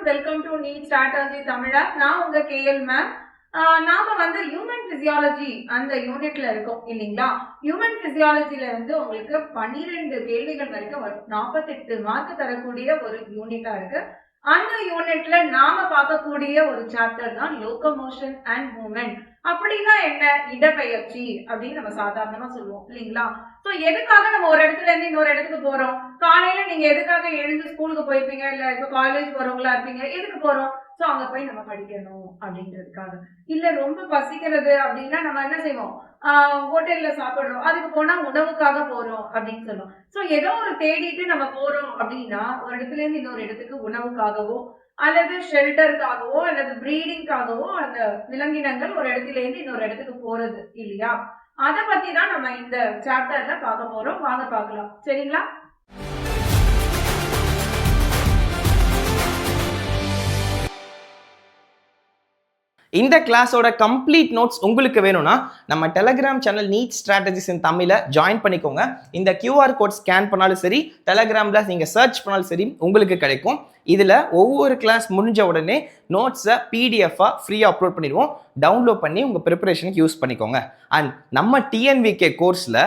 Welcome to NEET strategy தமிழா. நான் உங்க KL ma'am. நாம வந்து ஹியூமன் பிசியாலஜி அந்த யூனிட்ல இருக்கோம் இல்லைங்களா? ஹியூமன் பிசியாலஜில வந்து உங்களுக்கு 12 கேள்விகள் வரைக்கும் வரும். 48 மார்க் தரக்கூடிய ஒரு யூனிட்டா இருக்கு. அந்த யூனிட்ல நாம பார்க்கக்கூடிய ஒரு சாப்டர் தான் லோகோமோஷன் அண்ட் மூவ்மெண்ட். அப்படின்னா என்ன? இடப்பெயர்ச்சி அப்படின்னு நம்ம சாதாரணமா சொல்லுவோம் இல்லைங்களா? சோ எதுக்காக நம்ம ஒரு இடத்துல இருந்து இன்னொரு இடத்துக்கு போறோம்? காலையில நீங்க எதுக்காக எழுந்து ஸ்கூலுக்கு போயிருப்பீங்க, இல்ல இப்ப காலேஜ் போறவங்களா இருப்பீங்க. எதுக்கு போறோம்? சோ அங்க போய் நம்ம படிக்கணும் அப்படின்றதுக்காக. இல்ல ரொம்ப பசிக்கிறது அப்படின்னா நம்ம என்ன செய்வோம்? ஹோட்டல்ல சாப்பிடுறோம். அதுக்கு போனா உணவுக்காக போறோம் அப்படின்னு சொல்லுவோம். சோ ஏதோ ஒரு தேடிட்டு நம்ம போறோம் அப்படின்னா ஒரு இடத்துல இருந்து இன்னொரு இடத்துக்கு உணவுக்காகவோ அல்லது ஷெல்டருக்காகவோ அல்லது பிரீடிங்காகவோ அந்த விலங்கினங்கள் ஒரு இடத்துல இருந்து இன்னொரு இடத்துக்கு போறது இல்லையா? அத பத்தி தான் நம்ம இந்த சாப்டர்ல பார்க்க போறோம். வாங்க பார்க்கலாம். சரிங்களா? இந்த கிளாஸோட கம்ப்ளீட் நோட்ஸ் உங்களுக்கு வேணும்னா நம்ம டெலகிராம் சேனல் நீட் ஸ்ட்ராட்டஜிஸ் இன் தமிழை ஜாயின் பண்ணிக்கோங்க. இந்த QR கோட் ஸ்கேன் பண்ணாலும் சரி, டெலகிராம்ல நீங்க சர்ச் பண்ணாலும் சரி உங்களுக்கு கிடைக்கும். இதுல ஒவ்வொரு கிளாஸ் முடிஞ்ச உடனே நோட்ஸை PDF-ஆ ஃப்ரீயா அப்லோட் பண்ணிடுவோம். டவுன்லோட் பண்ணி உங்க ப்ரிப்பரேஷனுக்கு யூஸ் பண்ணிக்கோங்க. அண்ட் நம்ம TNVK கோர்ஸ்ல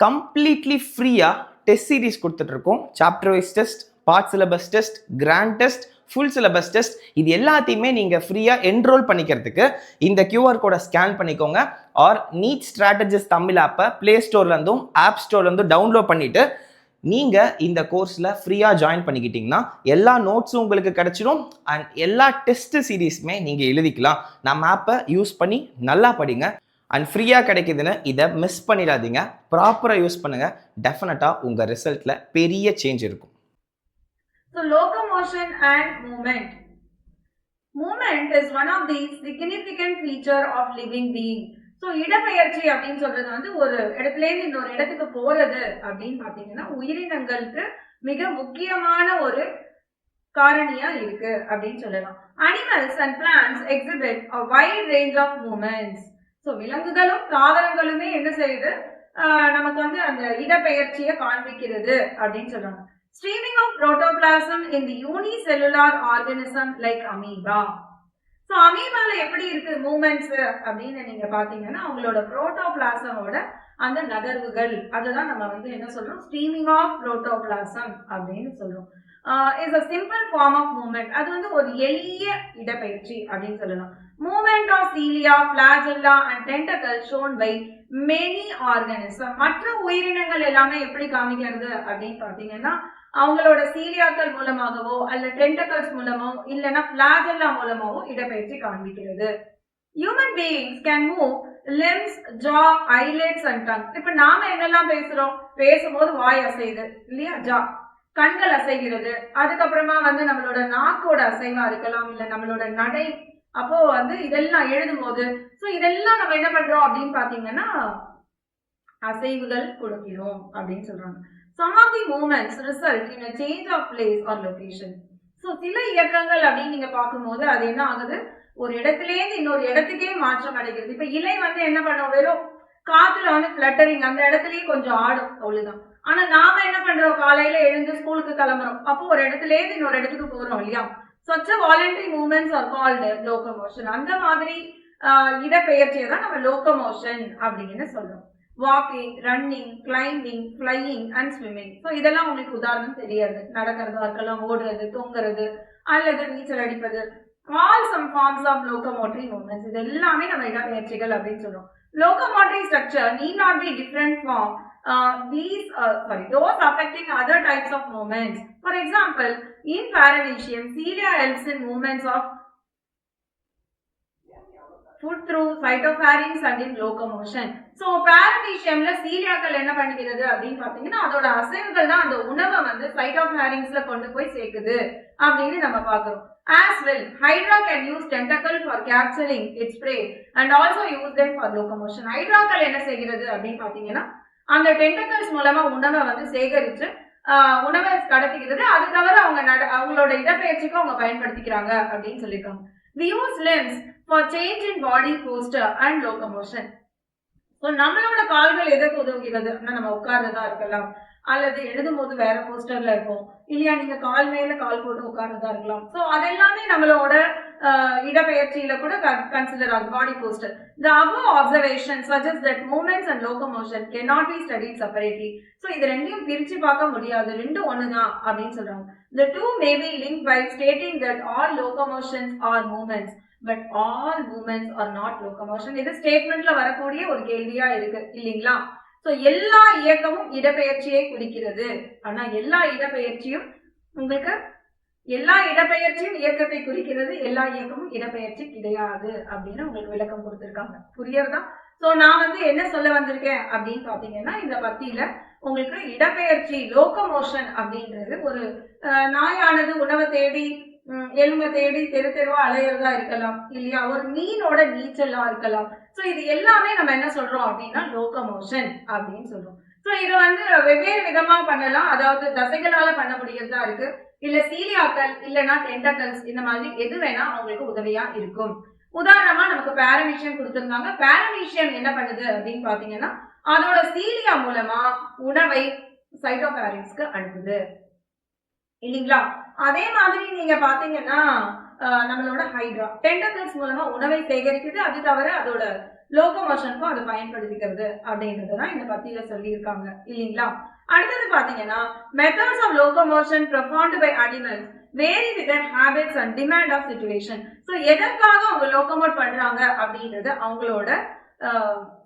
கம்ப்ளீட்லி ஃப்ரீயா டெஸ்ட் சீரிஸ் கொடுத்துட்டு இருக்கோம். Chapter wise test, part syllabus test, grand test, full syllabus test, இது எல்லாத்தையுமே நீங்க ஃப்ரீயா என்ரோல் பண்ணிக்கிறதுக்கு இந்த QR கோடை ஸ்கேன் பண்ணிக்கோங்க. ஆர் நீட் ஸ்ட்ராட்டஜிஸ் தமிழ் ஆப்பை பிளே ஸ்டோர்ல இருந்தும் ஆப் ஸ்டோர்ல இருந்தும் டவுன்லோட் பண்ணிட்டு நீங்க இந்த கோர்ஸ்ல ஃப்ரீயா ஜாயின் பண்ணிக்கிட்டீங்கன்னா எல்லா நோட்ஸும் உங்களுக்கு கிடைச்சிடும். அண்ட் எல்லா டெஸ்ட் சீரீஸுமே நீங்க எழுதிக்கலாம். நம்ம ஆப்பை யூஸ் பண்ணி நல்லா படிங்க. அண்ட் ஃப்ரீயா கிடைக்குதுன்னு இதை மிஸ் பண்ணிடாதீங்க. ப்ராப்பரா யூஸ் பண்ணுங்க. டெஃபினட்டா உங்க ரிசல்ட்ல பெரிய சேஞ்ச் இருக்கும். So locomotion and movement. Movement is one of the significant feature of living being. So இடப்பெயர்ச்சி அப்படின்னு சொல்றது வந்து ஒரு இடத்துல இருந்து இன்னொரு இடத்துக்கு போறது அப்படின்னு பாத்தீங்கன்னா உயிரினங்களுக்கு மிக முக்கியமான ஒரு காரணியா இருக்கு அப்படின்னு சொல்லலாம். Animals and plants exhibit a wide range of movements. So விலங்குகளும் தாவரங்களுமே என்ன செய்யுது? நமக்கு வந்து அந்த இடப்பெயர்ச்சியை காண்பிக்கிறது அப்படின்னு சொல்றாங்க. Streaming of protoplasm in the unicellular organism like amoeba. So amoeba-ல எப்படி இருக்கு மூவ்மெண்ட்ஸ் அப்படின்னு நீங்க பாத்தீங்கன்னா அவங்களோட புரோட்டோபிளாசமோட அந்த நகர்வுகள் அதுதான் நம்ம வந்து என்ன சொல்றோம்? ஸ்ட்ரீமிங் ஆஃப் புரோட்டோபிளாசம் அப்படின்னு சொல்றோம். Is a simple form of movement. அது வந்து ஒரு எளிய இடப்பெயர்ச்சி அப்படின்னு சொல்லலாம். Movement of cilia, flagella and tentacles shown by many organisms. மற்ற உயிரினங்கள் எல்லாமே எப்படி காமிக்கிறது அப்படின்னு பாத்தீங்கன்னா அவங்களோட சீலியாக்கள் மூலமாகவோ அல்ல டென்டக்கல்ஸ் மூலமோ இல்லைன்னா பிளாஜெல்லா மூலமாவோ இடப்பெயர்ச்சி காண்பிக்கிறது. Human beings can move limbs, jaw, eyelids and tongue. இப்ப நாம என்னெல்லாம் பேசுறோம்? பேசும்போது வாய் அசையுது இல்லையா? ஜா, கண்கள் அசைகிறது. அதுக்கப்புறமா வந்து நம்மளோட நாக்கோட அசைவா இருக்கலாம், இல்ல நம்மளோட நடை. அப்போ வந்து இதெல்லாம் எழுதும் போது இதெல்லாம் நம்ம என்ன பண்றோம் அப்படின்னு பாத்தீங்கன்னா அசைவுகள் கொடுக்கிறோம் அப்படின்னு சொல்றாங்க. Some of the movements result in a change of place or location. So சில இயக்கங்கள் அப்படின்னு நீங்க பார்க்கும்போது அது என்ன ஆகுது? ஒரு இடத்திலேருந்து இன்னொரு இடத்துக்கே மாற்றம் அடைகிறது. இப்ப இலை வந்து என்ன பண்ணும்? வெறும் காத்துல வந்து ஃபிளட்டரிங் அந்த இடத்துலயே கொஞ்சம் ஆடும், அவ்வளவுதான். ஆனா நாம என்ன பண்றோம்? காலையில எழுந்து ஸ்கூலுக்கு கிளம்புறோம். அப்போ ஒரு இடத்துல இருந்து இன்னொரு இடத்துக்கு போறோம் இல்லையா? Such a voluntary movements are called locomotion. அந்த மாதிரி இடப்பெயர்ச்சியை தான் நம்ம லோகோமோஷன் அப்படின்னு சொல்றோம். Walking, running, climbing, flying and swimming. So இதெல்லாம் உங்களுக்கு உதாரணம் தெரியாது. நடக்கிறதா இருக்கலாம், ஓடுறது, தொங்குறது அல்லது நீச்சல் அடிப்பது. All some forms of locomotory movements. இது எல்லாமே நம்ம இடப்பெயர்ச்சிகள் அப்படின்னு சொல்றோம். Locomotory structure need not be different from those affecting other types of movements. For example, in paramecium, cilia helps in movements of food through cytopharynx and in locomotion. So parameciumல சீலியாக்கள் என்ன பண்ணுகிறது அப்படின்னு பாத்தீங்கன்னா அதோட அசைவுகள் தான் அந்த உணவை வந்து cytopharynxல கொண்டு போய் சேர்க்குது அப்படின்னு நம்ம பாக்குறோம். As well, hydra can use tentacle for capturing its prey and also use them for locomotion. ஹைட்ராக்கள் என்ன செய்கிறது அப்படின்னு பாத்தீங்கன்னா அந்த டென்டக்கல்ஸ் மூலமா உணவை வந்து சேகரிச்சு உணவை கடத்துகிறது. அது தவிர அவங்களோட இடப்பெயர்ச்சிக்கு அவங்க பயன்படுத்திக்கிறாங்க அப்படின்னு சொல்லியிருக்காங்க. We use limbs for change in body posture and locomotion. So நம்மளோட கால்கள் எதற்கு உதவுகிறது? நம்ம உட்கார்றதா இருக்கலாம் அல்லது எழுதும் போது வேற போஸ்டர்ல இருக்கும், இல்லையா, நீங்க கால் மேல கால் போட்டு உட்கார்றதா இருக்கலாம். சோ அதெல்லாமே நம்மளோட இடப்பெயர்ச்சியில கூட கன்சிடர் ஆகும் பாடி poster. The above observations suggest that movements and locomotion cannot be studied separately. So இது ரெண்டையும் பிரிச்சு பார்க்க முடியாது, ரெண்டும் ஒண்ணுதான் அப்படின்னு சொல்றாங்க. The two may be linked by stating that all locomotions are movements, but all movements are not locomotion. இது ஸ்டேட்மெண்ட்ல வரக்கூடிய ஒரு கேள்வியா இருக்கு இல்லீங்களா? சோ எல்லா இயக்கமும் இடப்பெயர்ச்சியை குறிக்கிறது, ஆனா எல்லா இடப்பெயர்ச்சியும் இயக்கத்தை குறிக்கிறது, எல்லா இயக்கமும் இடப்பெயர்ச்சி கிடையாது அப்படின்னு உங்களுக்கு விளக்கம் கொடுத்திருக்காங்க. புரியுறதா? சோ நான் வந்து என்ன சொல்ல வந்திருக்கேன் அப்படின்னு பாத்தீங்கன்னா, இந்த பத்தியில உங்களுக்கு இடப்பெயர்ச்சி லோகோமோஷன் அப்படின்றது ஒரு நாயானது உணவை தேடி எலும்பை தேடி தெரு தெருவா அலையிறதா இருக்கலாம் இல்லையா, ஒரு மீனோட நீச்சலா இருக்கலாம். சோ இது எல்லாமே நம்ம என்ன சொல்றோம் அப்படின்னா லோகோமோஷன் அப்படின்னு சொல்றோம். சோ இது வந்து வெவ்வேறு விதமா பண்ணலாம், அதாவது தசைகளால பண்ண முடியறதா இருக்கு, இல்ல சீலியாக்கள் இல்லைன்னா டென்டக்கல்ஸ், இந்த மாதிரி எது வேணா அவங்களுக்கு உதவியா இருக்கும். உதாரணமா நமக்கு பாரமீஷியம் கொடுத்திருந்தாங்க. பாரமீஷியம் என்ன பண்ணுது அப்படின்னு பாத்தீங்கன்னா, அதோட சீலியா மூலமா உணவை சைட்டோபாரன்ஸ்க்கு அனுப்புது இல்லீங்களா. அதே மாதிரி நீங்க பாத்தீங்கன்னா நம்மளோட ஹைட்ரா டென்டக்கல்ஸ் மூலமா உணவை சேகரிக்குது, அது தவிர அதோட லோகோமோஷனுக்கும் அதை பயன்படுத்திக்கிறது அப்படின்றதுதான் இந்த பத்தியில சொல்லியிருக்காங்க இல்லீங்களா. அடுத்தது பாத்தீங்கன்னா, methods of locomotion performed by animals vary with their habits and demand of situation. So எதற்காக அவங்க லோகோமோட் பண்றாங்க அப்படின்றது அவங்களோட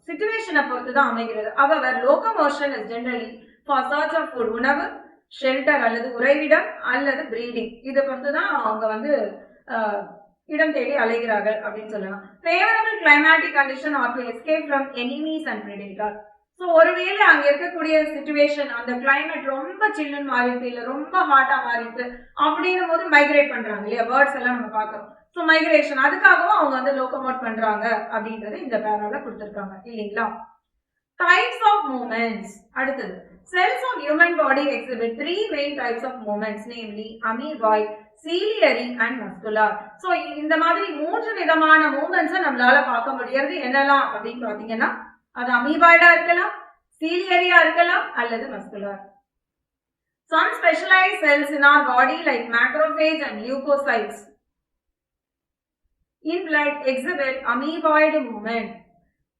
சிச்சுவேஷனை பொறுத்து தான் அமைகிறது. However, locomotion is generally for search of food, உணவு, ஷெல்டர் அல்லது உறைவிடம் அல்லது பிரீடிங், இதை பொறுத்து தான் அவங்க வந்து இடம் தேடி அலைகிறார்கள் அப்படின்னு சொல்லலாம். Favourable climatic condition or to escape from enemies and predator. So ஒருவேளை அங்க இருக்கக்கூடிய சிச்சுவேஷன், அந்த கிளைமேட் ரொம்ப சில்லுன்னு மாறி இருக்கு, இல்ல ரொம்ப ஹாட்டா மாறி இருக்கு அப்படின்னும் போது மைக்ரேட் பண்றாங்க இல்லையா, பேர்ட்ஸ் எல்லாம் நம்ம பார்க்கறோம். ஸோ மைக்ரேஷன், அதுக்காகவும் அவங்க வந்து லோகோமோட் பண்றாங்க அப்படின்றது இந்த பேரால கொடுத்திருக்காங்க இல்லைங்களா. Types of moments. அடுத்தது, cells of human body exhibit three main types of movements, namely amoeboid, ciliary and muscular. So இந்த மாதிரி மூன்று விதமான மூவ்மெண்ட்ஸ் நம்மளால பார்க்க முடியாது. என்னலாம் அப்படின்னு பாத்தீங்கன்னா, அது அமீபாய்டா இருக்கலாம், சீலியரியா இருக்கலாம் அல்லது muscular. Some specialized cells in our body like macrophage and leukocytes in blood exhibit amoeboid movement.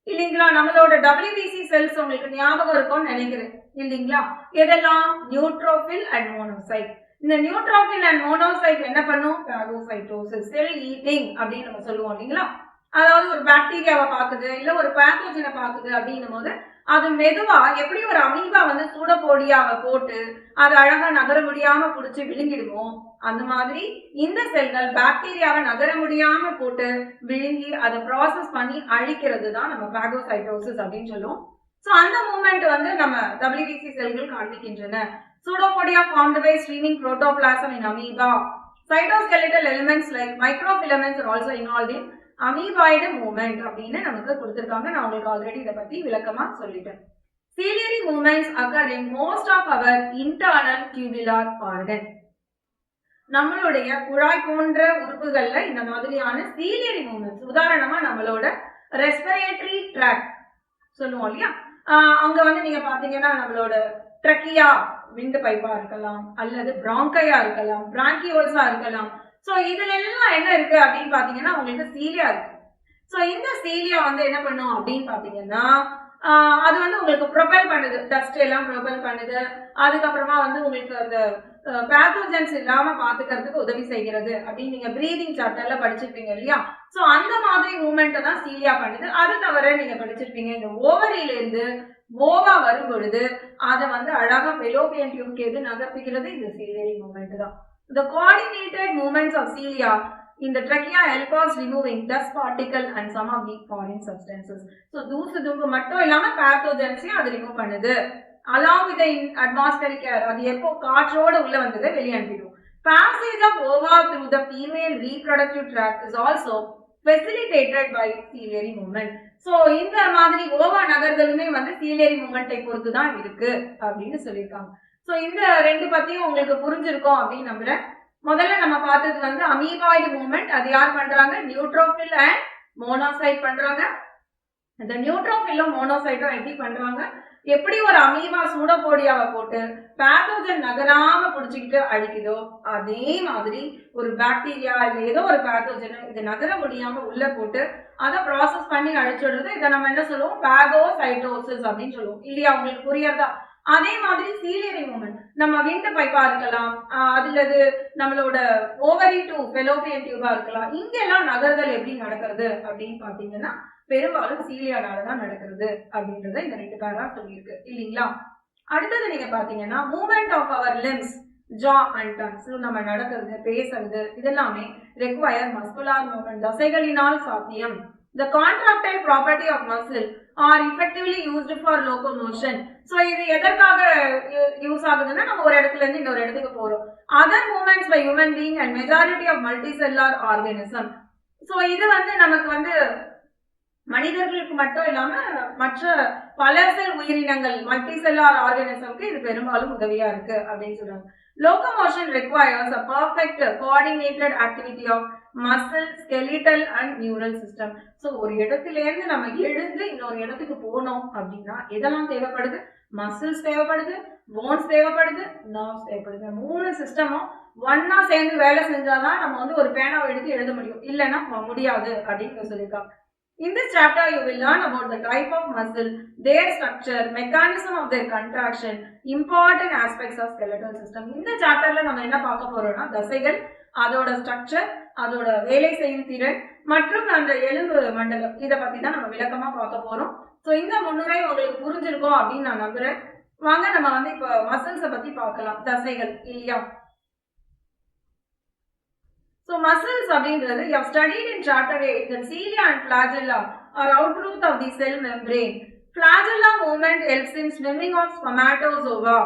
இல்லீங்களா. நம்மளோட WBC செல்ஸ் உங்களுக்கு ஞாபகம் இருக்கும்னு நினைக்கிறேன் இல்லீங்களா. இதெல்லாம் நியூட்ரோபில் அண்ட் மோனோசைட். இந்த நியூட்ரோபில் அண்ட் மோனோசைட் என்ன பண்ணும், பாகோசைட்டோசிஸ், செல் ஈட்டிங் அப்படின்னு நம்ம சொல்லுவோம் இல்லீங்களா. அதாவது ஒரு பாக்டீரியாவை பாக்குது இல்ல ஒரு பேத்தோஜனை பாக்குது அப்படின்னும் போது அது மெதுவா எப்படி ஒரு அமீபா வந்து சூடபோடியாவை போட்டு அது அழகா நகர முடியாம புடிச்சு விழுங்கிடுவோம், அந்த மாதிரி இந்த செல்கள் பாக்டீரியாவை நகர முடியாம போட்டு விழுங்கி அதை ப்ராசஸ் பண்ணி அழிக்கிறது தான் நம்ம பாகோசைட்டோசிஸ் அப்படின்னு சொல்லுவோம். சோ அந்த மூவ்மெண்ட் வந்து நம்ம WBC செல்கள் காண்பிக்கின்றன. Pseudopodia formed by streaming protoplasm in amoeba. Cytoskeletal elements like microfilaments are also involved in amoeboid movement அப்படின்னு நமக்கு கொடுத்திருக்காங்க. நான் உங்களுக்கு ஆல்ரெடி இதை பத்தி விளக்கமா சொல்லிட்டேன். Ciliary movements occur in most of our internal tubular organ. நம்மளுடைய குழாய் போன்ற உறுப்புகள்ல இந்த மாதிரியான சீலியரி மூவ்மெண்ட்ஸ், உதாரணமா நம்மளோட ரெஸ்பிரேட்டரி ட்ராக்ட் சொல்லுவோம் இல்லையா, அங்க வந்து நீங்க பாத்தீங்கன்னா நம்மளோட ட்ரக்கியா விண்டு பைப்பா இருக்கலாம் அல்லது பிராங்கையா இருக்கலாம், பிராங்கியோல்ஸா இருக்கலாம். சோ இதுல எல்லாம் என்ன இருக்கு அப்படின்னு பாத்தீங்கன்னா உங்களுக்கு சீலியா இருக்கு. சோ இந்த சீலியா வந்து என்ன பண்ணும் அப்படின்னு பாத்தீங்கன்னா, அது வந்து உங்களுக்கு ப்ரொபெல் பண்ணுது, டஸ்ட் எல்லாம் ப்ரொபெல் பண்ணுது. அதுக்கப்புறமா வந்து உங்களுக்கு அந்த பேத்தோஜன்ஸ் இல்லாம பாத்துக்கிறதுக்கு உதவி செய்கிறது அப்படின்னு நீங்க பிரீதிங் சாப்டர்ல படிச்சிருப்பீங்க இல்லையா. சோ அந்த மாதிரி மூவ்மெண்ட் தான் சீலியா பண்ணுது. அது தவிர நீங்க படிச்சிருப்பீங்க, இந்த ஓவரியில இருந்து ஓவா வரும் பொழுது அதை வந்து அழகா பெலோபியன் டியூப்க்கு எது நகர்த்துகிறது, இந்த சீலியரி மூவ்மெண்ட் தான். The coordinated movements of cilia in the trachea help us removing dust particle and some of the foreign substances. So தூசு தும்பு மட்டும் இல்லாம பேத்தோஜன்ஸையும் அது ரிமூவ் பண்ணுது. Along with the atmospheric air, அது எப்போ காற்றோட உள்ள வந்ததை வெளியே அனுப்பிடும். Passage of ova through the female reproductive tract is also facilitated by ciliary movement. So இந்த மாதிரி ஓவா நகர்தலுமே வந்து ciliary movement-ஐ பொறுத்து தான் இருக்கு அப்படின்னு சொல்லியிருக்காங்க. சோ இந்த ரெண்டு பத்தியும் உங்களுக்கு புரிஞ்சிருக்கும் அப்படின்னு நம்புறேன். முதல்ல நம்ம பார்த்தது வந்து அமீபாய்டு மூவ்மெண்ட், அது யார் பண்றாங்க, நியூட்ரோபில் அண்ட் மோனோசைட் பண்றாங்க. இந்த நியூட்ரோபிலும் மோனோசைட்டும் எப்படி பண்றாங்க, எப்படி ஒரு அமீபா சூடோபோடியாவை போட்டு பேத்தோஜன் நகராம புடிச்சுக்கிட்டு அழிக்குதோ அதே மாதிரி ஒரு பாக்டீரியா இல்ல ஏதோ ஒரு பேத்தோஜன் இது நகர முடியாம உள்ள போட்டு அதை ப்ராசஸ் பண்ணி அழிச்சுடுறது. இதை நம்ம என்ன சொல்லுவோம், பாகோசைட்டோசிஸ் அப்படின்னு சொல்லுவோம் இல்லையா? உங்களுக்கு புரியறதா? அதே மாதிரி சீலியரி மூமெண்ட் நம்ம விண்டு பைப்பா இருக்கலாம், அதுலது நம்மளோட ஓவரி டு ஃபெலோபியன் டியூபா இருக்கலாம். இங்கெல்லாம் நகர்தல் எப்படி நடக்கிறது அப்படின்னு பாத்தீங்கன்னா பெரும்பாலும் சீலியானாலதான் நடக்கிறது அப்படின்றத இந்த 2 பேரா சொல்லியிருக்கு இல்லைங்களா? அடுத்தது நீங்க பாத்தீங்கன்னா movement of our limbs, jaw and tongues, நம்ம நடக்கிறது பேசுறது இதெல்லாமே ரெக்வயர் மஸ்குலார் மூவ்மெண்ட், தசைகளினால் சாத்தியம். The contractile property of muscle are effectively used for locomotion. So இது எதற்காக யூஸ் ஆகுதுன்னா நம்ம ஒரு இடத்துல இருந்து இன்னொரு இடத்துக்கு போறோம். Other movements by human being and majority of multicellular organism. So இது வந்து நமக்கு வந்து மனிதர்களுக்கு மட்டும் இல்லாம மற்ற பல செல் உயிரினங்கள் மல்டிசெல்லார் ஆர்கானிசம்க்கு இது பெரும்பாலும் உதவியா இருக்கு அப்படின்னு சொல்றாங்க. Locomotion requires a perfect coordinated activity of muscle, skeletal and neural system. So ஒரு இடத்துல இருந்து நம்ம எழுந்து இன்னொரு இடத்துக்கு போனோம் அப்படின்னா எதெல்லாம் தேவைப்படுது? மசில்ஸ் தேவைப்படுது, போன்ஸ் தேவைப்படுது, நர்வ்ஸ் தேவைப்படுது. 3 சிஸ்டமும் ஒன்னா சேர்ந்து வேலை செஞ்சாதான் நம்ம வந்து ஒரு பேனாவை எடுத்து எழுத முடியும், இல்லைன்னா முடியாது அப்படின்னு சொல்லியிருக்காங்க. In this chapter, you will learn about the type of muscle, their structure, mechanism of their contraction, important aspects of skeletal system. இந்த சாப்டர்ல நம்ம என்ன பார்க்க போறோம்னா தசைகள், அதோட ஸ்ட்ரக்சர், அதோட வேலை செய்யும் திறன் மற்றும் அந்த எலும்பு மண்டலம், இதை பத்தி தான் நம்ம விளக்கமா பார்க்க போறோம். ஸோ இந்த முன்னுரை உங்களுக்கு புரிஞ்சிருக்கும் அப்படின்னு நான் நம்புறேன். வாங்க நம்ம வந்து இப்போ மசில்ஸை பத்தி பார்க்கலாம். தசைகள் இல்லையா? So muscles அப்படின்றது you have studied in chapter 8 that cilia and flagella are outgrowth of the cell membrane. Flagella movement helps in swimming of spermatozoa,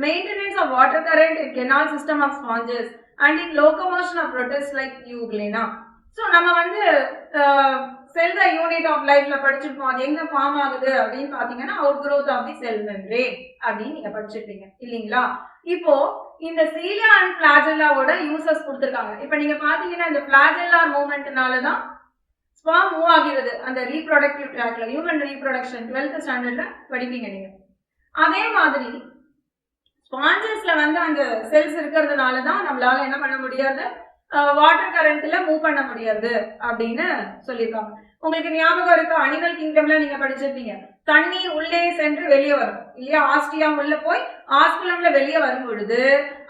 maintenance of water current in canal system of sponges and in locomotion of protists like euglena. So நம்ம வந்து செல் the unit of லைஃப்ல படிச்சிருப்போம். அது எங்க form ஆகுது அப்படின்னு பாத்தீங்கன்னா out growth of the cell membrane அப்படின்னு நீங்க படிச்சிருப்பீங்க இல்லீங்களா? இப்போ இந்த சீலியா அண்ட் பிளாஜெல்லாவோட யூசஸ் கொடுத்திருக்காங்க. இப்ப நீங்க பாத்தீங்கன்னா இந்த பிளாஜெல்லா மூவ்மெண்ட்னாலதான் ஸ்பெர்ம் மூவ் ஆகிறது அந்த ரீப்ரொடக்டிவ் ட்ராக்ல, ஹியூமன் ரீப்ரொடக்ஷன் 12th ஸ்டாண்டர்ட்ல படிப்பீங்க நீங்க. அதே மாதிரி ஸ்பாஞ்சஸ்ல வந்து அந்த செல்ஸ் இருக்கிறதுனாலதான் நம்மளால என்ன பண்ண முடியாது, வாட்டர் கரண்ட்ல மூவ் பண்ண முடியாது அப்படின்னு சொல்லியிருக்காங்க. உங்களுக்கு ஞாபகம் இருக்கு, அனிமல் கிங்டம்ல நீங்க படிச்சிருப்பீங்க, தண்ணீர் உள்ளே சென்று வெளியே வரும் இல்லையா? ஆஸ்ட்ரியா உள்ள போய் ஆஸ்குலம்ல வெளியே வரும் பொழுது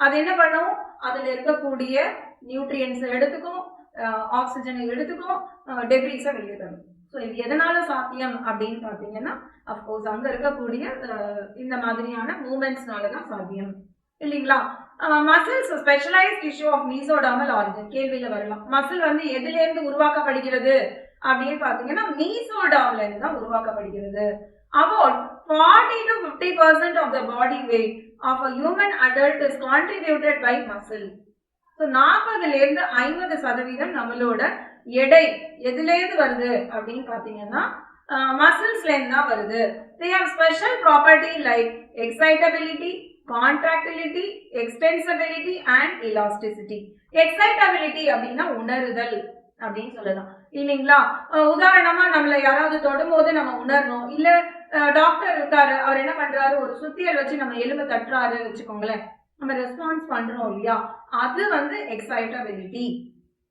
அது என்ன பண்ணும், அதுல இருக்கக்கூடிய நியூட்ரியன்ஸ் எடுத்துக்கும், ஆக்சிஜனை எடுத்துக்கும், டெப்ரிஸை வெளியே தரும். ஸோ இது எதனால சாத்தியம் அப்படின்னு பாத்தீங்கன்னா அப்கோர்ஸ் அங்க இருக்கக்கூடிய இந்த மாதிரியான மூவ்மெண்ட்ஸ்னாலதான் சாத்தியம் இல்லைங்களா? Muscles specialised tissue of mesodermal origin, கேள்வியில வரலாம். மசில் வந்து எதுல இருந்து உருவாக்கப்படுகிறது அப்படின்னு பாத்தீங்கன்னா மீசோடர்ம்ல இருந்து தான் உருவாக்கப்படுகிறது. About 40 to 50% of the body weight of a human adult is contributed by muscle. So 40ல இருந்து 50% நம்மளோட எடை எதுல இருந்து வருது அப்படின்னு பாத்தீங்கன்னா மசில்ஸ்ல இருந்து தான் வருது. They have special property like excitability, contractility, extensibility and elasticity. Excitability அப்படின்னா உணருதல் அப்படின்னு சொல்லலாம் இல்லைங்களா? உதாரணமா நம்மள யாராவது தொடும்போது நம்ம உணரணும். இல்ல டாக்டர் இருக்காரு, அவர் என்ன பண்றாரு, ஒரு சுத்தியல் வச்சு நம்ம எலும்பு தட்டுறாரு வச்சுக்கோங்களேன், நம்ம ரெஸ்பான்ஸ் பண்றோம் இல்லையா? அது வந்து எக்ஸைட்டபிலிட்டி.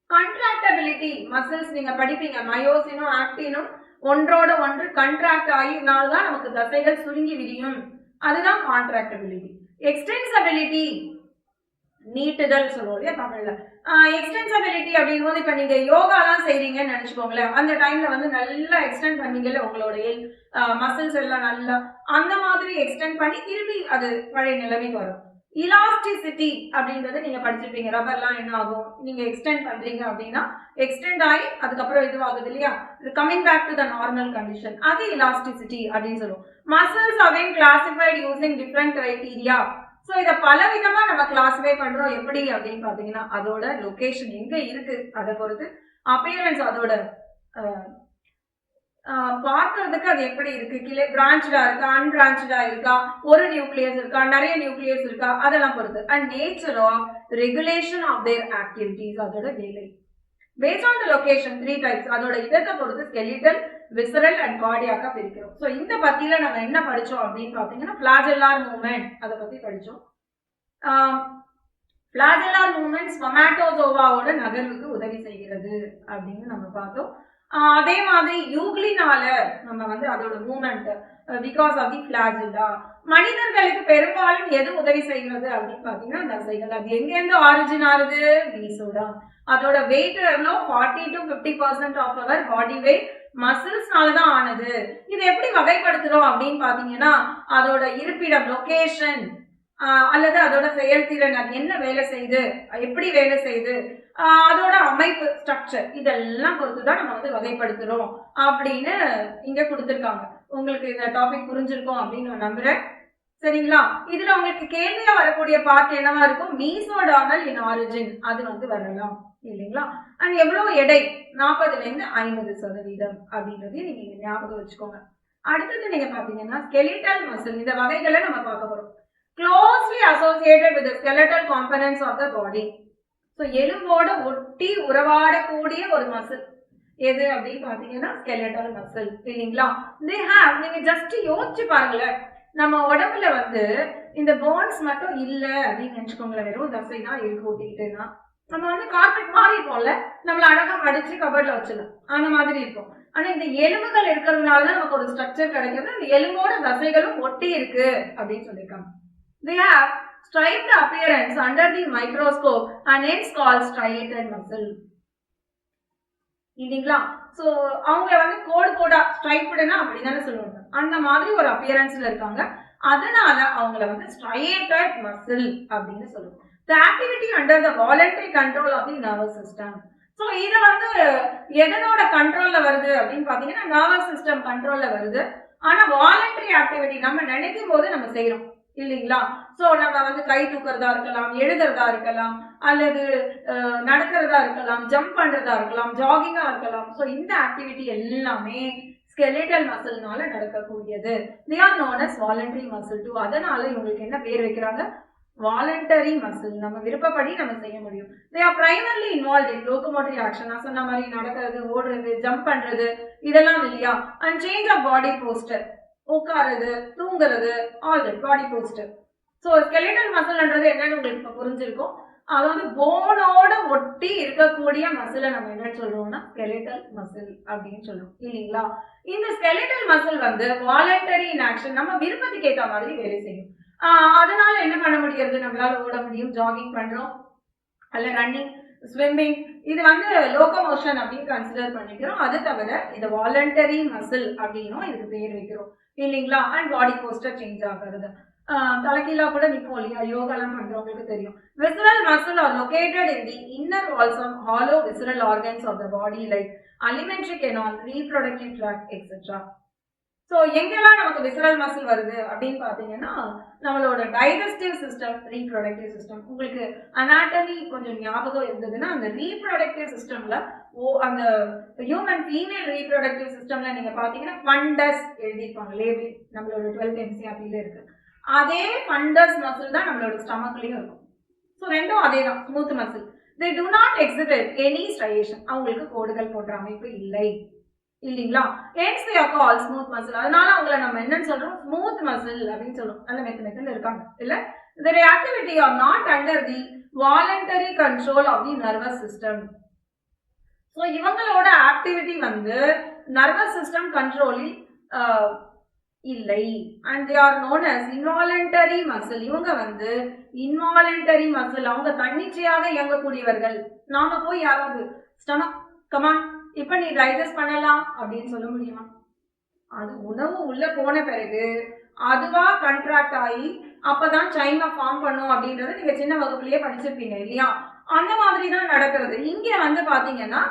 கண்ட்ராக்டபிலிட்டி, மசில்ஸ் நீங்க படிப்பீங்க, மயோசினும் ஆக்டினும் ஒன்றோட ஒன்று கண்ட்ராக்ட் ஆகினால்தான் நமக்கு தசைகள் சுருங்கி விரியும், அதுதான் கான்ட்ராக்டபிலிட்டி. எக்ஸ்டென்சபிலிட்டி, நீட்டுதல் சொல்லுவோம் இல்லையா தமிழ்ல. எக்ஸ்டென்சபிலிட்டி அப்படின் போது இப்ப நீங்க யோகாலாம் செய்றீங்கன்னு நினைச்சுக்கோங்களேன், அந்த டைம்ல வந்து நல்லா எக்ஸ்டெண்ட் பண்ணீங்கல்ல உங்களோட மசில்ஸ் எல்லாம் நல்லா, அந்த மாதிரி எக்ஸ்டெண்ட் பண்ணி திருப்பி அது பழைய நிலைமைக்கு வரும். இலாஸ்டிசிட்டி அப்படின்றது நீங்க படிச்சிருப்பீங்க, ரப்பர்லாம் என்ன ஆகும், நீங்க எக்ஸ்டெண்ட் பண்றீங்க அப்படின்னா எக்ஸ்டெண்ட் ஆகி அதுக்கப்புறம் இதுவாகுது இல்லையா, coming back to the normal condition, அது இலாஸ்டிசிட்டி அப்படின்னு சொல்லுவோம். Muscles are been classified using different criteria. So இதை பல விதமா நம்ம கிளாஸிஃபை பண்றோம். எப்படி அப்படின்னு பாத்தீங்கன்னா அதோட லொகேஷன் எங்க இருக்கு அதை பொறுத்து, அப்பியரன்ஸ் அதோட பார்க்கறதுக்கு அது எப்படி இருக்கு, கீழே பிரான்ச்சா இருக்கா, அன்பிரான்ச்சா இருக்கா, ஒரு நியூக்ளியஸ் இருக்கா, நிறைய நியூக்ளியஸ் இருக்கா, அதெல்லாம் பொறுத்து. And nature of regulation of their activities, அதோட வேலை. Based on the location, 3 types. அதோட இடத்தை பொறுத்து skeletal, visceral and cardiac பிரிக்கிறோம். So இந்த பத்தியில நம்ம என்ன படிச்சோம் அப்படின்னு பாத்தீங்கன்னா flagellar movement அதை பத்தி படிச்சோம். flagellar movement spermatozoaவோட நகர்வுக்கு உதவி செய்கிறது அப்படின்னு நம்ம பார்த்தோம். அதே மாதிரி யூக்ளினால நம்ம வந்து அதோட movement because of the flagella. மனிதர்களுக்கு பெரும்பாலும் எது உதவி செய்கிறது அப்படின்னு பாத்தீங்கன்னா தசைகள். அது எங்கேருந்து ஆரிஜின் ஆகுது? மீசோடா. அதோட வெயிட் எவ்வளோ? 40 to 50% of our body weight மசில்ஸ்னாலதான் ஆனது. இது எப்படி வகைப்படுத்துறோம் அப்படின்னு பாத்தீங்கன்னா அதோட இருப்பிடம், லொகேஷன், அல்லது அதோட செயல்திறன், அது என்ன வேலை செய்யுது, எப்படி வேலை செய்யுது, அதோட அமைப்பு, ஸ்ட்ரக்சர், இதெல்லாம் பொறுத்துதான் நம்ம வந்து வகைப்படுத்துறோம் அப்படின்னு இங்க கொடுத்துருக்காங்க. உங்களுக்கு இந்த டாபிக் புரிஞ்சிருக்கும் அப்படின்னு நான் நம்புறேன். சரிங்களா? இதுல உங்களுக்கு கேள்வியா வரக்கூடிய பார்ட் என்னவா இருக்கும்? மீசோடாமல் இன் ஆரிஜின் அது வந்து வரலாம் இல்லைங்களா? அண்ட் எவ்வளவு எடை? 40-50% அப்படின்றதையும் நீங்க ஞாபகம் வச்சுக்கோங்க. அடுத்தது நீங்க பாத்தீங்கன்னா skeletal muscle. இந்த வகைகளை நம்ம பார்க்க போறோம். closely associated with the skeletal components of the body. So எலும்போட ஒட்டி உறவாடக்கூடிய ஒரு மசில் எது அப்படின்னு பாத்தீங்கன்னா skeletal muscle இல்லைங்களா? they have, நீங்க ஜஸ்ட் யோசிச்சு பாருங்களேன், நம்ம உடம்புல வந்து இந்த போன்ஸ் மட்டும் இல்ல அப்படின்னு நினைச்சுக்கோங்களேன், வெறும் தசை தான் இருக்கு ஒட்டிக்கிட்டேன்னா நம்ம வந்து கார்பெட் மாதிரி இருப்போம்ல, நம்மள அழகா மடிச்சு கபர்ல வச்சிடலாம், அந்த மாதிரி இருக்கும். ஆனா இந்த எலும்புகள் இருக்கிறதுனாலதான் நமக்கு ஒரு ஸ்ட்ரக்சர் கிடைக்கிறது. இந்த எலும்போட தசைகளும் ஒட்டி இருக்கு அப்படின்னு சொல்லியிருக்காங்க. they have striped appearance under the microscope and hence called striated muscle இல்லைங்களா? சோ அவங்க வந்து கோடு கோடா ஸ்ட்ரைப்டுனா அப்படிதானே சொல்லுவாங்க, அந்த மாதிரி ஒரு அப்பியரன்ஸ்ல இருக்காங்க. அதனால அவங்கள வந்து striated muscle அப்படின்னு சொல்லுவோம். the activity under the voluntary control of the nervous system. So இது வந்து எதனோட கண்ட்ரோல்ல வருது அப்படின்னு பாத்தீங்கன்னா நர்வஸ் சிஸ்டம் கண்ட்ரோல்ல வருது. ஆனா வாலண்டரி ஆக்டிவிட்டி நம்ம நினைக்கும் போது நம்ம செய்யறோம் இல்லைங்களா? சோ நம்ம வந்து கை தூக்குறதா இருக்கலாம், எழுதுறதா இருக்கலாம், அல்லது நடக்கிறதா இருக்கலாம், ஜம்ப் பண்றதா இருக்கலாம், ஜாகிங்கா இருக்கலாம். சோ இந்த ஆக்டிவிட்டி எல்லாமே skeletal muscleனால நடக்கக்கூடியது. they are known as voluntary muscle too. அதனால இவங்களுக்கு என்ன பேர் வைக்கிறாங்க? voluntary muscle. நம்ம விருப்பப்படி நம்ம செய்ய முடியும். they are primarily involved in locomotor action. நான் சொன்ன மாதிரி நடக்கிறது, ஓடுறது, ஜம்ப் பண்றது இதெல்லாம் இல்லையா? and change of body posture, உட்காருது, தூங்குறது, all that body posture. So skeletal மசில்ன்றது என்னன்னு உங்களுக்கு இப்போ புரிஞ்சிருக்கும். அது வந்து போனோட ஒட்டி இருக்கக்கூடிய மசிலை நம்ம என்ன சொல்றோம்னா ஸ்கெலிட்டல் மசில் அப்படின்னு சொல்றோம் இல்லைங்களா? இந்த ஸ்கெலிட்டல் மசில் வந்து வாலண்டரி இன் ஆக்ஷன், நம்ம விருப்பத்துக்கு ஏற்ற மாதிரி வேலை செய்யும். அதனால என்ன பண்ண முடியாது? நம்மளால ஓட முடியும், ஜாகிங் பண்றோம், அல்ல ரன்னிங், ஸ்விம்மிங், இது வந்து லோகோமோஷன் அப்படின்னு கன்சிடர் பண்ணிக்கிறோம். அது தவிர இந்த வாலண்டரி மசில் அப்படின்னும் இதுக்கு பேர் வைக்கிறோம் இல்லைங்களா? அண்ட் பாடி போஸ்டர் சேஞ்ச் ஆகிறது, தலைக்கீழா கூட நிற்கும் இல்லையா? யோகாலாம் பண்றவங்களுக்கு தெரியும். visceral muscle are located in the inner walls of hollow visceral organs of the body like alimentary canal, reproductive tract, etc. So எங்கெல்லாம் நமக்கு விசரல் மசில் வருது அப்படின்னு பாத்தீங்கன்னா நம்மளோட டைஜஸ்டிவ் சிஸ்டம், ரீப்ரொடக்டிவ் சிஸ்டம். உங்களுக்கு அனாட்டமி கொஞ்சம் ஞாபகம் இருந்ததுன்னா அந்த ரீப்ரொடக்டிவ் சிஸ்டம்ல அந்த ஹியூமன் ஃபீமேல் ரீப்ரொடக்டிவ் சிஸ்டம்ல நீங்க பாத்தீங்கன்னா ஃபண்டஸ் எழுதிருப்பாங்க லேபிள், நம்மளோட 12th NCERT இருக்கு. அதே ஃபண்டஸ் மசில் தான் நம்மளோட ஸ்டமக்லயும் இருக்கும். ஸோ ரெண்டும் அதே தான், smooth muscle. they do not exhibit any striation. அவங்களுக்கு கோடுகள் போன்ற அமைப்பு இல்லை இல்லைங்களா? hence they are called smooth muscle. அதனால அவங்கள நம்ம என்னன்னு சொல்றோம்? ஸ்மூத் மசில் அப்படின்னு சொல்றோம். நல்ல மெத்தமெட்டிக்கல் இருக்காங்க இல்ல? their activity are not under the voluntary control of the nervous system. So இவங்களோட ஆக்டிவிட்டி வந்து நர்வஸ் சிஸ்டம் கண்ட்ரோலில் இல்லை. and they are known as involuntary muscle. இவங்க வந்து involuntary muscle, அவங்க தன்னிச்சையாக இயங்கக்கூடியவர்கள். நாம போய் யாராவது ஸ்டமக் கமான் இப்ப நீ டைஜஸ்ட் பண்ணலாம் அப்படின்னு சொல்ல முடியுமா? அது உணவு உள்ள போன பிறகு அதுவா கண்ட்ராக்ட் ஆகி அப்பதான் சைனா ஃபார்ம் பண்ணும் அப்படின்றத நீங்க சின்ன வகுப்புலயே படிச்சிருப்பீங்க இல்லையா? அந்த மாதிரி தான் நடக்கிறது. இங்க வந்து பாத்தீங்கன்னா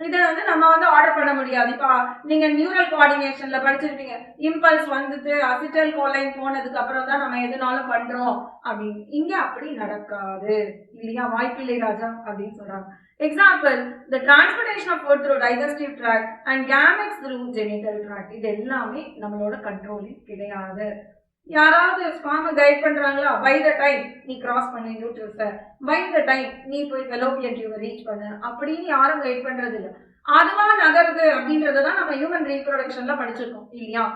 இதை வந்து நம்ம வந்து ஆர்டர் பண்ண முடியாது. இப்ப நீங்க நியூரல் கோஆர்டினேஷன்ல படிச்சிருப்பீங்க, இம்பல்ஸ் வந்துட்டு அசிட்டல் கோலைன் போனதுக்கு அப்புறம் தான் நம்ம எதுனாலும் பண்றோம் அப்படின்னு. இங்க அப்படி நடக்காது இல்லையா? வாய்ப்பில்லை ராஜா அப்படின்னு சொல்றாங்க. Example, the transportation of food through digestive tract and gametes through genital tract. இது எல்லாமே நம்மளோட கண்ட்ரோலில் கிடையாது. யாராவது ஸ்பாம கைட் பண்றாங்களா, பை த டைம் நீ கிராஸ் பண்ணி யூட்ரஸ, பை த டைம் நீ போய் ஃபெலோப்பியன் டியூபை ரீச் பண்ணு அப்படின்னு யாரும் கைட் பண்றது இல்ல. அதுவா நகருது அப்படின்றதான் நம்ம ஹியூமன் ரீப்ரொடக்ஷன்ல படிச்சிருக்கோம் இல்லையா.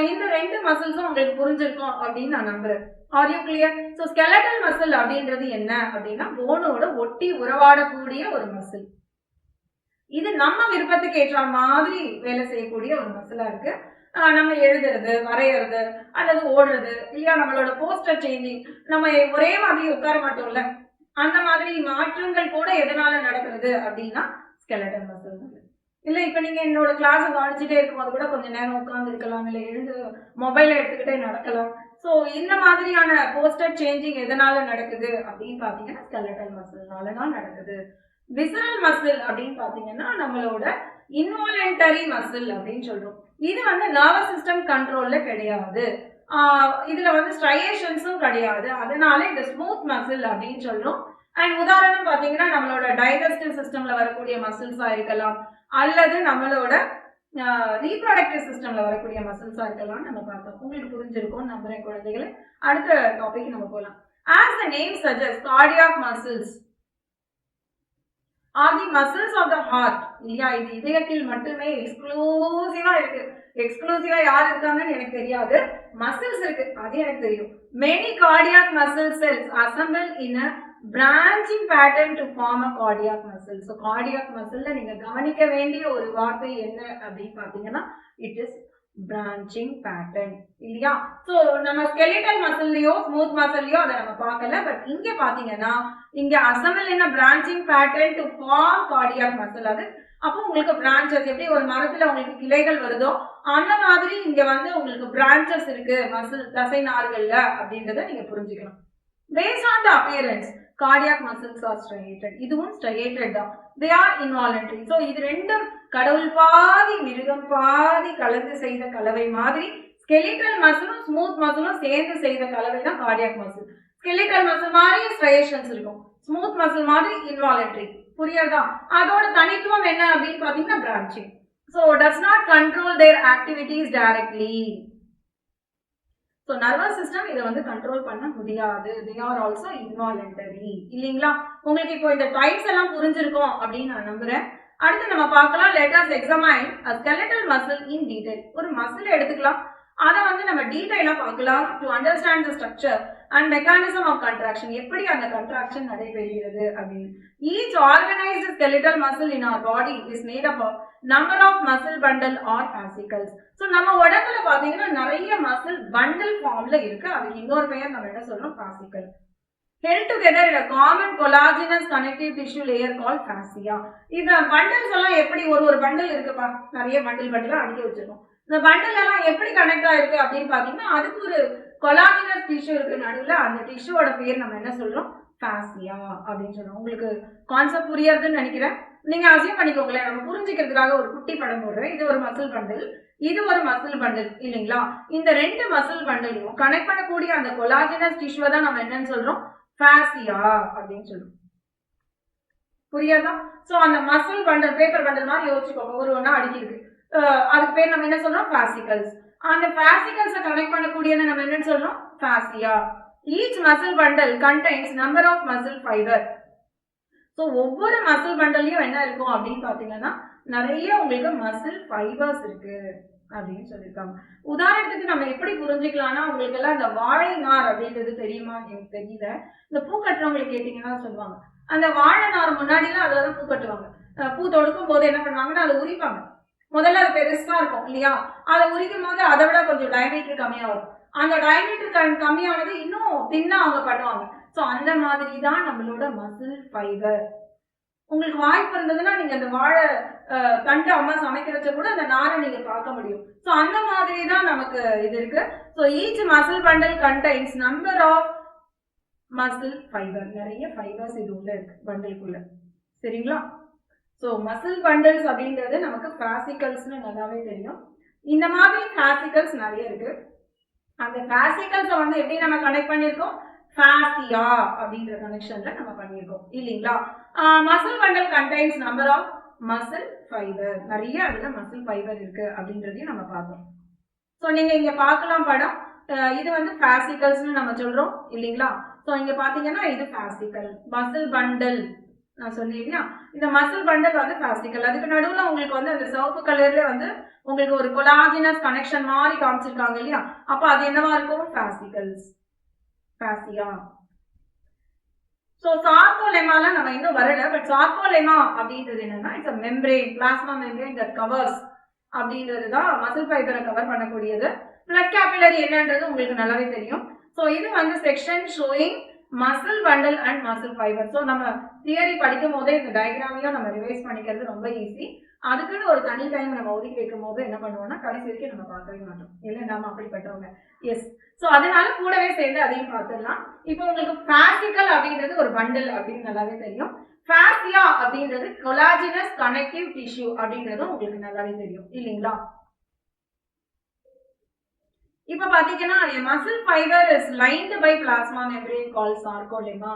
இந்த ரெண்டு மசில்ஸும் உங்களுக்கு புரிஞ்சிருக்கும் அப்படின்னு நான் நம்புறேன். R you clear? So skeletal muscle அப்படின்றது என்ன அப்படின்னா போனோட ஒட்டி உறவாடக்கூடிய ஒரு மசில். இது நம்ம விருப்பத்துக்கு ஏற்ற மாதிரி வேலை செய்யக்கூடிய ஒரு மசிலா இருக்கு. நம்ம எழுதுறது, வரைகிறது, அல்லது ஓடுறது இல்லையா, நம்மளோட போஸ்டர் சேஞ்சிங், நம்ம ஒரே மாதிரி உட்கார மாட்டோம்ல, அந்த மாதிரி மாற்றங்கள் கூட எதனால நடக்கிறது அப்படின்னா ஸ்கெலட்டல் மசில். இல்ல இப்ப நீங்க என்னோட கிளாஸ் கவனிச்சுட்டே இருக்கும்போது கூட கொஞ்ச நேரம் உட்கார்ந்து இருக்கலாம், இல்ல எழுந்து மொபைலை எடுத்துக்கிட்டே நடக்கலாம். ஸோ இந்த மாதிரியான போஸ்டர் சேஞ்சிங் எதனால நடக்குது அப்படின்னு பாத்தீங்கன்னா ஸ்கெலட்டல் மசில்னால தான் நடக்குது. விசரல் மசில் அப்படின்னு பாத்தீங்கன்னா நம்மளோட இன்வாலண்டரி மசில் அப்படின்னு சொல்றோம். இது வந்து நர்வஸ் சிஸ்டம் கண்ட்ரோல்ல கிடையாது. இதுல வந்து ஸ்ட்ரையேஷன்ஸும் கிடையாது. அதனால இந்த ஸ்மூத் மசில் அப்படின்னு சொல்றோம். அண்ட் உதாரணம் பாத்தீங்கன்னா நம்மளோட டைஜஸ்டிவ் சிஸ்டம்ல வரக்கூடிய மசில்ஸா இருக்கலாம், அல்லது நம்மளோட ரீப்ரொடக்டிவ் சிஸ்டம்ல வரக்கூடிய மசில்ஸா இருக்கலாம். நம்ம பார்த்தோம், உங்களுக்கு புரிஞ்சிருக்கும் நம்புறேன் குழந்தைகளை. அடுத்த டாபிக் நம்ம போகலாம். As the name suggest, cardiac muscles are the muscles of the heart இல்லையா. இது இதயத்தில் மட்டுமே எக்ஸ்க்ளூசிவா இருக்கு. எக்ஸ்க்ளூசிவா யார் இருக்காங்கன்னு எனக்கு தெரியாது, மசில்ஸ் இருக்கு அது எனக்கு தெரியும். Many cardiac muscle cells assemble in a branching pattern to form a cardiac muscle. So cardiac மசில்ல நீங்க கவனிக்க வேண்டிய ஒரு வார்த்தை என்ன அப்படின்னு பாத்தீங்கன்னா இட் இஸ் பிரான்ச்சிங் பேட்டர்ன் இல்லையா. ஸோ நம்ம ஸ்கெலிட்டல் மசில்லையோ ஸ்மூத் மசில்லையோ அதை நம்ம பார்க்கல. பட் இங்க பாத்தீங்கன்னா இங்க assemble in a branching pattern to form cardiac muscle. அது அப்போ உங்களுக்கு பிரான்ச்சஸ் எப்படி ஒரு மரத்துல உங்களுக்கு கிளைகள் வருதோ அந்த மாதிரி இங்க வந்து உங்களுக்கு பிரான்ச்சஸ் இருக்கு மசில் தசை நார்கள்ல அப்படின்றத நீங்க புரிஞ்சுக்கலாம். Based on the appearance cardiac muscles are striated. இதுவும் ஸ்ட்ரையேட்டட் தான். They are involuntary. ஸோ இது ரெண்டும் கடவுள் பாதி மிருகம் பாதி கலந்து செய்த கலவை மாதிரி ஸ்கெலிட்டல் மசிலும் ஸ்மூத் மசிலும் சேர்ந்து செய்த கலவை தான் கார்டியாக் மசில். ஸ்கெலிட்டல் மசில் மாதிரி ஸ்ட்ரையேஷன்ஸ் இருக்கும், ஸ்மூத் மசில் மாதிரி இன்வாலண்டரி. புரியுதா? அதோட தனித்துவம் என்ன அப்படின்னு பாத்தீங்கன்னா branching. So does not control their activities directly. So nervous system இதை வந்து கண்ட்ரோல் பண்ண முடியாது. தே ஆர் ஆல்சோ இன்வாலண்டரி இல்லைங்களா. உங்களுக்கு இப்போ இந்த டைப்ஸ் எல்லாம் புரிஞ்சிருக்கும் அப்படின்னு நான் நம்புறேன். அடுத்து நம்ம பார்க்கலாம், let us examine a skeletal muscle in detail. ஒரு மசில் எடுத்துக்கலாம், அதை வந்து நம்ம டீடைலா பார்க்கலாம் to understand the structure and mechanism of contraction, எப்படி அந்த கண்ட்ராக்ஷன் நடைபெறுகிறது அப்படின்னு. Each organised skeletal muscle in our body is made up of number of muscle bundle or fascicles. So நம்ம உடம்புல பாத்தீங்கன்னா நிறைய மசில் பண்டில் ஃபார்ம்ல இருக்கு. அதுக்கு இன்னொரு பெயர் நம்ம என்ன சொல்றோம், fascicle. held together in a common collagenous connective tissue layer called fascia. இந்த பண்டல்ஸ் எல்லாம் எப்படி ஒரு பண்டல் இருக்குப்பா, நிறைய பண்டலா அடுக்கி வச்சிருக்கோம். இந்த பண்டல் எல்லாம் எப்படி கனெக்ட் ஆயிருக்கு அப்படின்னு பாத்தீங்கன்னா அதுக்கு ஒரு கொலாஜினஸ் டிஷ்யூ இருக்கு நடுவில். அந்த டிஷ்யூவோட பேர் நம்ம என்ன சொல்றோம், fascia அப்படின்னு சொல்றோம். உங்களுக்கு கான்செப்ட் புரியாதுன்னு நினைக்கிறேன். நீங்க அசியம் பண்ணிக்கோங்களேன், நம்ம புரிஞ்சுக்கிறதுக்காக ஒரு குட்டி படம் போடுறேன். இது ஒரு மசில் பண்டல், இது ஒரு மசில் பண்டல் இல்லைங்களா. இந்த ரெண்டு மசில் பண்டலையும் கனெக்ட் பண்ணக்கூடிய அந்த கொலாஜினஸ் டிஷ்யூவை தான் நம்ம என்னன்னு சொல்றோம், fascia அப்படின்னு சொல்றோம். புரியாதா? சோ அந்த மசில் பண்டல் பேப்பர் பண்டல் மாதிரி யோசிச்சுக்கோங்க, ஒரு ஒண்ணா அடுக்கி இருக்கு. அதுக்கு பேர் நம்ம என்ன சொல்றோம், fascicles. அந்த fascicles கனெக்ட் பண்ணக்கூடியதை நம்ம என்னன்னு சொல்றோம், fascia. Each muscle bundle contains number of muscle fiber. So ஒவ்வொரு மசில் பண்டல்லையும் என்ன இருக்கும் அப்படின்னு பாத்தீங்கன்னா நிறைய உங்களுக்கு மசில் ஃபைபர்ஸ் இருக்கு அப்படின்னு சொல்லியிருக்காங்க. உதாரணத்துக்கு நம்ம எப்படி புரிஞ்சுக்கலாம்னா, உங்களுக்கு எல்லாம் இந்த வாழை நார் அப்படின்றது தெரியுமா, எனக்கு தெரியல. இந்த பூ கட்டுறவங்களுக்கு கேட்டீங்கன்னா சொல்லுவாங்க, அந்த வாழை நார் முன்னாடிலாம் அதுலதான் பூ கட்டுவாங்க. பூ தொடுக்கும் போது என்ன பண்ணுவாங்கன்னா அதை உரிப்பாங்க. முதல்ல அது பெருசா இருக்கும் இல்லையா, அதை உரிக்கும் போது அதை விட கொஞ்சம் டயமீட்டர் கம்மியாகும். அந்த டயமீட்டர் கம்மியானது இன்னும் தின்னா அவங்க பண்ணுவாங்க. சோ அந்த மாதிரி தான் நம்மளோட மசில் ஃபைபர். உங்களுக்கு வாய்ப்பு இருந்ததுன்னா நீங்க அந்த வாழை தண்டு அம்மா சமைக்கிறச்ச கூட அந்த நாரை நீங்க பார்க்க முடியும். சோ அந்த மாதிரி தான் நமக்கு இது இருக்கு. So each muscle bundle contains number of muscle fibre. நிறைய ஃபைபர்ஸ் இது உள்ள இருக்கு பண்டலுக்குள்ள, சரிங்களா. சோ மசில் பண்டல்ஸ் அப்படின்றது நமக்கு fasciclesனு நல்லாவே தெரியும். இந்த மாதிரி fascicles நிறைய இருக்கு. அந்த fascicles வந்து எப்படி நம்ம கனெக்ட் பண்ணிருக்கோம், fascia அப்படின்ற கனெக்ஷன்ல நம்ம பண்ணிருக்கோம் இல்லீங்களா. Muscle bundle contains number of muscle fibre. நிறைய அதுல மசில் ஃபைபர் இருக்கு அப்படின்றதையும் நம்ம பார்த்தோம். சோ நீங்க இங்க பார்க்கலாம் படம், இது வந்து fascicles நம்ம சொல்றோம் இல்லீங்களா. சோ இங்க பாத்தீங்கன்னா இது fascicle, muscle bundle நான் சொன்னேன். இந்த மசில் பண்டல் வந்து fascicle. அதுக்கு நடுவுல உங்களுக்கு வந்து அந்த சிவப்பு கலர்ல வந்து உங்களுக்கு ஒரு கொலாஜினஸ் கனெக்ஷன் மாதிரி காமிச்சிருக்காங்க இல்லையா, அப்ப அது என்னவா இருக்கும், fascicles, fascia. சோ sarcolemma நம்ம இன்னும் வரல. பட் sarcolemma அப்படின்றது என்னன்னா, it's a membrane, plasma membrane that covers அப்படின்றது தான் மசில் ஃபைபரை கவர் பண்ணக்கூடியது. blood capillary என்னன்றது உங்களுக்கு நல்லாவே தெரியும். சோ இது வந்து section showing muscle bundle and muscle fibre. So நம்ம தியரி படிக்கும் போதே இந்த டயக்ராமையும் நம்ம ரிவைஸ் பண்ணிக்கிறது ரொம்ப ஈஸி. அதுக்குன்னு ஒரு தனி டைம் நம்ம ஒதுக்கி வைக்கும் போது என்ன பண்ணுவோம்னா கடைசி வரைக்கும் நம்ம பார்க்கவே மாட்டோம். இல்லை நாம அப்படிப்பட்டவங்க. எஸ். சோ அதனால கூடவே சேர்ந்து அதையும் பார்த்துடலாம். இப்போ உங்களுக்கு fascicle அப்படின்றது ஒரு பண்டல் அப்படின்னு நல்லாவே தெரியும். fascia அப்படின்றது கொலாஜினஸ் கனெக்டிவ் டிஷ்யூ அப்படின்றதும் உங்களுக்கு நல்லாவே தெரியும் இல்லீங்களா. இப்ப பாத்தீங்கன்னா muscle fiber is lined by plasma membrane called sarcolemma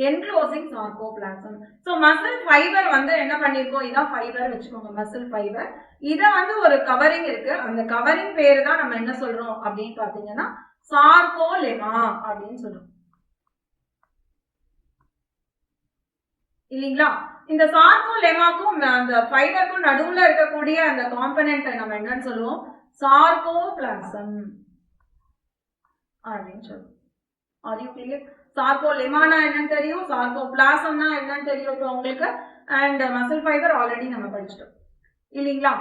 enclosing sarcoplasm. So muscle fiber வந்து என்ன பண்ணிருக்கோம், இதான் ஃபைபர் வச்சுக்கோங்க, muscle fiber. இத வந்து ஒரு கவரிங் இருக்கு, அந்த கவரிங் பேரு தான் நம்ம என்ன சொல்றோம் அப்படின்னு பாத்தீங்கன்னா sarcolemma அப்படின்னு சொல்றோம் இல்லீங்களா. இந்த sarcolemmaக்கும் அந்த ஃபைபருக்கும் நடுவுல இருக்கக்கூடிய அந்த காம்பனன்ட் நம்ம என்னன்னு சொல்லுவோம், sarcoplasm அப்படின்னு சொல்லுவோம். Are you clear? sarcolemma என்னன்னு தெரியும், sarcoplasm என்னன்னு தெரியும் உங்களுக்கு. அண்ட் மசில் ஃபைபர் ஆல்ரெடி நம்ம படிச்சிட்டோம் இல்லீங்களா.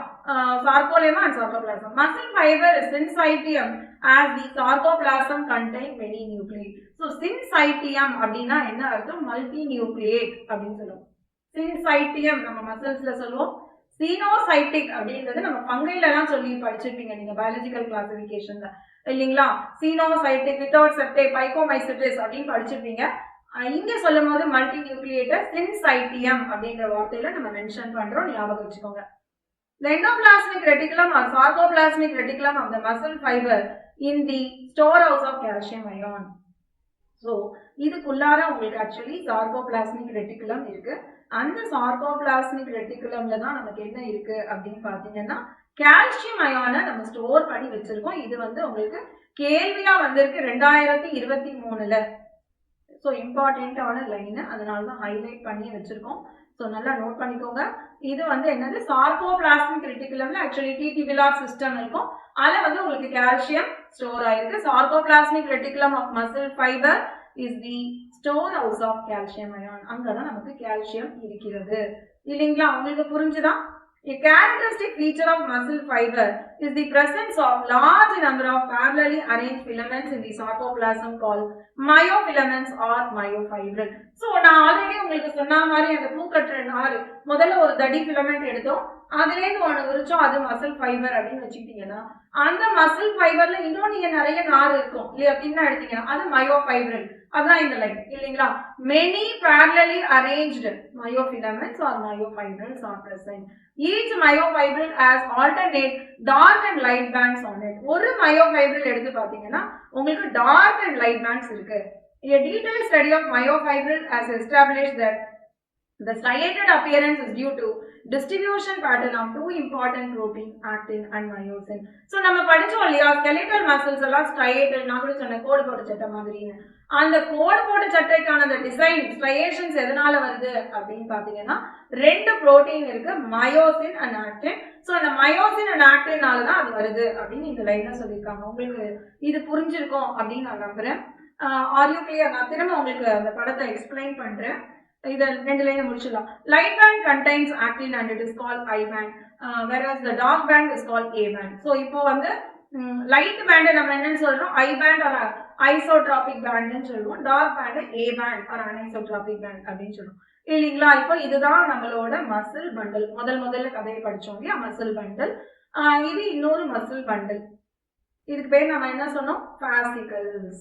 sarcolemma and sarcoplasm. muscle fiber is syncytium as the sarcoplasm contain many nuclei. so syncytium அப்படினா என்ன அர்த்தம், மல்டி நியூக்ளியேட் அப்படின்னு சொல்லுவோம். syncytium நம்ம மசில்ஸ்ல சொல்லுவோம். சீனோசைட்டிக் அப்படின்றது நம்ம ஃபங்கைல எல்லாம் சொல்லி படிச்சிருப்பீங்க நீங்க பயாலஜிக்கல் கிளாசிஃபிகேஷன்ல இல்லீங்களா. சீனோசைட்டிக், வித்தவுட் செப்டே, பைகோமைசிட்டிஸ் அப்படின்னு படிச்சிருப்பீங்க. இங்க சொல்லும் போது மல்டி நியூக்ளியேட்டட் சின்சைட்டியம் அப்படின்ற வார்த்தையில நம்ம மென்ஷன் பண்றோம், ஞாபகம் வச்சுக்கோங்க. The endoplasmic reticulum or sarcoplasmic reticulum of the muscle fiber in the storehouse of calcium ion. So இதுக்குள்ளார உங்களுக்கு ஆக்சுவலி sarcoplasmic reticulum இருக்கு. அந்த sarcoplasmic reticulumல தான் நமக்கு என்ன இருக்கு அப்படின்னு பாத்தீங்கன்னா கால்சியம் அயானை நம்ம ஸ்டோர் பண்ணி வச்சிருக்கோம். இது வந்து உங்களுக்கு கேள்வியா வந்திருக்கு 2023ல. ஸோ இம்பார்ட்டன்டான லைன், அதனால தான் ஹைலைட் பண்ணி வச்சிருக்கோம். ஸோ நல்லா நோட் பண்ணிக்கோங்க. இது வந்து என்னது, சார்கோபிளாஸ்மிக் ரெட்டிகுலம்ல ஆக்சுவலி டிடிபிலார் சிஸ்டம் இருக்கும், அதில் வந்து உங்களுக்கு கால்சியம் ஸ்டோர் ஆயிருக்கு. Sarcoplasmic reticulum of muscle fibre is the store house of calcium ion. அங்கதான் நமக்கு கால்சியம் இருக்கிறது இல்லைங்களா. உங்களுக்கு புரிஞ்சுதான். A characteristic feature of muscle fiber is the presence of large number of parallelly arranged filaments in the sarcoplasm called myofilaments or myofibril. So நான் already உங்களுக்கு சொன்ன மாதிரி அந்த பூக்கட்டுற நார் முதல்ல ஒரு தடி ஃபிலமெண்ட் எடுத்தோம், அதுலேருந்து ஒன்று விரிச்சோம், அது மசில் ஃபைபர் அப்படின்னு வச்சுக்கிட்டீங்கன்னா அந்த மசில் ஃபைபர்ல இன்னும் நீங்க நிறைய நார் இருக்கும் இல்லையா, பின்ன எடுத்தீங்கன்னா அது மயோஃபைப்ரில். அதான் இந்த லைன் இல்லைங்களா. many parallelly arranged myofilaments or myofibrils are present. Each myofibril has alternate dark and light bands on it. ஒரு myofibril எடுத்து பாத்தீங்கன்னா உங்களுக்கு dark and light bands இருக்கு. A detailed study of myofibril has established that the striated appearance is due to distribution pattern of two important protein, actin and myosin. So நம்ம படிச்சோம் இல்லையா, skeletal muscles எல்லாம் striated, நான் கூட சொன்ன கோடு போட்ட சட்டை மாதிரின்னு. அந்த கோடு போட்ட சட்டைக்கான அந்த டிசைன் ஸ்ட்ரையேஷன்ஸ் எதனால வருது அப்படின்னு பாத்தீங்கன்னா ரெண்டு புரோட்டீன் இருக்கு, மயோசின் அண்ட் ஆக்டின். சோ அந்த மயோசின் அண்ட் ஆக்டினால தான் அது வருது அப்படின்னு இந்த லைன்ல சொல்லியிருக்காங்க. உங்களுக்கு இது புரிஞ்சிருக்கும் அப்படின்னு நான் நம்புறேன். R you clear? நான் திரும்ப உங்களுக்கு அந்த படத்தை எக்ஸ்பிளைன் பண்றேன். இதை ரெண்டு லைன் முடிச்சிடலாம். Light band contains actin and it is called I band, whereas the dark band is called A band. So இப்போ வந்து லைட் பேண்ட் நம்ம என்னன்னு சொல்றோம், ஐ பேண்ட் ஒரு ஐசோட்ராபிக் பேண்ட்னு சொல்லுவோம், டார்க் பேண்ட் ஏ பேண்ட் ஒரு அனைசோட்ராபிக் பேண்ட் அப்படின்னு சொல்லுவோம் இல்லைங்களா. இப்போ இதுதான் நம்மளோட மசில் பண்டல். முதல்ல கதையை படிச்சோம் இல்லையா, மசில் பண்டல். இது இன்னொரு மசில் பண்டல், இதுக்கு பேர் நம்ம என்ன சொன்னோம், fascicles.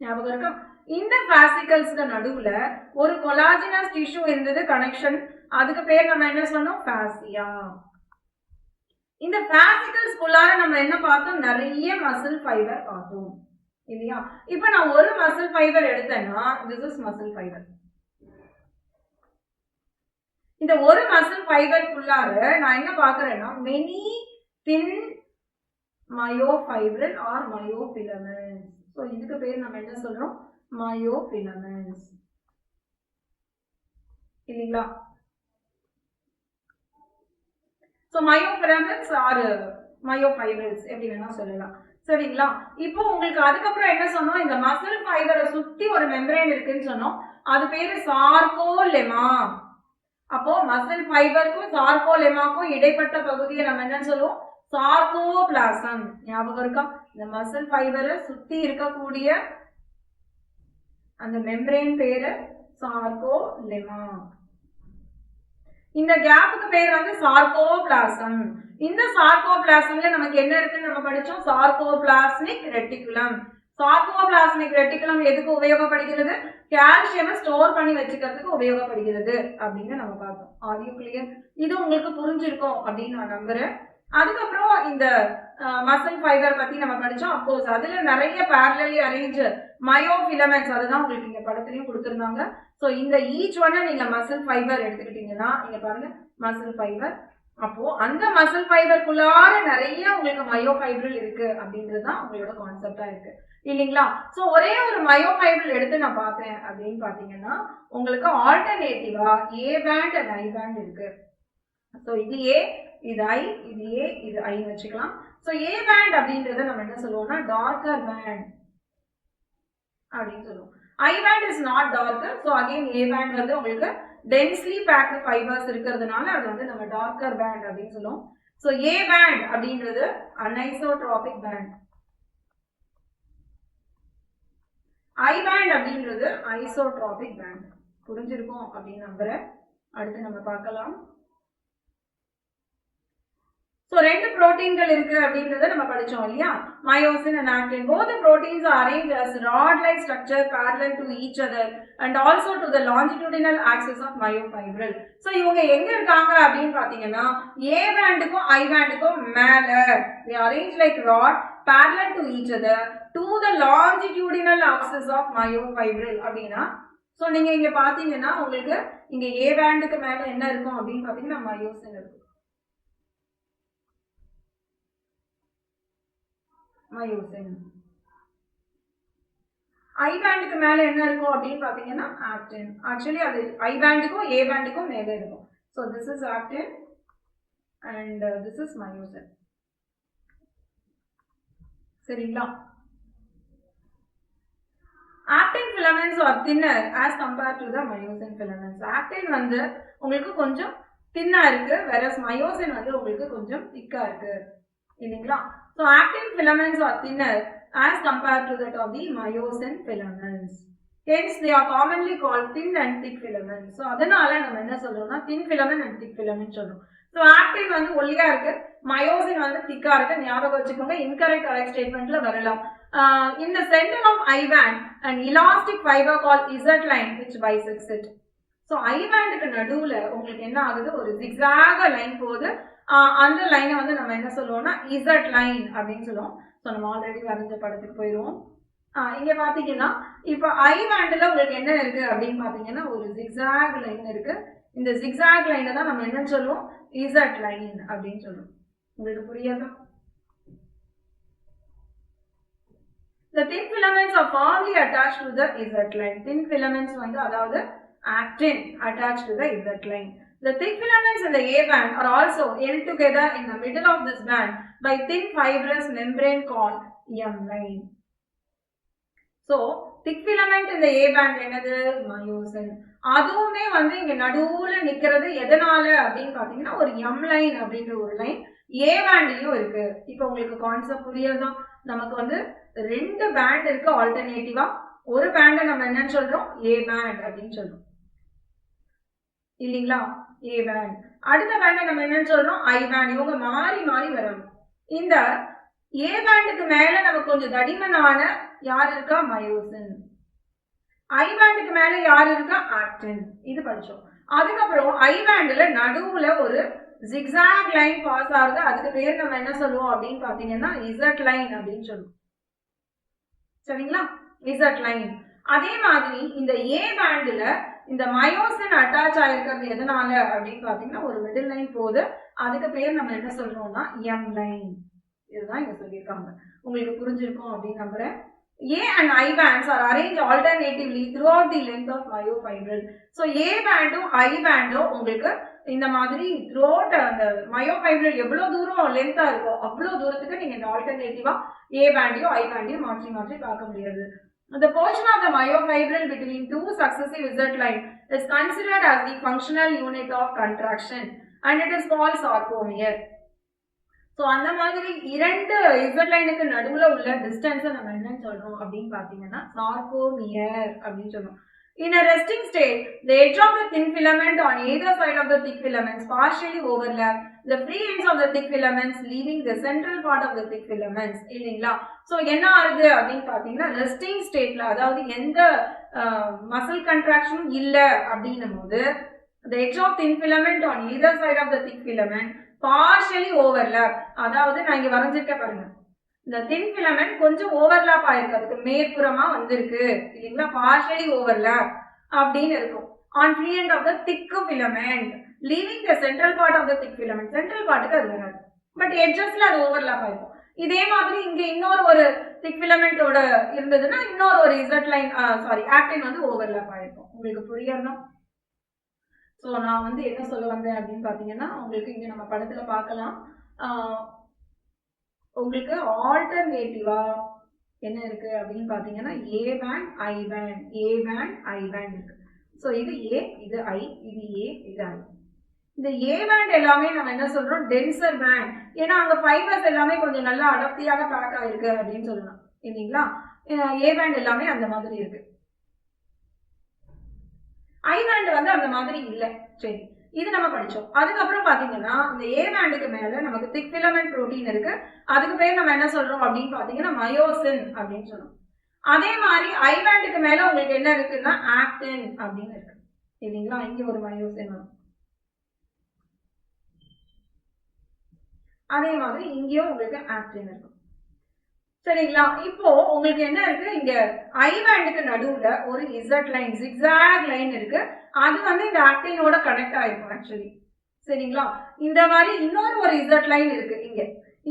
ஞாபகம் இருக்கா? இந்த fasciclesக்கு நடுவுல ஒரு கொலாஜினஸ் டிஷ்யூ இருந்தது கனெக்ஷன், அதுக்கு பேர் நம்ம என்ன சொன்னோம், fascia. இந்த fascicles குள்ளார நம்ம என்ன பார்த்தோம், நிறைய மசில் ஃபைபர் பார்த்தோம் இல்லையா. இப்போ நான் ஒரு மசில் ஃபைபர் எடுத்தேன்னா this is மசில் ஃபைபர். இந்த ஒரு மசில் ஃபைபர் குள்ளார நான் என்ன பார்க்கறேன்னா many thin மயோஃபைப்ரில் ஆர் மயோஃபிலமெண்ட்ஸ். ஸோ இதுக்கு பேர் நம்ம என்ன சொல்றோம்? மயோஃபிலமெண்ட்ஸ் இல்லைங்களா? ஸோ மயோஃபிலமெண்ட்ஸ் ஆர் மயோஃபைப்ரில்ஸ் எப்படி வேணா சொல்லலாம். சரிங்களா? இப்போ உங்களுக்கு அதுக்கப்புறம் என்ன சொன்னோம்? இந்த மசில் ஃபைபரை சுத்தி ஒரு மெம்பரேன் இருக்குன்னு சொன்னோம். அது பேரு சார்கோலெமா. அப்போ மசில் ஃபைபருக்கும் சார்கோலெமாக்கும் இடைப்பட்ட பகுதியை நம்ம என்ன சொல்லுவோம்? சார்கோபிளாசம். ஞாபகம் இருக்கா? இந்த மசில் ஃபைபரை சுத்தி இருக்கக்கூடிய அந்த மெம்பரேன் பேரு சார்கோலெமா. இந்த கேப்புக்கு பேர் வந்து சார்கோபிளாசம். இந்த சார்கோபிளாசம்ல நமக்கு என்ன இருக்குன்னு நம்ம படிச்சோம்? Sarcoplasmic reticulum. சார்கோபிளாஸ்மிக் ரெட்டிகுலம் எதுக்கு உபயோகப்படுகிறது? கால்சியம் ஸ்டோர் பண்ணி வச்சுக்கிறதுக்கு உபயோகப்படுகிறது அப்படின்னு நம்ம பார்த்தோம். R you clear? இது உங்களுக்கு புரிஞ்சிருக்கும் அப்படின்னு நான் நம்புறேன். அதுக்கப்புறம் இந்த மசில் ஃபைபர் பத்தி நம்ம படிச்சோம். அப்கோர்ஸ் அதுல நிறைய parallelly அரேஞ்ச் மயோஃபிலமெண்ட்ஸ், அதுதான் உங்களுக்கு இங்க படத்துலயும் கொடுத்திருந்தாங்க. ஸோ இந்த ஈச் ஒன்னை நீங்க மசில் ஃபைபர் எடுத்துக்கிட்டீங்கன்னா இங்க பாருங்க மசில் ஃபைபர். அப்போ அந்த மசில் ஃபைபருக்குள்ளார நிறைய உங்களுக்கு மயோஃபைப்ரில் இருக்கு அப்படின்றது தான் உங்களோட கான்செப்டா இருக்கு இல்லைங்களா? ஸோ ஒரே ஒரு மயோஃபைப்ரில் எடுத்து நான் பார்த்தேன் அப்படின்னு பாத்தீங்கன்னா உங்களுக்கு ஆல்டர்னேட்டிவா ஏ பேண்ட் அண்ட் ஐ பேண்ட் இருக்கு. ஸோ இது ஏ, இது ஐ, இது ஏ, இது ஐன்னு வச்சுக்கலாம். ஸோ ஏ பேண்ட் அப்படின்றத நம்ம என்ன சொல்லுவோம்னா டார்க்கர் பேண்ட் அப்படின்னு சொல்லுவோம். I band is not darker. So again A band வந்து உங்களுக்கு டென்ஸ்லி பேக்டு ஃபைபர்ஸ் இருக்கிறதுனால அது வந்து நம்ம டார்க்கர் பேண்ட் அப்படின்னு சொல்லுவோம். ஸோ ஏ பேண்ட் அப்படின்றது அனைசோட்ராபிக் பேண்ட். ஐ பேண்ட் அப்படின்றது ஐசோட்ராபிக் பேண்ட். புரிஞ்சிருக்கும் அப்படின்னு நம்புறேன். அடுத்து நம்ம பார்க்கலாம். ஸோ ரெண்டு புரோட்டீன்கள் இருக்கு அப்படின்றத நம்ம படிச்சோம் இல்லையா? Myosin and actin. Both the proteins are arranged as rod-like structure parallel to each other and also to the longitudinal axis of myofibril. So இவங்க எங்க இருக்காங்க அப்படின்னு பாத்தீங்கன்னா ஏ பேண்டுக்கும் ஐ பேண்டுக்கும் மேல they are arranged like rod parallel to each other to the longitudinal axis of myofibril அப்படின்னா so நீங்க இங்க பாத்தீங்கன்னா உங்களுக்கு இங்க ஏ பேண்டுக்கு மேல என்ன இருக்கும் அப்படின்னு பாத்தீங்கன்னா மயோசின் இருக்கும். மயோசின். ஐ பேண்டுக்கு மேல என்ன இருக்கும் அப்படின்னு பாத்தீங்கன்னா ஆக்டின். ஆக்சுவலி அது ஐ பேண்டுக்கும் ஏ பேண்டுக்கும் மேல இருக்கும். So this is actin and this is myosin. சரிங்களா? Actin filaments are thinner as compared to the myosin filaments. Actin வந்து உங்களுக்கு கொஞ்சம் தின்னா இருக்கு, whereas myosin வந்து உங்களுக்கு கொஞ்சம் திக்கா இருக்கு இல்லைங்களா? So actin filaments are thinner as compared to that of the myosin filaments. Hence they are commonly called thin and thick filaments. So அதனால நம்ம என்ன சொல்றோம்னா thin filament and thick filament சொல்றோம். So actin வந்து ஒல்லியா இருக்கு, myosin வந்து திக்கா இருக்கு. ஞாபகம் வச்சுக்கோங்க, incorrect correct statementல வரலாம். In the center of I band an elastic fiber called Z line which bisects it. So I band க்கு நடுவுல உங்களுக்கு என்ன ஆகுது? ஒரு zigzag லைன் போகுது. அந்த லைனை வந்து நம்ம என்ன சொல்லுவோம்னா Z லைன் அப்படின்னு சொல்லுவோம். ஸோ நம்ம ஆல்ரெடி வரைஞ்ச படத்துக்கு போயிடுவோம். இங்க பாத்தீங்கன்னா இப்ப ஐ பேண்ட்ல உங்களுக்கு என்ன இருக்கு அப்படின்னு பாத்தீங்கன்னா ஒரு zigzag லைன் இருக்கு. இந்த zigzag லைனை தான் நம்ம என்ன சொல்லுவோம்? Z லைன் அப்படின்னு சொல்லுவோம். உங்களுக்கு புரியாதா? The thin filaments are firmly attached to the Z line. Thin filaments வந்து அதாவது actin attached to the Z line. The thick filaments in the A band are also held together in the middle of this band by thin fibrous membrane called M line. So thick filament in the A band என்னது? myosin. அதுவுமே வந்து இங்க நடுவுல நிக்கிறது எதனால அப்படின்னு பாத்தீங்கன்னா ஒரு M line அப்படின்ற ஒரு லைன் A bandலயும் இருக்கு. இப்போ உங்களுக்கு கான்செப்ட் புரியுதா? நமக்கு வந்து ரெண்டு பேண்ட் இருக்கு ஆல்டர்னேட்டிவா. ஒரு பேண்ட நம்ம என்னன்னு சொல்றோம்? ஏ பேண்ட் அப்படின்னு சொல்றோம் இல்லீங்களா? ஏ பேண்ட். அடுத்த பேண்ட நம்ம என்னன்னு சொல்றோம்? ஐ பேண்ட். இவங்க மாறி மாறி வரும். இந்த ஏ பேண்டுக்கு மேல நமக்கு கொஞ்சம் தடிமனான யார் இருக்கா? மயோசின். ஐ பேண்டுக்கு மேல யார் இருக்கா? ஆக்டின். இது படிச்சோம். அதுக்கப்புறம் ஐ பேண்ட்ல நடுவுல ஒரு zigzag லைன் பாஸ் ஆகுது. அதுக்கு பேர் நம்ம என்ன சொல்லுவோம் அப்படின்னு பாத்தீங்கன்னா Z லைன் அப்படின்னு சொல்லுவோம். சரிங்களா? Z line. அதே மாதிரி இந்த ஏ பேண்ட்ல இந்த மயோசின் அட்டாச் ஆயிருக்கிறது எதனால அப்படின்னு பாத்தீங்கன்னா ஒரு மிடில் லைன் போகுது. அதுக்கு பேர் நம்ம என்ன சொல்றோம்னா M லைன். இதுதான் இங்க சொல்லியிருக்காங்க. உங்களுக்கு புரிஞ்சிருக்கும் அப்படின்னு நம்புறேன். A and I bands are arranged alternatively throughout the length of myofibril. So A bandum I bandum உங்களுக்கு இந்த மாதிரி throughout அந்த myofibril எவ்வளவு தூரம் லென்த்தா இருக்கோ அவ்வளவு தூரத்துக்கு நீங்க இந்த ஆல்டர்னேட்டிவா A bandயும் I bandயும் மாற்றி மாற்றி பார்க்க முடியாது. The portion of the myofibril between two successive Z line is considered as the functional unit of contraction and it is called sarcomere. So அந்த மாதிரி இரண்டு இசட் லைனுக்கு நடுவுல உள்ள டிஸ்டன்ஸை நம்ம என்னன்னு சொல்றோம் அப்படின்னு பாத்தீங்கன்னா சார்கோமியர் அப்படின்னு சொல்றோம். In a resting state, the edge of the thin filament on either side of the thick filaments partially overlap the free ends of the thick filaments, leaving the central part of the thick filaments. இல்லைங்களா? So என்ன ஆகுது அப்படின்னு பாத்தீங்கன்னா resting ஸ்டேட்ல, அதாவது எந்த muscle கன்ட்ராக்ஷனும் இல்லை அப்படின்னும் போது the edge of thin filament on either side of the thick filament partially overlap, அதாவது நான் இங்க வரைஞ்சிருக்க பாருங்க, இந்த thin filament கொஞ்சம் ஓவர்லாப் ஆயிருக்கு, அதுக்கு மேற்புறமா வந்திருக்கு இல்லைங்களா, partially overlap அப்படின்னு இருக்கும். on free end of the thick filament, leaving the central part of the thick filament, central partக்கு அது வராது, பட் எட்ஜஸ்ல அது ஓவர்லாப் ஆயிருக்கும். இதே மாதிரி இங்க இன்னொரு ஒரு thick filament ஓட இருந்ததுன்னா இன்னொரு ஒரு இசட் லைன் ஆக்டின் வந்து ஓவர்லாப் ஆயிருக்கும். உங்களுக்கு புரியணும்? ஸோ நான் வந்து என்ன சொல்ல வந்தேன் அப்படின்னு பார்த்தீங்கன்னா, உங்களுக்கு இங்கே நம்ம படத்தில் பார்க்கலாம், உங்களுக்கு ஆல்டர்னேட்டிவா என்ன இருக்கு அப்படின்னு பார்த்தீங்கன்னா ஏ பேண்ட் ஐ பேண்ட், ஏ பேண்ட் ஐ பேண்ட் இருக்கு. ஸோ இது ஏ, இது ஐ, இது ஏ, இது ஐ. இந்த ஏ பேண்ட் எல்லாமே நம்ம என்ன சொல்றோம், டென்சர் பேண்ட், ஏன்னா அங்கே ஃபைபர்ஸ் எல்லாமே கொஞ்சம் நல்லா அடர்த்தியாக பேக் ஆயிருக்கு அப்படின்னு சொல்லலாம் இல்லைங்களா. ஏ பேண்ட் எல்லாமே அந்த மாதிரி இருக்கு. ஐ பேண்ட் வந்து அந்த மாதிரி இல்லை. சரி, இது நம்ம படிச்சோம். அதுக்கப்புறம் பாத்தீங்கன்னா இந்த ஏ பேண்டுக்கு மேல நமக்கு திக் ஃபிலமெண்ட் புரோட்டீன் இருக்கு, அதுக்கு பேர் நம்ம என்ன சொல்றோம் அப்படின்னு பாத்தீங்கன்னா மயோசின் அப்படின்னு சொல்றோம். அதே மாதிரி ஐ பேண்டுக்கு மேல உங்களுக்கு என்ன இருக்குன்னா ஆக்டின் அப்படின்னு இருக்கு இல்லைங்களா. இங்க ஒரு மயோசின் வரும், அதே மாதிரி இங்கேயும் உங்களுக்கு ஆக்டின் இருக்கும். சரிங்களா. இப்போ உங்களுக்கு என்ன இருக்கு, இங்க ஐ பேண்டுக்கு நடுவுல ஒரு இசட் லைன், ஜிக்ஸாக் லைன் இருக்கு, அது வந்து இந்த ஆக்டினோட கனெக்ட் ஆயிருக்கும் ஆக்சுவலி. சரிங்களா. இந்த மாதிரி இன்னொரு ஒரு இசட் லைன் இருக்கு இங்க.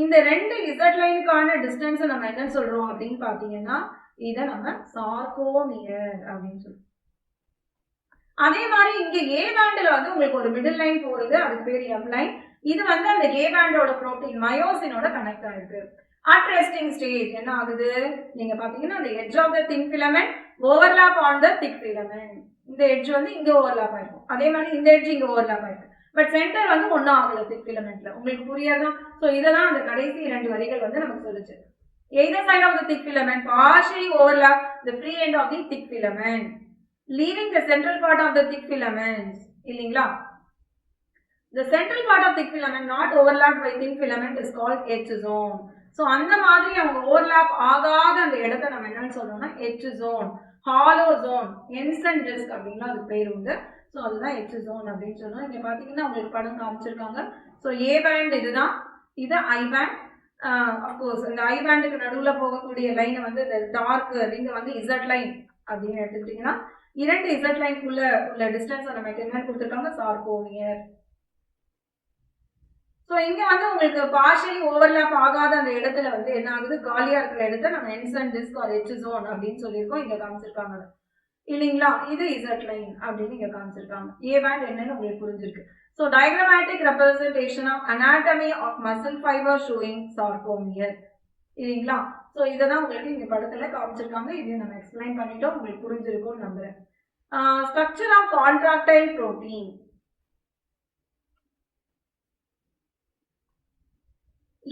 இந்த ரெண்டு இசட் லைனுக்கான டிஸ்டன்ஸ் நம்ம என்ன சொல்றோம் அப்படின்னு பாத்தீங்கன்னா இதை நம்ம சார்கோமியர் அப்படின்னு சொல்றோம். அதே மாதிரி இங்க ஏ பேண்ட்ல வந்து உங்களுக்கு ஒரு மிடில் லைன் போறது, அதுக்கு பேர் எம் லைன். இது வந்து அந்த ஏ பேண்டோட புரோட்டீன் மயோசினோட கனெக்ட் ஆயிருக்கு. At resting stage என்ன ஆகுது, நீங்க பாத்தீங்கன்னா அந்த edge of the thin filament overlap on the thick filament. இந்த edge வந்து இங்க overlap ஆயிருக்கும், அதே மாதிரி இந்த edge இங்க overlap ஆயிருக்கும், பட் சென்டர் வந்து ஒன்னும் ஆகல thick filamentல. உங்களுக்கு புரியாதா? சோ இததான் அந்த கடைசி இரண்டு வரிகள் வந்து நமக்கு சொல்லுச்சு. Either side of the thick filament partially overlap the free end of the thick filament, leaving the central part of the thick filaments. இல்லீங்களா? The central part of thick filament not overlapped by thin filament is called H zone. So அந்த மாதிரி அவங்க overlap ஆகாத அந்த இடத்த நம்ம என்னன்னு சொல்றோம்னா H zone, halo zone, Hensen disc அப்படின்லாம் அதுக்கு பேர் உண்டு. ஸோ அதுதான் எச் ஜோன் அப்படின்னு சொன்னோம். இங்க பாத்தீங்கன்னா உங்களுக்கு படம் காமிச்சிருக்காங்க. ஸோ ஏ பேண்ட் இதுதான், இது ஐ பேண்ட். அப்கோர்ஸ் இந்த ஐ பேண்டுக்கு நடுவுல போகக்கூடிய லைனை வந்து இந்த டார்க் ரிங் வந்து இசட் லைன் அப்படின்னு எடுத்துக்கிட்டீங்கன்னா இரண்டு இசட் லைனுக்குள்ள உள்ள டிஸ்டன்ஸ் நமக்கு என்னன்னு கொடுத்துருக்காங்க, சார்கோமியர். ஸோ இங்க வந்து உங்களுக்கு பார்ஷியலி ஓவர்லாப் ஆகாத அந்த இடத்துல வந்து என்ன ஆகுது, காலியா இருக்கிற இடத்த நம்ம என்சன் டிஸ்க் ஆர் எச் ஜோன் அப்படின்னு சொல்லியிருக்கோம், இங்க காமிச்சிருக்காங்க இல்லைங்களா. இது இசட் லைன் அப்படின்னு இங்க காமிச்சிருக்காங்க. ஏ பேண்ட் என்னன்னு உங்களுக்கு புரிஞ்சிருக்கு. So diagrammatic representation of anatomy of muscle fibre showing sarcomere இல்லைங்களா. ஸோ இதை தான் உங்களுக்கு இங்க படத்துல காமிச்சிருக்காங்க. இதையும் நம்ம எக்ஸ்பிளைன் பண்ணிட்டோம், உங்களுக்கு புரிஞ்சிருக்கும்னு நம்புறேன். Structure of contractile protein.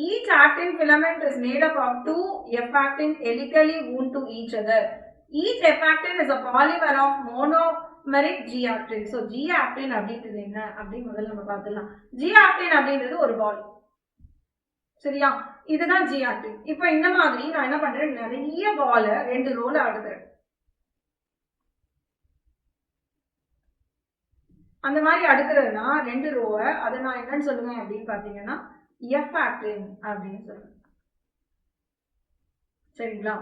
Each actin filament is made up of two F-actin helically wound to each other. Each F-actin is a polymer of monomeric G-actin. So G-actin அப்படின்றது என்ன அப்படின்னு முதல்ல நம்ம பார்த்துடலாம். G-actin அப்படின்றது ஒரு பால், சரியா, இதுதான் G-actin. இப்போ இந்த மாதிரி நான் என்ன பண்றேன், நிறைய பாலை ரெண்டு ரோல அடுக்குறேன். அந்த மாதிரி அடுக்குறதுனா ரெண்டு ரோவை, அதை நான் என்னன்னு சொல்லுவேன் அப்படின்னு பாத்தீங்கன்னா F-actin அப்படின்னு சொல்றேன். சரிங்களா.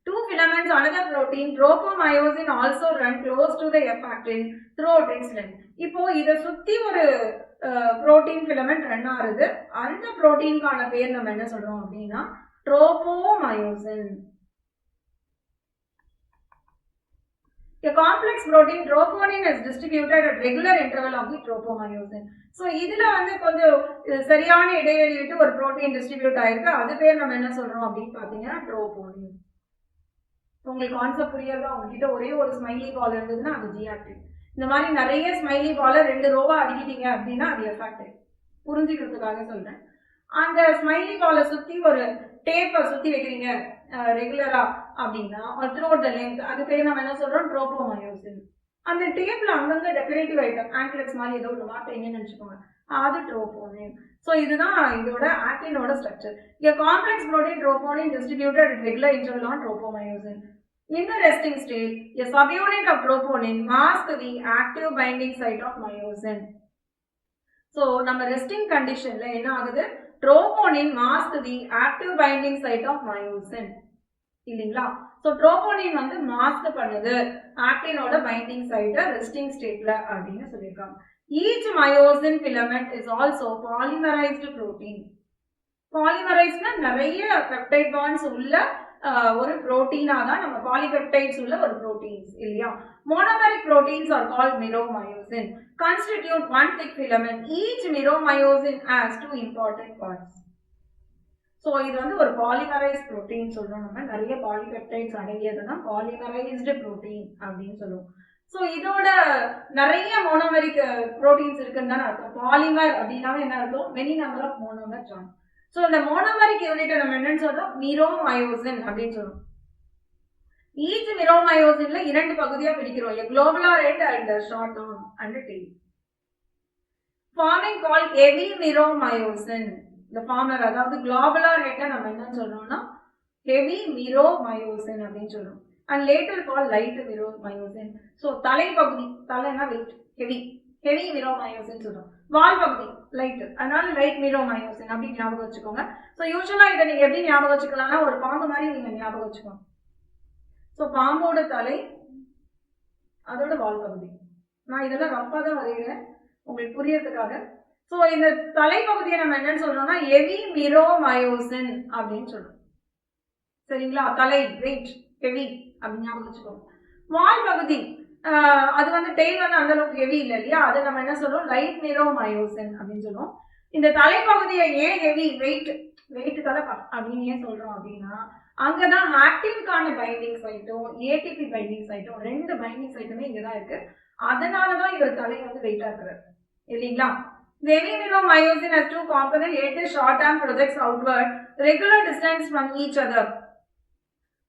Two filaments, another protein, tropomyosin also run close to the F-actin throughout its length. இப்போ இதை சுத்தி ஒரு புரோட்டீன் ஃபிலமெண்ட் ரன் ஆகுது. அந்த புரோட்டீனுக்கான பேர் நம்ம என்ன சொல்றோம் அப்படின்னா tropomyosin. A complex protein troponin is distributed at regular interval of the tropomyosin. So இதுல வந்து கொஞ்சம் சரியான இடைவெளி விட்டு ஒரு புரோட்டீன் டிஸ்ட்ரிபியூட் ஆயிருக்கு. அது பேர் நம்ம என்ன சொல்றோம் அப்படின்னு பாத்தீங்கன்னா ட்ரோபோனின். உங்களுக்கு கான்செப்ட் புரியுறதா? உங்ககிட்ட ஒரே ஒரு ஸ்மைலி பால் இருந்ததுன்னா அது ஜி ஆக்டிவ். இந்த மாதிரி நிறைய ஸ்மைலி பாலை 2 ரோவா அடிக்கிட்டீங்க அப்படின்னா அது எஃபெக்டிவ். புரிஞ்சுக்கிறதுக்காக சொல்றேன். அந்த ஸ்மைலி பாலை சுத்தி ஒரு டேப்பை சுத்தி வைக்கிறீங்க ரெகுலரா அப்படின்னா த்ரூஅவுட் த லென்த், அது பேர் நம்ம என்ன சொல்றோம் ட்ரோபோமயோசின். அந்த டேப்ல அங்கங்க டெக்கரேட்டிவ் ஐட்டம் ஆங்க்லெட்ஸ் மாதிரி ஏதோ ஒரு மாட்டீங்கன்னு நினைச்சுக்கோங்க, அது ட்ரோபோனின். ஸோ இதுதான் இதோட ஆக்டினோட structure. A complex protein troponin distributed at regular interval on tropomyosin. In the resting state, a subunit of troponin masks the active binding site of myosin. So நம்ம resting கண்டிஷன்ல என்ன ஆகுது, troponin mask the active binding site of myosin இல்லைங்களா? So troponin வந்து mask பண்ணுது ஆக்டினோட binding சைட்டை resting ஸ்டேட்ல அப்படின்னு சொல்லியிருக்காங்க. Each myosin filament is also polymerised protein. பாலிமரைஸ்னா நிறைய பெப்டைட் பாண்ட்ஸ் உள்ள ஒரு புரோட்டீனா தான் நம்ம பாலிபெப்டைட்ஸ் உள்ள ஒரு புரோட்டீன்ஸ் இல்லையா? Monomeric proteins are called meromyosin. constitute one thick filament. Each miromyosin has 2 important parts. So இது வந்து ஒரு பாலிமரைஸ்ட் புரோட்டீன் சொல்றோம். நம்ம நிறைய பாலிபெப்டைட்ஸ் அடங்கியது தான் பாலிமரைஸ்டு புரோட்டீன் அப்படின்னு சொல்லுவோம். ஸோ இதோட நிறைய மோனோமெரிக் புரோட்டீன்ஸ் இருக்குன்னு தானே அர்த்தம். பாலிமர் அப்படின்னாவே என்ன அர்த்தம், many number of monomer join. So இந்த மோனோமெரிக் யூனிட்டை நம்ம என்னன்னு சொல்றோம், மிரோமயோசின் அப்படின்னு சொல்றோம். Each miromyosinல 2 பகுதியா பிரிக்கிறோம், a globular end and a short arm and a tail. Forming called heavy miromyosin. The former அதாவது globular head நம்ம என்ன சொல்றோம்னா heavy miromyosin அப்படின்னு சொல்றோம். And later called light miromyosin. So தலை பகுதி, தலைனா weight, heavy miromyosin சொல்றோம். வால் பகுதி லைட், அதனால லைட் மிரோமயோசின் அப்படி ஞாபகம் வச்சுக்கோங்க. ஸோ யூஸ்வலா இதை நீங்க எப்படி ஞாபகம் வச்சுக்கலாம்னா ஒரு பாம்பு மாதிரி நீங்க ஞாபகம் வச்சுக்கோங்க. ஸோ பாம்போட தலை, அதோட வால் பகுதி. நான் இதெல்லாம் ரப்பா தான் வரைகிறேன் உங்களுக்கு புரியறதுக்காக. ஸோ இந்த தலைப்பகுதியை நம்ம என்னன்னு சொல்றோம்னா ஹெவி மிரோமயோசின் அப்படின்னு சொல்றோம். சரிங்களா? தலை வெயிட் ஹெவி அப்படின்னு ஞாபகம் வச்சுக்கோங்க. வால் பகுதி அது வந்து டெய்ல் வந்து அந்த அளவுக்கு ஹெவி இல்லை இல்லையா, அதை நம்ம என்ன சொல்றோம் லைட் மிரோமயோசின் அப்படின்னு சொல்லுவோம். இந்த தலைப்பகுதியை ஏன் ஹெவி வெயிட் தலை அப்படின்னு ஏன் சொல்றோம் அப்படின்னா அங்கதான் ஆக்டின்கான பைண்டிங் சைட்டும் ஏடிபி பைண்டிங் சைட்டும் 2 பைண்டிங் சைட்டுமே இங்கதான் இருக்கு. அதனாலதான் இவர் தலை வந்து வெயிட்டா இருக்கிறார் இல்லைங்களா? The heavy miromyosin has 2 components. It is short arm projects outward regular distance from each other.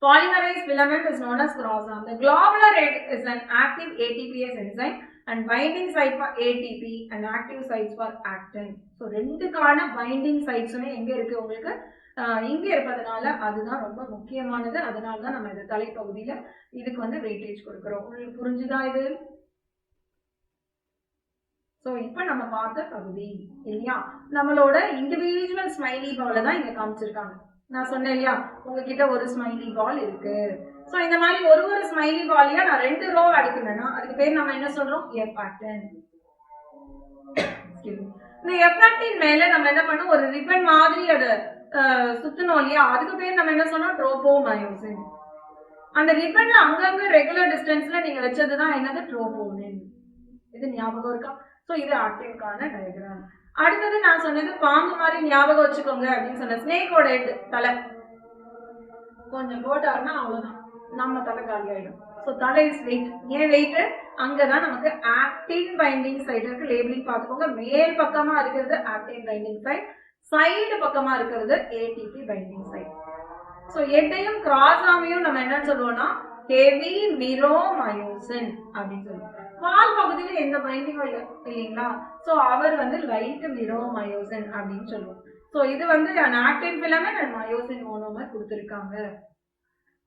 Polymerized filament is known as cross arm. The globular head is an active ATPase enzyme and binding site for ATP and active sites for actin. So 2 binding sites எங்க இருக்கு உங்களுக்கு, இங்க இருப்பதனால அதுதான் ரொம்ப முக்கியமானது. அதனால தான் நம்ம இந்த தலைப்பகுதியில இதுக்கு வந்து வெயிட்டேஜ் கொடுக்கிறோம். உங்களுக்கு புரிஞ்சுதா இது? ஸோ இப்போ நம்ம பார்த்த பகுதி இல்லையா, நம்மளோட இண்டிவிஜுவல் ஸ்மைலி பாலை தான் இங்க காமிச்சிருக்காங்க. நான் சொன்னேன் இல்லையா உங்ககிட்ட ஒரு ஸ்மைலி பால் இருக்கு. ஸோ இந்த மாதிரி ஒரு ஸ்மைலி பாலையா நான் 2 ரோ அடுக்குனேன்னா அதுக்கு பேர் நம்ம என்ன சொல்றோம், எஃபாக்டின். இந்த எஃபாக்டின் மேல நம்ம என்ன பண்ணோம், ஒரு ரிப்பன் மாதிரி அதை சுத்தணும் இல்லையா, அதுக்கு பேர் நம்ம என்ன சொன்னோம், ட்ரோபோமயோசின். அந்த ரிப்பன்ல அங்கங்க ரெகுலர் டிஸ்டன்ஸ்ல நீங்க வச்சதுதான் என்னது, ட்ரோபோனின். இது ஞாபகம் இருக்கா? ஸோ இது ஆக்டின்கான டயக்ராம். அடுத்தது நான் சொன்னது பாம்பு மாதிரி ஞாபகம் வச்சுக்கோங்க அப்படின்னு சொன்னேன். ஸ்னேக்கோட ஹெட் தலை கொஞ்சம் போட்டாருன்னா அவ்வளவுதான், நம்ம தலை காலி ஆயிடும். ஸோ தலை இஸ் வெயிட். ஏன் வெயிட், அங்கதான் நமக்கு ஆக்டின் பைண்டிங் சைட் இருக்கு. லேபிளிங் பார்த்துக்கோங்க. மேல் பக்கமா இருக்கிறது ஆக்டின் பைண்டிங் சைட், சைடு பக்கமா இருக்கிறது ஏடிபி பைண்டிங் சைட். ஸோ ஹெட்டையும் கிராஸ் ஆமையும் நம்ம என்னன்னு சொல்லுவோம்னா ஹெவி மிரோமயோசின் அப்படின்னு சொல்லுவோம். வால் பகுதியில எந்த பைண்டிங்கும் இல்லை இல்லைங்களா, ஸோ அவர் வந்து லைட் மிரோமயோசின் அப்படின்னு சொல்லுவோம். ஸோ இது வந்து actin filament and myosin monomer கொடுத்துருக்காங்க.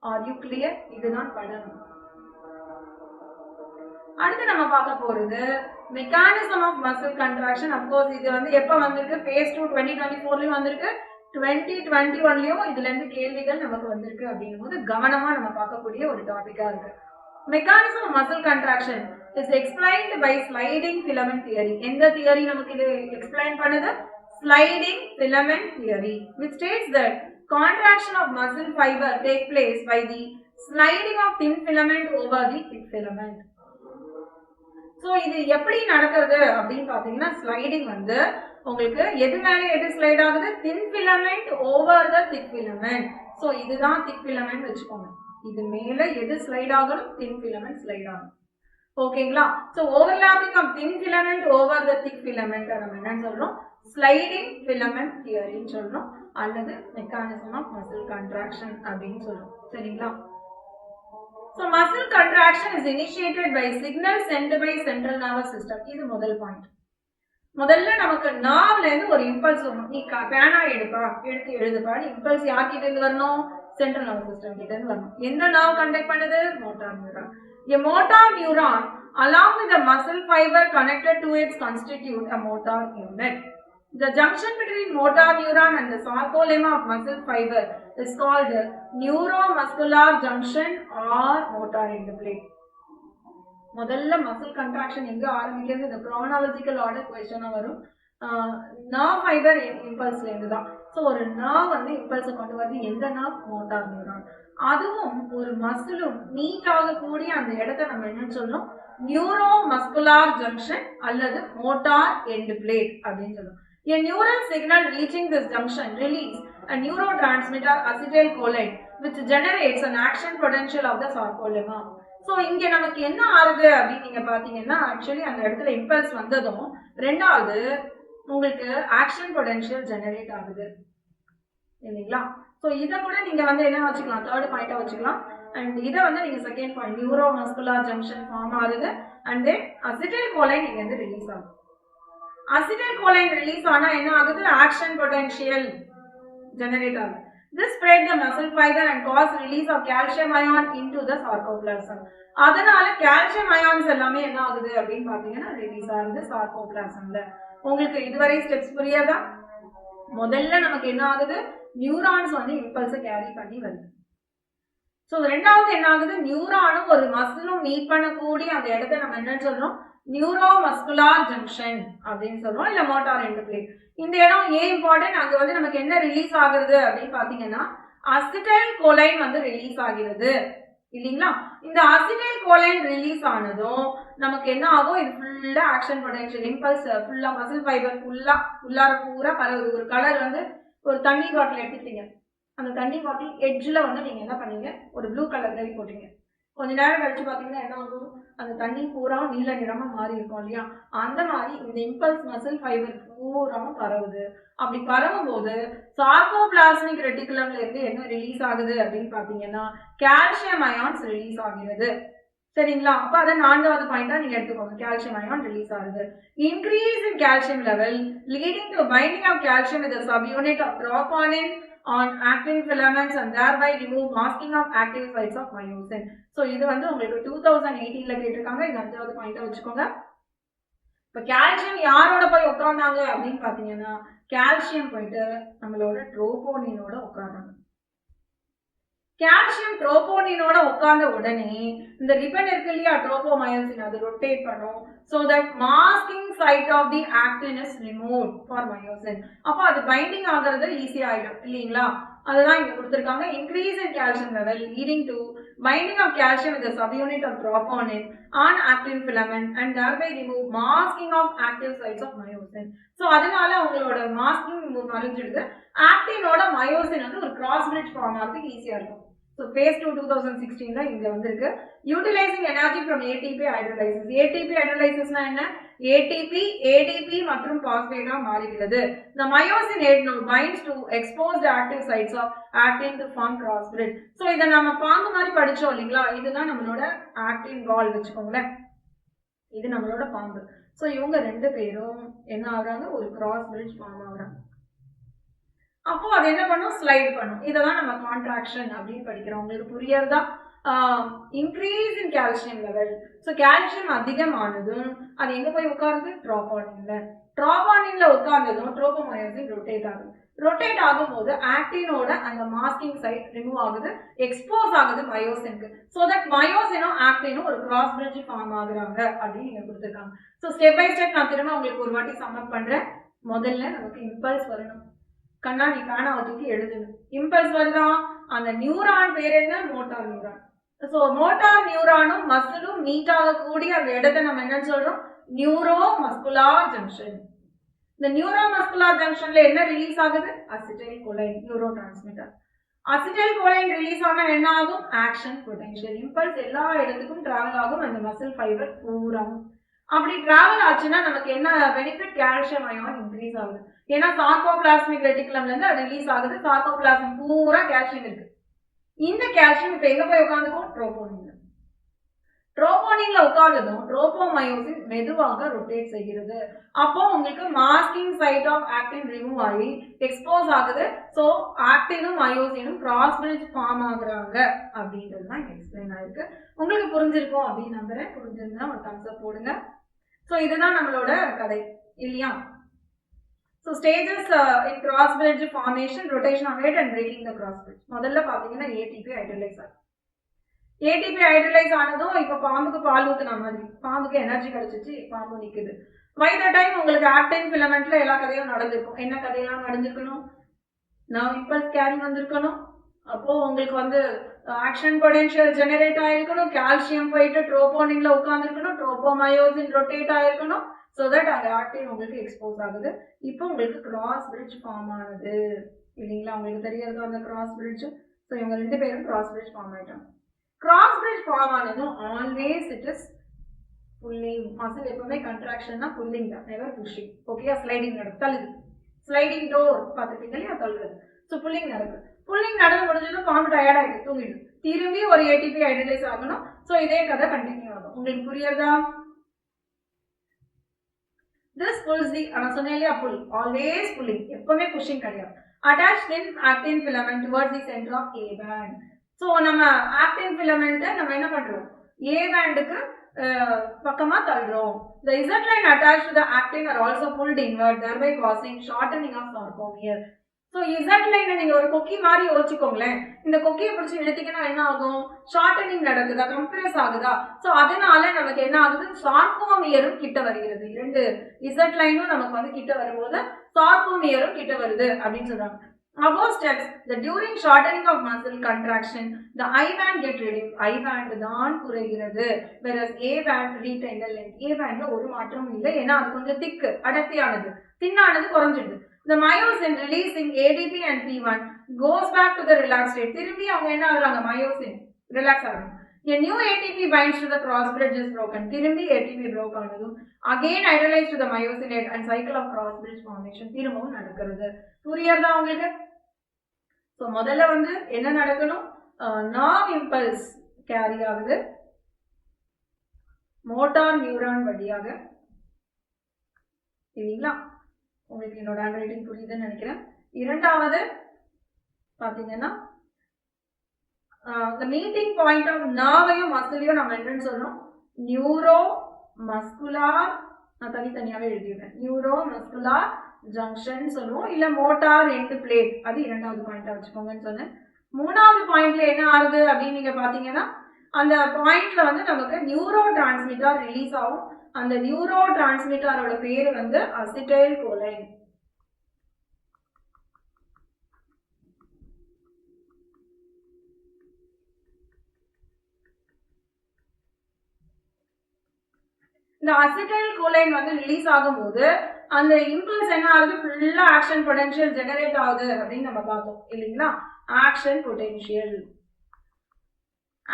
Are you clear? இதுதான் படம். அடுத்து நம்ம பார்க்க போறது mechanism of muscle contraction. Of course இது வந்து எப்ப வந்திருக்கு, phase 2 2024லயும் வந்திருக்கு, 2021லயும் இதுல இருந்து கேள்விகள் நமக்கு வந்திருக்கு அப்படின்னும் போது கவனமா நம்ம பார்க்கக்கூடிய ஒரு டாபிக்கா இருக்கு. Mechanism of muscle contraction is explained by sliding filament theory. எந்த தியரி நமக்கு இது எக்ஸ்பிளைன் பண்ணுது? Sliding filament theory, which states that contraction of muscle fiber take place by the sliding of thin filament over the thick filament. So இது எப்படி நடக்கிறது அப்படின்னு பாத்தீங்கன்னா sliding வந்து உங்களுக்கு எது மேல எது ஸ்லைட் ஆகுது? thin filament over the thick filament. So இதுதான் thick filament வெச்சுக்கோங்க. இது மேல எது ஸ்லைட் ஆகணும்? thin filament ஸ்லைட் ஆகும். ஓகேங்களா? So overlapping of thin filament over the thick filament நம்ம என்ன சொல்றோம்? sliding filament theory ன்னு சொல்றோம் அல்லது mechanism of muscle contraction அப்படின்னு சொல்றோம். சரிங்களா? So muscle contraction is initiated by signal sent by central nervous system. இது முதல் பாயிண்ட். முதல்ல நமக்கு நர்வ்ல இருந்து ஒரு இம்பல்ஸ் வரும். நீ பேனா எடுப்பா, எடுத்து எழுதுப்பா. இம்பல்ஸ் யார்கிட்ட இருந்து வரணும்? சென்ட்ரல் நர்வஸ் சிஸ்டம் கிட்ட இருந்து வரணும். எந்த நர்வ் கண்டக்ட் பண்ணுது? Motor neuron. A motor neuron along with the muscle fiber connected to it constitute a motor unit. The junction between motor neuron and the sarcolemma of muscle fiber is called neuromuscular junction or motor end plate. முதல்ல muscle contraction எங்க ஆரம்பிக்கிறது? இந்த chronological order கொஸ்டினா வரும். Nerve fibre இம்பல்ஸ்ல இருந்து தான். So ஒரு nerve வந்து இம்பல்ஸை கொண்டு வருது. எந்த நர்வ்? Motor neuron. அதுவும் ஒரு மசிலும் மீட் ஆகக்கூடிய அந்த இடத்த நம்ம என்ன சொல்றோம்? நியூரோ மஸ்குலார் ஜங்ஷன் அல்லது மோட்டார் எண்ட் பிளேட் அப்படின்னு சொல்றோம். A neural signal reaching this junction release a neurotransmitter acetylcholine which generates an action potential of the sarcolemma. So இங்க நமக்கு என்ன ஆகுது அப்படின்னு நீங்க பாத்தீங்கன்னா ஆக்சுவலி அந்த இடத்துல இம்பல்ஸ் வந்ததும் ரெண்டாவது உங்களுக்கு ஆக்ஷன் பொட்டன்ஷியல் ஜெனரேட் ஆகுது இல்லைங்களா? ஸோ இதை கூட நீங்க வந்து என்ன வச்சுக்கலாம்? தேர்ட் பாயிண்டா வச்சுக்கலாம். அண்ட் இதை வந்து நீங்க second point neuromuscular junction form ஆகுது அண்ட் தென் அசிடைல்கோலைன் இங்க வந்து ரிலீஸ் ஆகுது. அசிடைல்கோலைன் ரிலீஸ் ஆனா என்ன ஆகுது? ஆக்ஷன் பொட்டன்ஷியல் ஜெனரேட் ஆகுது. This spread the muscle fiber and cause release of calcium ion into the sarcoplasm. அதனால calcium ions எல்லாமே என்ன ஆகுது அப்படின்னு பாத்தீங்கன்னா ரிலீஸ் ஆகுது sarcoplasmல. உங்களுக்கு இதுவரை ஸ்டெப்ஸ் புரியாதா? முதல்ல நமக்கு என்ன ஆகுது? நியூரான்ஸ் வந்து இம்பல்ஸை கேரி பண்ணி வருது. ஸோ ரெண்டாவது என்ன ஆகுது? நியூரானும் ஒரு மசிலும் மீட் பண்ணக்கூடிய அந்த இடத்த நம்ம என்ன சொல்றோம்? நியூரோ மஸ்குலார் ஜங்ஷன் அப்படின்னு சொல்றோம், இல்ல மோட்டார் எண்ட் பிளேட். இந்த இடம் ஏன் இம்பார்ட்டன்ட்? அங்க வந்து நமக்கு என்ன ரிலீஸ் ஆகுறது அப்படின்னு பாத்தீங்கன்னா அசிடைல்கோலைன் வந்து ரிலீஸ் ஆகிறது இல்லைங்களா? இந்த அசிடைல்கோலைன் ரிலீஸ் ஆனதும் நமக்கு என்ன ஆகும்? இது ஃபுல்லா ஆக்ஷன் பொட்டன்ஷியல் இம்பல்ஸ் ஃபுல்லா மசில் ஃபைபர் உள்ளார பூரா பரவுது. ஒரு கலர் வந்து ஒரு தண்ணி பாட்டில் எடுத்துக்கிட்டீங்க, அந்த தண்ணி பாட்டில் எட்ஜில் வந்து நீங்க என்ன பண்ணீங்க? ஒரு ப்ளூ கலர் கறி போட்டீங்க. கொஞ்ச நேரம் கழிச்சு பாத்தீங்கன்னா என்ன ஆகும்? அந்த தண்ணி பூரா நீல நிறமா மாறி இருக்கும் இல்லையா? அந்த மாதிரி இந்த இம்பல்ஸ் மசில் ஃபைபர் பூராம பரவுது. அப்படி பரவும் போது சார்கோபிளாஸ்மிக் ரெட்டிகுலம்ல இருந்து என்ன ரிலீஸ் ஆகுது அப்படின்னு பாத்தீங்கன்னா கால்சியம் அயான்ஸ் ரிலீஸ் ஆகிறது. சரிங்களா? அப்ப அதை நான்காவது பாயிண்டா நீங்க எடுத்துக்கோங்க. கால்சியம் அயான் ரிலீஸ் ஆகுது. Increase in calcium level leading to binding of calcium with subunit of troponin on actin filaments and thereby remove masking of active sites of myosin. So இது வந்து உங்களுக்கு 2018ல கேட்டிருக்காங்க. இது அஞ்சாவது பாயிண்டா வச்சுக்கோங்க. இப்ப கால்சியம் யாரோட போய் உட்கார்ந்தாங்க அப்படின்னு பாத்தீங்கன்னா கால்சியம் போயிட்டு நம்மளோட ட்ரோபோனினோட உட்கார்ந்தாங்க. கால்சியம் ட்ரோபோனினோட உட்கார்ந்த உடனே இந்த ரிப்பன் இருக்கு இல்லையா? ட்ரோபோமயோசின் அது ரொட்டேட் பண்ணும். So that masking site of the actin is removed for myosin. அப்ப அது பைண்டிங் ஆகிறது ஈஸி ஆயிடும் இல்லீங்களா? அதுதான் இங்க கொடுத்திருக்காங்க. Increase in calcium level leading to binding of calcium with a subunit of troponin on actin filament and thereby remove masking of active sites of myosin. So அதனால உங்களோட மாஸ்கிங் மறைஞ்சிடுது. ஆக்டினோட மயோசின் வந்து ஒரு கிராஸ் பிரிட்ஜ் ஃபார்ம் ஆகிறதுக்கு ஈஸியா இருக்கும். So phase 2 2016ல இங்க வந்திருக்கு. Utilizing energy from ATP hydrolysis. ATP hydrolysisனா என்ன? ATP, ADP மற்றும் phosphate ஆ மாறுகிறது. The myosin head node binds to exposed active sites of actin to form cross bridge. So இத நாம பாம்பு மாதிரி படிச்சோம் இல்லீங்களா? இதுதான் நம்மளோட actin wall வெச்சுக்கோங்களேன். இது நம்மளோட பாம்பு. So இவங்க ரெண்டு பேரும் என்ன ஆகுறாங்க? ஒரு கிராஸ் பிரிட்ஜ் ஃபார்ம் ஆகுறாங்க. அப்போ அது என்ன பண்ணும்? ஸ்லைட் பண்ணும். இதெல்லாம் நம்ம கான்ட்ராக்ஷன் அப்படின்னு படிக்கிறோம். உங்களுக்கு புரியறதா? Increase in calcium level. So calcium அதிகமானதும் அது எங்க போய் உட்காருது? ட்ரோபோனின்ல. ட்ரோபோனின்ல உட்கார்ந்ததும் ட்ரோபோமயோசின் ரொட்டேட் ஆகுது. ரொட்டேட் ஆகும்போது ஆக்டினோட அந்த மாஸ்கிங் சைட் ரிமூவ் ஆகுது, எக்ஸ்போஸ் ஆகுது மயோசினுக்கு. சோ தட் மயோசினும் ஆக்டினும் ஒரு கிராஸ் பிரிட்ஜ் ஃபார்ம் ஆகுறாங்க அப்படின்னு நீங்க கொடுத்துருக்காங்க. ஸோ ஸ்டெப் பை ஸ்டெப் நான் திரும்ப உங்களுக்கு ஒரு வாட்டி சம்மப் பண்றேன். முதல்ல நமக்கு இம்பல்ஸ் வரணும். கண்ணாடி பேனாவை தூக்கி எழுதுங்க. இம்பல்ஸ் வருதா? அந்த நியூரான் பேர் என்ன? Motor neuron. ஸோ மோட்டார் நியூரானும் மசிலும் மீட் ஆகக்கூடிய அந்த இடத்தை நம்ம என்னன்னு சொல்றோம்? Neuromuscular junction. இந்த நியூரோ மஸ்குலார் ஜங்ஷன்ல என்ன ரிலீஸ் ஆகுது? Acetylcholine, neurotransmitter. Acetylcholine release ஆனா என்ன ஆகும்? Action potential. இம்பல்ஸ் எல்லா இடத்துக்கும் டிராவல் ஆகும், அந்த மசில் ஃபைபர் பூராவும். அப்படி டிராவல் ஆச்சுன்னா நமக்கு என்ன பெனிஃபிட்? கால்சியம் அயான் இன்க்ரீஸ் ஆகுது. ஏன்னா சார்கோபிளாஸ்மிக் ரெட்டிகுலம்ல இருந்து அது ரிலீஸ் ஆகுது. சார்கோபிளாஸ்ம் பூரா கால்சியம் இருக்கு. இந்த கால்சியம் இப்ப எங்க போய் உட்காந்துக்கும்? ட்ரோபோனின்ல. ட்ரோபோனின்ல உட்கார்ந்ததும் ட்ரோபோமயோசின் மெதுவாக ரொட்டேட் செய்கிறது. அப்போ உங்களுக்கு masking site of actin remove ஆகி எக்ஸ்போஸ் ஆகுது. ஸோ ஆக்டினும் மயோசினும் கிராஸ் பிரிட்ஜ் ஃபார்ம் ஆகுறாங்க அப்படின்றது தான் எக்ஸ்பிளைன் ஆயிருக்கு. உங்களுக்கு புரிஞ்சிருக்கும் அப்படின்னு நம்புறேன். புரிஞ்சிருந்தா ஒரு தம்ஸ் அப் போடுங்க. ஸோ இதுதான் நம்மளோட கதை இல்லையா? So stages in cross bridge formation, rotation of head and breaking the cross bridge. முதல்ல பாத்தீங்கன்னா ஏடிபி ஹைட்ரலைஸ் ஆகும். ஏடிபி ஹைட்ரலைஸ் ஆனதும் இப்ப பாம்புக்கு பால் ஊத்துன மாதிரி பாம்புக்கு எனர்ஜி கிடைச்சிச்சு, பாம்பு நிக்குது. பை த டைம் உங்களுக்கு ஆக்டின் ஃபிலமெண்ட்ல எல்லா கதையும் நடந்திருக்கும். என்ன கதையெல்லாம் நடந்திருக்கணும்? நர்வ் இம்பல்ஸ் கேரி வந்திருக்கணும். அப்போ உங்களுக்கு வந்து ஆக்ஷன் பொட்டன்ஷியல் ஜெனரேட் ஆயிருக்கணும். கால்சியம் போயிட்டு ட்ரோபோனின்ல உட்கார்ந்துருக்கணும். ட்ரோபோமயோசின் ரொட்டேட் ஆயிருக்கணும். ஸோ தட் அந்த ஆக்டின் உங்களுக்கு எக்ஸ்போஸ் ஆகுது. இப்போ உங்களுக்கு கிராஸ் பிரிட்ஜ் ஃபார்ம் ஆனது இல்லைங்களா? உங்களுக்கு தெரியாது அந்த கிராஸ் பிரிட்ஜ். ஸோ இவங்க ரெண்டு பேரும் கிராஸ் பிரிட்ஜ் ஃபார்ம் ஆயிட்டாங்க. கிராஸ் பிரிட்ஜ் ஃபார்ம் ஆனதும் always it is pulling. Muscle எப்பவுமே கண்ட்ராக்ஷன்னா புல்லிங் தான், நெவர் புஷிங். ஓகே, ஸ்லைடிங் நடக்கும், தள்ளுது. ஸ்லைடிங் டோர் பார்த்துருப்பீங்க இல்லையா? தள்ளுறது. ஸோ புல்லிங் நடக்கும். புல்லிங் நடந்து முடிஞ்சதும் பாம்பு டயர்ட் ஆகிட்டு தூங்கிடும். திரும்பி ஒரு ஏடிபி ஹைட்ரலைஸ் ஆகணும். ஸோ இதே கதை கண்டினியூ ஆகும். உங்களுக்கு புரியுறதா? This pulls the anasonalia pull, always pulling, எப்பவுமே pushing கிடையாது. Attach thin actin filament towards the center of A band. So நம்ம actin filament நம்ம என்ன பண்றோம்? A bandக்கு பக்கமா தள்ளுறோம். The Z line attached to the actin are also pulled inward, thereby causing shortening of sarcomere. So Z லைனை நீங்க ஒரு கொக்கி மாதிரி யோசிச்சுக்கோங்களேன். இந்த கொக்கியை பிடிச்சி இழுத்தீங்கன்னா என்ன ஆகும்? ஷார்டனிங் நடக்குதா? கம்ப்ரெஸ் ஆகுதா? ஸோ அதனால நமக்கு என்ன ஆகுது? சார்கோமியரும் கிட்ட வருகிறது. இரண்டு இசட் லைனும் நமக்கு வந்து கிட்ட வரும்போது சார்கோமியரும் கிட்ட வருது அப்படின்னு சொல்றாங்க. Above steps, the during shortening of muscle contraction, the I band get reduced. I band தான் குறைகிறது. Whereas A band retain the length. A bandல ஒரு மாற்றமும் இல்லை. ஏன்னா அது கொஞ்சம் திக்கு, அடர்த்தியானது. தின்னானது குறைஞ்சிடுது. The myosin releasing ADP and P1 goes back to the relaxed state. திரும்பி அவங்க என்ன ஆகுறாங்க? மயோசின் ரிலாக்ஸ் ஆகுறாங்க. A new ATP binds to the cross bridge is broken. திரும்பி ATP broke ஆனதும் again hydrolyzed to the myosin head and cycle of cross bridge formation திரும்பவும் நடக்கிறது. புரியுறதா உங்களுக்கு? ஸோ முதல்ல வந்து என்ன நடக்கணும்? நர்வ் இம்பல்ஸ் கேரி ஆகுது மோட்டார் நியூரான் வழியாக இல்லைங்களா? உங்களுக்கு என்னோட ஹேண்ட் ரைட்டிங் புரியுதுன்னு நினைக்கிறேன். இரண்டாவது பாத்தீங்கன்னா the meeting point of நர்வையும் மசிலையும் நம்ம என்னன்னு சொல்றோம்? நியூரோ மஸ்குலார், நான் தனித்தனியாவே எழுதிடுறேன். நியூரோ மஸ்குலார் ஜங்ஷன் சொல்லுவோம், இல்ல மோட்டார் எண்ட் பிளேட், அது இரண்டாவது பாயிண்டா வச்சுக்கோங்கன்னு சொன்னேன். மூணாவது பாயிண்ட்ல என்ன ஆகுது அப்படின்னு நீங்க பாத்தீங்கன்னா அந்த பாயிண்ட்ல வந்து நமக்கு நியூரோ டிரான்ஸ்மிட்டர் ரிலீஸ் ஆகும். அந்த நியூரோ டிரான்ஸ்மிட்டரோட பேரு வந்து அசிடைல் கோலைன். இந்த அசிடைல் கோலைன் வந்து ரிலீஸ் ஆகும்போது அந்த இம்பல்ஸ் என்ன ஆகுது? ஃபுல்லா ஆக்ஷன் பொட்டன்ஷியல் ஜெனரேட் ஆகுது அப்படின்னு நம்ம பார்த்தோம் இல்லைங்களா? Action potential.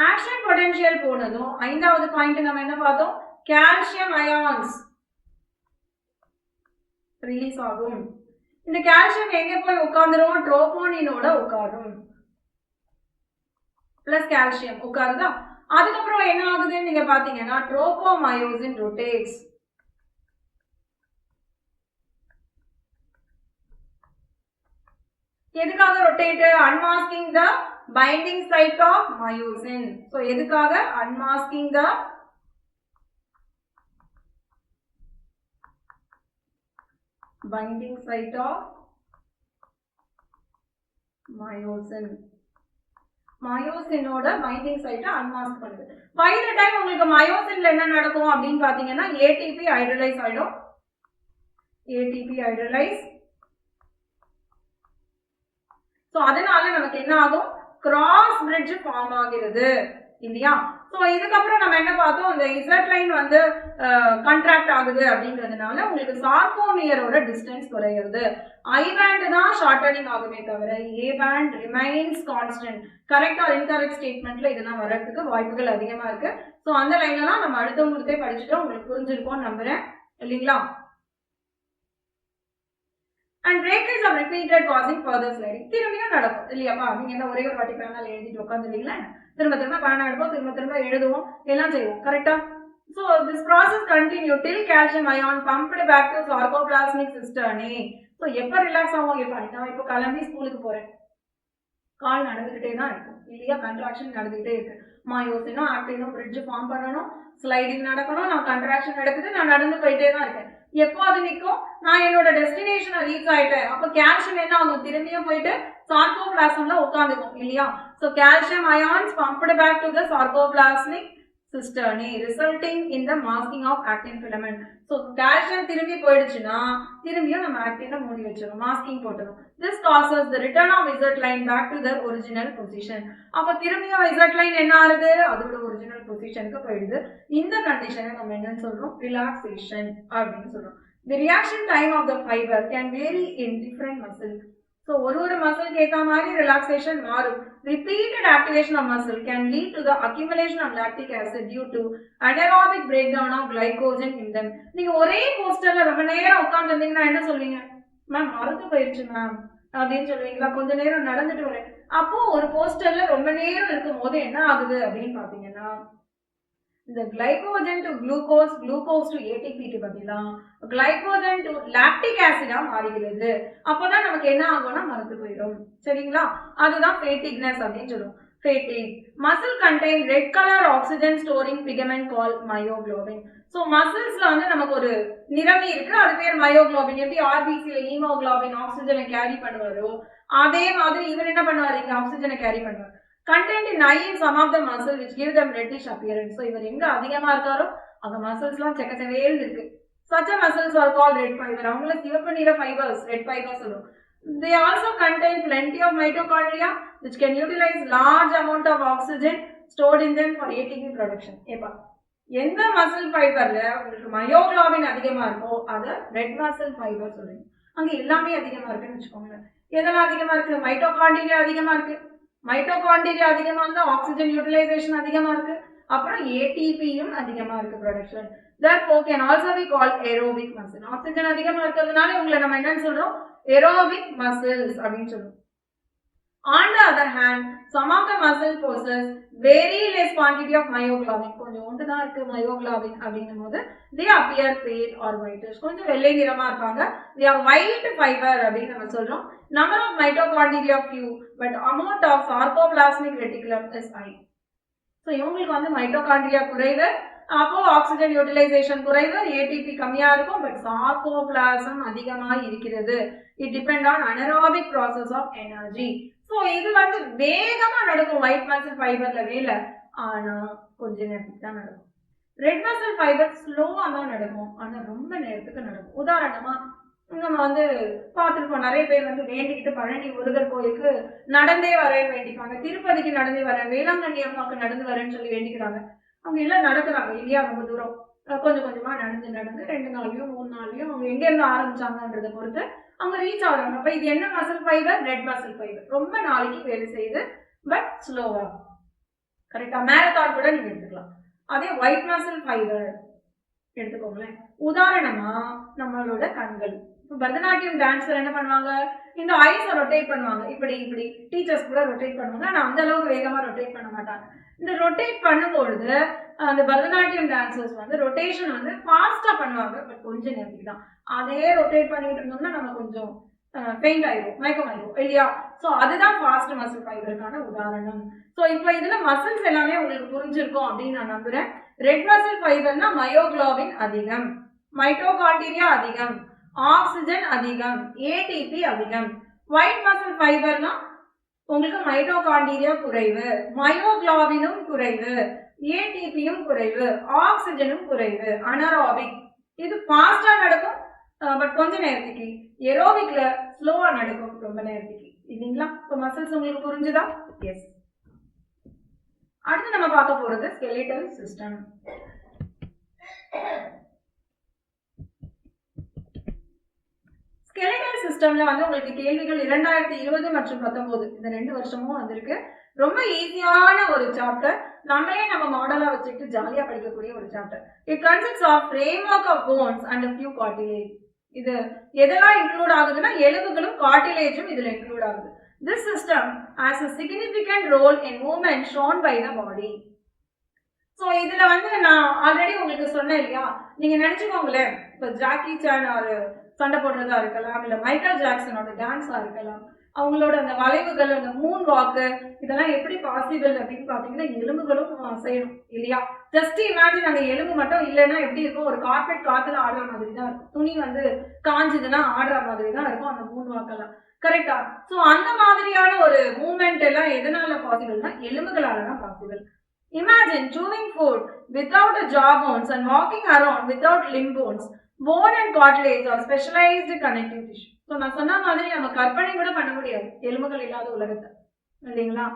ஆக்ஷன் பொட்டன்ஷியல் போனதும் ஐந்தாவது பாயிண்ட் நம்ம என்ன பார்த்தோம்? கால்சியம் அயான்ஸ் ரிலீஸ் ஆகும். இந்த கால்சியம் எங்க போய் உட்கார்ந்துரும்? ட்ரோபோனினோட உட்காரும். பிளஸ் கால்சியம் உட்காருதா? அதுக்கப்புறம் என்ன ஆகுதுன்னு நீங்க பாத்தீங்கன்னா ட்ரோபோமயோசின் ரொட்டேட்ஸ். எதுக்காக rotate? Unmasking the binding site of myosin. So எதுக்காக? Unmasking the binding site of myosin. மயோசினோட பைண்டிங் சைட்டை அன்மாஸ்க் பண்ணுது. பை த டைம் உங்களுக்கு மயோசின்ல என்ன நடக்கும் அப்படின்னு பாத்தீங்கன்னா ஏடிபி ஹைட்ரலைஸ் ஆயிடும். ATP hydrolase. சோ அதனால நமக்கு என்ன ஆகும்? கிராஸ் பிரிட்ஜ் ஃபார்ம் ஆகிறது இல்லையா? சோ இதுக்கப்புறம் நம்ம என்ன பார்த்தோம்? இந்த இசட் லைன் வந்து கண்ட்ராக்ட் ஆகுது அப்படின்றதுனால உங்களுக்கு சார்கோமியரோட டிஸ்டன்ஸ் குறையுது. ஐ பேண்ட் தான் ஷார்டனிங் ஆகுமே தவிர A band remains constant. Correct or incorrect ஸ்டேட்மெண்ட்ல இதெல்லாம் வர்றதுக்கு வாய்ப்புகள் அதிகமா இருக்கு. சோ அந்த லைன்லாம் நம்ம அடுத்தவங்களுக்கே படிச்சுட்டோம், உங்களுக்கு புரிஞ்சிருக்கும்னு நம்புறேன் இல்லைங்களா? And breakage of repeated causing further sliding. திரும்பியும் நடக்கும் இல்லையாப்பா? நீங்க என்ன ஒரே ஒரு வாட்டி பேனால் எழுதிட்டு உட்காந்துருவீங்களா? திரும்ப திரும்ப பேனா எடுப்போம், திரும்ப திரும்ப எழுதுவோம், எல்லாம் செய்வோம். கரெக்டா? So this process continue till calcium ion pumped back to sarcoplasmic cisternae. So எப்ப ரிலாக்ஸ் ஆகும்? நான் இப்ப கிளம்பி ஸ்கூலுக்கு போறேன், கால் நடந்துகிட்டே தான் இருக்கும் இல்லையா? கண்ட்ராக்ஷன் நடந்துகிட்டே இருக்கு. மயோசினும் ஆக்டினும் பிரிட்ஜ் ஃபார்ம் பண்ணணும், ஸ்லைடிங் நடக்கணும், நான் கண்ட்ராக்ஷன் நடக்குது, நான் நடந்து போயிட்டே தான் இருக்கேன். எப்போ அது நிற்கும்? நான் என்னோட டெஸ்டினேஷனை ரீச் ஆயிட்டேன். அப்ப கால்சியம் என்ன ஆகும்? திரும்பியும் போயிட்டு சார்கோபிளாசம்ல உட்காந்துக்கும் இல்லையா? So calcium ions pumped back to the sarcoplasmic cisternae resulting in the masking of actin filament. So calcium திரும்பி போயிடுச்சுன்னா திரும்பியும் நம்ம actin மூடி வச்சிரும், மாஸ்கிங் போட்டுரும். This causes the return of Z line back to their original position. அப்ப திரும்பியும் Z line என்ன ஆகுது? அதோட ஒரிஜினல் பொசிஷனுக்கு போயிடுது. இந்த கண்டிஷனை நம்ம என்னன்னு சொல்றோம்? ரிலாக்ஸேஷன் அப்படின்னு சொல்றோம். The reaction time of the fiber can vary in different muscles. So ஒரு மசிலுக்கு ஏத்த மாதிரி ரிலாக்ஸேஷன் மாறும். Repeated activation of muscle can lead to the accumulation of lactic acid due to anaerobic breakdown of glycogen in them. நீங்க ஒரே போஸ்டர்ல ரொம்ப நேரம் உட்கார்ந்து இருந்தீங்கன்னா என்ன சொல்வீங்க? மேம் மறந்து போயிடுச்சு மேம் அப்படின்னு சொல்லுவீங்களா? கொஞ்ச நேரம் நடந்துட்டு வரேன். அப்போ ஒரு போஸ்டர்ல ரொம்ப நேரம் இருக்கும் போது என்ன ஆகுது அப்படின்னு பாத்தீங்கன்னா இந்த glycogen to glucose, glucose to ATP க்கு பதிலா glycogen to lactic acid மாறுகிறது. அப்பதான் நமக்கு என்ன ஆகும்னா மறந்து போயிடும். சரிங்களா? அதுதான் fatigueness அப்படின்னு சொல்லுவோம். Fatigue. Muscle contain red color oxygen storing pigment called myoglobin. So musclesல வந்து நமக்கு ஒரு நிறமி இருக்கு, அது பேர் myoglobin. எப்படி RBCல hemoglobin ஆக்சிஜனை கேரி பண்ணுவாரோ அதே மாதிரி இவர் என்ன பண்ணுவாரு? இங்க ஆக்சிஜனை கேரி பண்ணுவார். Content in eye in some of the muscle which give them reddish appearance. So இவர் எங்க அதிகமா இருக்காரோ அங்க மசில்ஸ்லாம் செக்கச்சவேல் இருக்கு. Such a muscles are called red fiber. அவங்கள சிவப்பு நிற fibers red fibers சொல்லுவோம். They also contain plenty of mitochondria which can utilize large amount of oxygen stored in them for ATP production. ஏப்பா எந்த மசில் ஃபைபர்ல உங்களுக்கு மயோகுளோபின் அதிகமா இருக்கோ அத ரெட் மசில் ஃபைபர் சொல்றீங்க. அங்க எல்லாமே அதிகமா இருக்குன்னு வெச்சுக்கோங்க. எதெல்லாம் அதிகமா இருக்கு? மைட்டோகாண்ட்ரியா அதிகமா இருக்கு. மைட்டோகாண்ட்ரியா அதிகமா இருந்தா ஆக்சிஜன் யூட்டிலைசேஷன் அதிகமா இருக்கு. அப்புறம் ஏடிபியும் அதிகமா இருக்கு production. therefore can also be called aerobic muscle. Oxygen அதிகமா இருக்கிறதுனால உங்களை நம்ம என்னன்னு சொல்றோம்? aerobic muscles அப்படின்னு சொல்றோம். On the other hand, some of the muscle possess very less quantity of myoglobin. கொஞ்சம் ஒன்று தான் இருக்கு myoglobin அப்படின்னும் போது they appear pale or whitish. கொஞ்சம் வெள்ளை நிறமா இருப்பாங்க. they are white fiber அப்படின்னு நம்ம சொல்றோம். Number of mitochondria few, but amount of sarcoplasmic reticulum is high. So இவங்களுக்கு வந்து மைட்டோகாண்ட்ரியா குறைவு, அப்போ ஆக்சிஜன் யூட்டிலைசேஷன் குறைவு, ஏடிபி கம்மியா இருக்கும், பட் சார்கோபிளாசம் அதிகமா இருக்கிறது. It depend on anaerobic process of energy. So இது வந்து வேகமா நடக்கும் ஒயிட் மசில் ஃபைபர்ல வேலை, ஆனா கொஞ்ச நேரத்துக்கு தான் நடக்கும். ரெட் மசில் ஃபைபர் ஸ்லோவா தான் நடக்கும், ஆனா ரொம்ப நேரத்துக்கு நடக்கும். உதாரணமா நம்ம வந்து பார்த்துருப்போம், நிறைய பேர் வந்து வேண்டிக்கிட்டு பழனி முருகர் கோயிலுக்கு நடந்தே வரேன்னு வேண்டிப்பாங்க, திருப்பதிக்கு நடந்தே வரேன், வேளாங்கண்ணி அம்மாவுக்கு நடந்து வரேன்னு சொல்லி வேண்டிக்கிறாங்க. அவங்க எல்லாம் நடக்கிறாங்க இல்லையா? ரொம்ப தூரம் கொஞ்சம் கொஞ்சமா நடந்து 2 நாள்லயும் 3 நாள்லயும் அவங்க எங்க இருந்து ஆரம்பிச்சாங்கன்றதை பொறுத்து அவங்க ரீச் ஆகுறாங்க. அப்ப இது என்ன muscle fibre? Red muscle fibre. ரொம்ப நாளைக்கு வேலை செய்யுது, பட் ஸ்லோவா. கரெக்டா? மேரத்தான் கூட நீங்க எடுத்துக்கலாம். அதே ஒயிட் மசில் ஃபைபர் எடுத்துக்கோங்களேன். உதாரணமா நம்மளோட கண்கள். பரதநாட்டியம் டான்ஸர் என்ன பண்ணுவாங்க? இந்த ஐஸை ரொட்டேட் பண்ணுவாங்க, இப்படி இப்படி. டீச்சர்ஸ் கூட ரொட்டேட் பண்ணுவாங்க, ஆனா அந்த அளவுக்கு வேகமா ரொட்டேட் பண்ண மாட்டாங்க. இந்த ரொட்டேட் பண்ணும்பொழுது அந்த பரதநாட்டியம் டான்சர்ஸ் வந்து ரொட்டேஷன் வந்து ஃபாஸ்டா பண்ணுவாங்க, பட் கொஞ்ச நேரத்துக்கு தான். அதே ரொட்டேட் பண்ணிட்டு இருந்தோம்னா நம்ம கொஞ்சம் பெயிண்ட் ஆயிடும், மயக்கம் ஆயிடும் இல்லையா? ஸோ அதுதான் ஃபாஸ்ட் மசில் ஃபைபருக்கான உதாரணம். ஸோ இப்போ இதுல மசில்ஸ் எல்லாமே உங்களுக்கு புரிஞ்சிருக்கும் அப்படின்னு நான் நம்புறேன். ரெட் மசில் ஃபைபர்னா மயோகுளோபின் அதிகம், மைட்டோகாண்ட்ரியா அதிகம், ஆக்சிஜன் அதிகம், ஏடிபி அதிகம். ஒயிட் மசில் ஃபைபர்னா உங்களுக்கு மைட்டோகாண்ட்ரியா குறைவு, மயோகுளோபினும் குறைவு, ஏடிபியும் குறைவு, ஆக்சிஜனும் குறைவு. அனரோபிக் இது ஃபாஸ்டா நடக்கும், பட் கொஞ்ச நேரத்துக்கு. ஏரோபிக்ல ஸ்லோவா நடக்கும், ரொம்ப நேரத்துக்கு. இல்லைங்களா? இப்போ மசில்ஸ் உங்களுக்கு புரிஞ்சுதா? எஸ். அடுத்து நம்ம பார்க்க போறது ஸ்கெலிட்டல் சிஸ்டம். ஸ்கெலிட்டல் சிஸ்டம்ல வந்து உங்களுக்கு கேள்விகள் 2020 மற்றும் 19 இந்த 2 வருஷமும் வந்திருக்கு. ரொம்ப ஈஸியான ஒரு சாப்டர், நம்மளே நம்ம மாடலா வச்சுட்டு ஜாலியா படிக்கக்கூடிய ஒரு chapter. It consists of framework of bones and a few cartilage. இது எதெல்லாம் இன்க்ளூட் ஆகுதுன்னா எலும்புகளும் கார்டிலேஜும் இதுல இன்க்ளூட் ஆகுது. This system has a significant role in movement shown by the body. So இதுல வந்து நான் ஆல்ரெடி உங்களுக்கு சொன்னேன் இல்லையா, நீங்க நினைச்சுக்கோங்களேன், இப்போ ஜாக்கி சான் ஒரு சண்டை போடுறதா இருக்கலாம், இல்ல மைக்கேல் ஜாக்சனோட டான்ஸா இருக்கலாம், அவங்களோட அந்த வளைவுகள், அந்த மூன் வாக்கு, இதெல்லாம் எப்படி பாசிபிள் அப்படின்னு பாத்தீங்கன்னா எலும்புகளும் செய்யணும் இல்லையா? ஜஸ்ட் இமேஜின் அங்க எலும்பு மட்டும் இல்லைன்னா எப்படி இருக்கும்? ஒரு கார்பெட் காத்துல ஆடுற மாதிரி தான் இருக்கும், துணி வந்து காஞ்சுதுன்னா ஆடுற மாதிரி தான் இருக்கும் அந்த மூன் வாக்கெல்லாம். கரெக்டா? சோ அந்த மாதிரியான ஒரு மூவ்மெண்ட் எல்லாம் எதனால பாசிபிள்னா எலும்புகளால தான் possible. Imagine chewing food without a jaw bones and walking around without limb bones. Bone and cartilage are specialized connective tissue. So நான் சொன்ன மாதிரி நம்ம கற்பனை கூட பண்ண முடியாது எலும்புகள் இல்லாத உலகத்தை, இல்லைங்களா?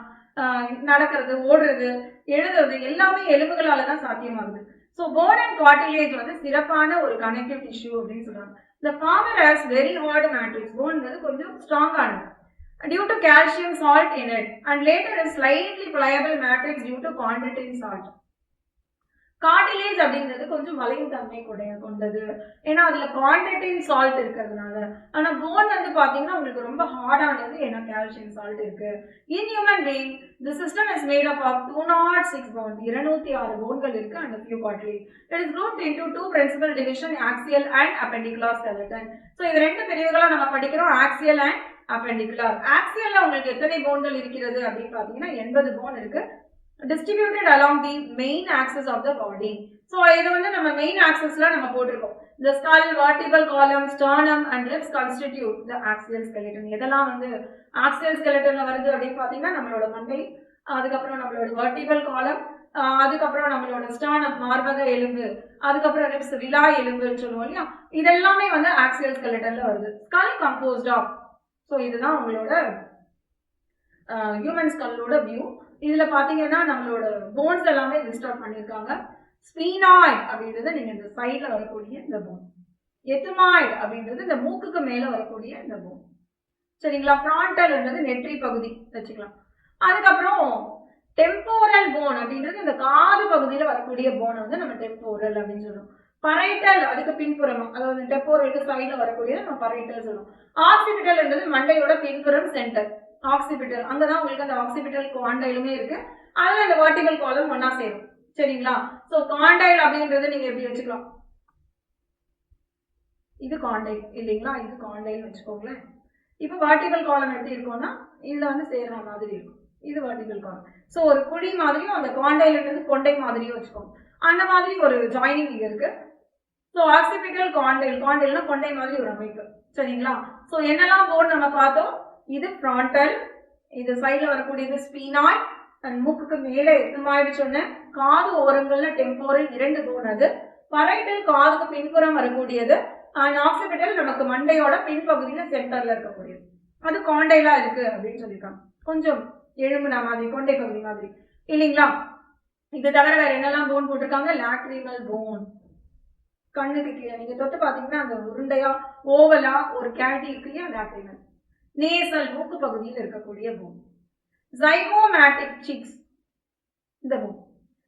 நடக்கிறது, ஓடுறது, எழுதுறது எல்லாமே எலும்புகளால தான் சாத்தியமாகுது. ஸோ போன் அண்ட் கார்டிலேஜ் வந்து சிறப்பான ஒரு கனெக்டிவ் டிஷ்யூ அப்படின்னு சொல்றாங்க. The former has very hard matrix. Bone வந்து கொஞ்சம் ஸ்ட்ராங்கானது due to calcium salt in it, and later is slightly pliable matrix due to chondroitin salt. Cartilage அப்படிங்கிறது கொஞ்சம் வளையும் தன்மை கொண்டது, ஏன்னா அதுல chondroitin salt இருக்கிறதுனால. ஆனா போன் வந்து பாத்தீங்கன்னா உங்களுக்கு ரொம்ப ஹார்டானது, ஏன்னா கால்சியம் சால்ட் இருக்கு. In human being, the system is made up of 206 bones. 206 போன்கள் இருக்கு and a few cartilage. It is grouped into two principal division, axial and appendicular skeleton. So இது ரெண்டு பிரிவுகளா நம்ம படிக்கிறோம், axial and appendicular. axialல உங்களுக்கு எத்தனை போன்கள் இருக்கிறது அப்படின்னு பாத்தீங்கன்னா 80 போன் இருக்கு, distributed along the main axis of the body. So இது வந்து நம்ம main axisல நம்ம போட்டுருக்கோம். The skull, vertebral column, sternum and ribs constitute the axial skeleton. இதெல்லாம் வந்து axial skeletonல வருது அப்படின்னு பாத்தீங்கன்னா நம்மளோட மண்டை, அதுக்கப்புறம் நம்மளோட vertebral column, அதுக்கப்புறம் நம்மளோட ஸ்டர்னம் மார்பக எலும்பு, அதுக்கப்புறம் ரிப்ஸ் விலா எலும்புன்னு சொல்லுவோம் இல்லையா, இதெல்லாமே வந்து axial skeletonல வருது. Skull composed of, ஸோ இதுதான் உங்களோட ஹியூமன் ஸ்கல்லோட வியூ. இதுல பாத்தீங்கன்னா நம்மளோட போன்ஸ் எல்லாமே லிஸ்ட் அவுட் பண்ணியிருக்காங்க. ஸ்பீனாய்ட் அப்படின்றது நீங்க இந்த சைட்ல வரக்கூடிய இந்த போன், எத்துமாய்ட் அப்படின்றது இந்த மூக்குக்கு மேல வரக்கூடிய இந்த போன், சரிங்களா? ஃப்ரான்டல்ன்றது நெற்றி பகுதி வச்சுக்கலாம். அதுக்கப்புறம் டெம்போரல் போன் அப்படின்றது இந்த காது பகுதியில வரக்கூடிய போனை வந்து நம்ம டெம்போரல் அப்படின்னு சொல்லுவோம். பரைட்டல் அதுக்கு பின்புறம், அதாவது டெம்போரலுக்கு சைட்ல வரக்கூடிய நம்ம பரைட்டல் சொல்லுவோம். ஆக்சிபிட்டல் என்றது மண்டையோட பின்புறம், சென்டர் ஆக்சிபிட்டல், அங்கதான் உங்களுக்கு அந்த ஆக்சிபிட்டல் காண்டைலுமே இருக்கு, அதுல அந்த வெர்டிபிள் காலம் ஒன்னா சேரும், சரிங்களா? சோ காண்டைல் அப்படின்றது நீங்க எப்படி வச்சுக்கலாம், இது காண்டைல் இல்லைங்களா, இது காண்டைல் வச்சுக்கோங்களேன். இப்ப வெர்டிபிள் காலம் எப்படி இருக்கும்னா இதுல வந்து சேர்ற மாதிரி இருக்கும், இது வெர்டிபிள் காலம். சோ ஒரு குழி மாதிரியும் அந்த காண்டைல்ன்றது கொண்டை மாதிரியும் வச்சுக்கோங்க, அந்த மாதிரி ஒரு ஜாயினிங் இங்க இருக்கு. ஸோ ஆக்சிபிட்டல் காண்டைல், காண்டைல்னா கொண்டை மாதிரி ஒரு அமைப்பு, சரிங்களா? ஸோ என்னெல்லாம் போன் நம்ம பார்த்தோம், இது ஃப்ரான்டல், இது சைட்ல வரக்கூடியது ஸ்பீனாய்ட், அண்ட் மூக்குக்கு மேலே எத்துமாய்டு சொன்னேன், காது ஓரங்கள்ல டெம்போரல் 2 போன், அது பரைட்டல் காதுக்கு பின்புறம் வரக்கூடியது, அண்ட் ஆக்சிபிட்டல் நமக்கு மண்டையோட பின்பகுதியில சென்டர்ல இருக்கக்கூடியது, அது காண்டைலா இருக்கு அப்படின்னு சொல்லியிருக்காங்க. கொஞ்சம் எழும்புனா மாதிரி, கொண்டை பகுதி மாதிரி, இல்லைங்களா? இது தவிர வேற என்னெல்லாம் போன் போட்டிருக்காங்க, லாக்ரிமல் போன், கண்ணுக்கு கீழே நீங்க தொட்டு பாத்தீங்கன்னா அந்த உருண்டையா ஓவலா ஒரு கேவிட்டி இருக்கு இல்லையா, லாக்ரிமல். நேசல் மூக்கு பகுதியில் இருக்கக்கூடிய போன். ஜைகோமேட்டிக் சிக்ஸ் இந்த bone.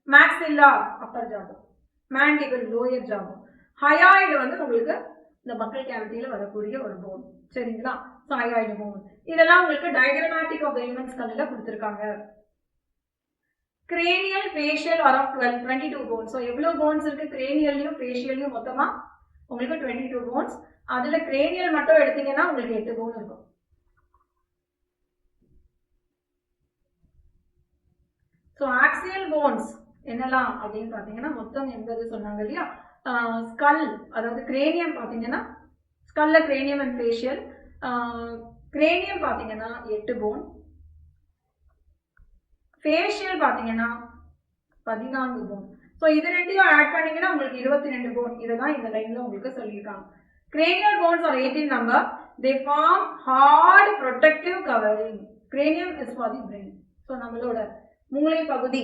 Maxilla upper jawbone, mandible lower jawbone. Hyoid வந்து உங்களுக்கு இந்த பக்கல் கேவிட்டியில வரக்கூடிய ஒரு போன், சரிங்களா? Hyoid bone. இதெல்லாம் உங்களுக்கு டயக்ராமேட்டிக் ஆஃப் ஹியூமன் ஸ்கல்ல கொடுத்திருக்காங்க. Cranial, facial around 22 bones. So எவ்வளோ போன்ஸ் இருக்கு கிரேனியல்லையும் ஃபேஷியல்லையும் மொத்தமா உங்களுக்கு 22 போன்ஸ். அதுல கிரேனியல் மட்டும் எடுத்தீங்கன்னா உங்களுக்கு 8 போன் இருக்கும். ஸோ ஆக்சியல் போன்ஸ் என்னெல்லாம் அப்படின்னு பாத்தீங்கன்னா மொத்தம் 80 சொன்னாங்க இல்லையா. ஸ்கல் அதாவது கிரேனியம் பாத்தீங்கன்னா ஸ்கல்ல கிரேனியம் அண்ட் ஃபேஷியல். கிரேனியம் பார்த்தீங்கன்னா 8 போன், ஃபேஷியல் பார்த்தீங்கன்னா 14 போன். ஸோ இது ரெண்டையும் ஆட் பண்ணீங்கன்னா உங்களுக்கு 22 போன். இதுதான் இந்த லைன்ல உங்களுக்கு சொல்லியிருக்காங்க. cranial bones are 18 number. They form hard protective covering. Cranium is for the brain. So நம்மளோட மூளை பகுதி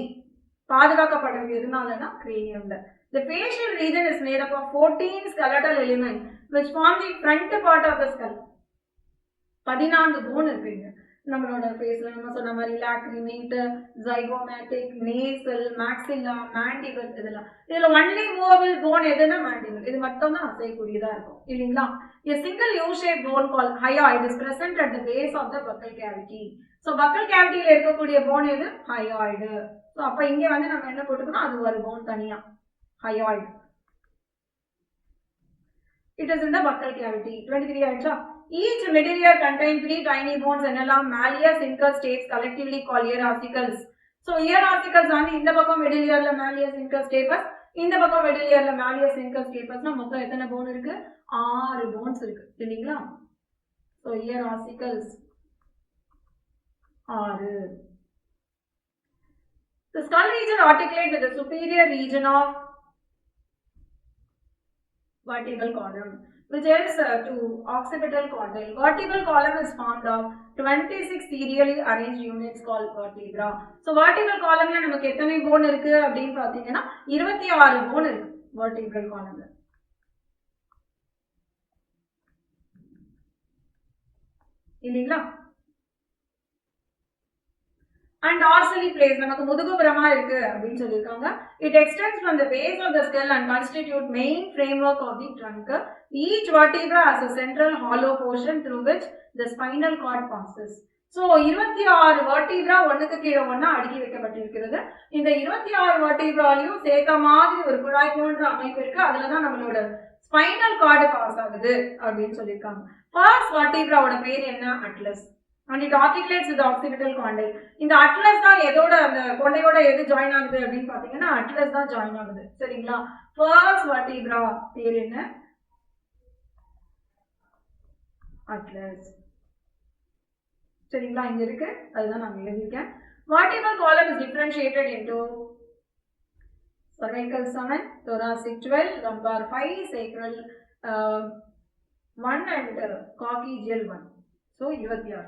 பாதுகாக்கப்படுறது எதுனாலனா craniumல. The facial region is made up of 14 skeletal elements which form the front part of the skull. 14 phone இருக்குங்க நம்மளோட ஃபேஸ்ல. நம்ம சொன்ன மாதிரி லாக்ரிமேட், zygomatic, nasal, மேக்ஸில்லா, mandible, இதெல்லாம். இதுல ஒன்லி மூவபிள் போன் எதுனா மேண்டிபிள். இது மட்டும் தான் அசையக்கூடியதா இருக்கும் இல்லைங்களா? A single U-shaped bone called hyoid is present at the base of the buccal cavity. So buccal cavity ல இருக்கக்கூடிய போன் எது? hyoid. So அப்ப இங்க வந்து நம்ம என்ன போட்டுக்கணும்? அது ஒரு போன் தனியா hyoid. It is in the buccal cavity. 23 ஆயிடுச்சா? Each middle ear contains 3 tiny bones என்னெல்லாம்? malleus, incus, stapes, collectively called ear ossicles. So ear ossicles வந்து இந்த பக்கம் middle earல malleus, incus, stapes, இந்த பக்கம் middle earல malleus, incus, stapesனா மொத்தம் எத்தனை போன் இருக்கு? 6 போன்ஸ் இருக்கு இல்லீங்களா? So ear ossicles 6. The skull region articulate with the superior region of vertebral column, which helps to occipital condyle. Vertebral column is formed of 26 serially arranged units called vertebra. So vertebral column la namakku ethana bone irukku appdin pathina 26 bone irukku vertebral column la. இல்லீங்களா? and dorsally placed நமக்கு முதுகுப்புறமா இருக்கு அப்படினு சொல்லிருக்காங்க. It extends from the base of the skull and constitute main framework of the trunk. Each vertebra has a central hollow portion through which the spinal cord passes. So 26 vertebra ஒண்ணுக்கு கீழ ஒண்ணா அடுக்கி வைக்கப்பட்டிருக்கிறது. இந்த 26 vertebraலையும் சேர்த்த மாதிரி ஒரு குழாய் போன்ற அமைப்பு இருக்கு. அதுல தான் நம்மளோட ஸ்பைனல் கார்டு பாஸ் ஆகுது அப்படினு சொல்லிருக்காங்க. First vertebra ஓட பேர் என்ன? atlas. And it articulates with the occipital condyle. இந்த atlas தான் எதோட அந்த கொண்டையோட எது ஜாயின் ஆகுது அப்படினு பாத்தீங்கன்னா atlas தான் ஜாயின் ஆகுது. சரிங்களா? First vertebra பேர் என்ன? atlas. சரிங்களா? இங்க இருக்கு, அதுதான் நான் எழுதிருக்கேன். Vertebral column is differentiated into cervical 7, thoracic 12, lumbar 5, sacral 1 and coccygeal 1. So 26.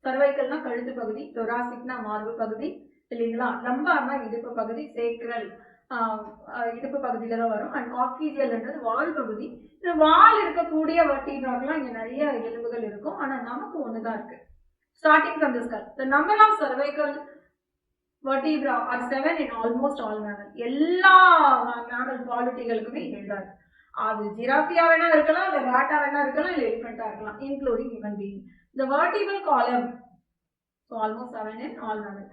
சர்வைக்கல்னா கழுத்து பகுதி, தொராசிக்னா மார்பு பகுதி இல்லைங்களா? லம்பார்னா இடுப்பு பகுதி, சேக்ரல் இடுப்பு பகுதியில தான் வரும். அண்ட் காக்கீஜியல்ன்றது வால் பகுதி. இந்த வால் இருக்கக்கூடிய வர்டிபிராக்கெல்லாம் இங்க நிறைய எலும்புகள் இருக்கும். ஆனா நமக்கு ஒண்ணுதான் இருக்கு. Starting from the skull, the number of cervical vertebra are 7 in almost all mammals. எல்லா மேமல் பாலூட்டிகளுக்குமே இதுதான். அது ஜிராஃபியா வேணா இருக்கலாம், இல்ல ராட்டா வேணா இருக்கலாம், இல்ல எலிஃபென்ட்டா இருக்கலாம், including human being. The vertebral column, so almost 7 in all mammals,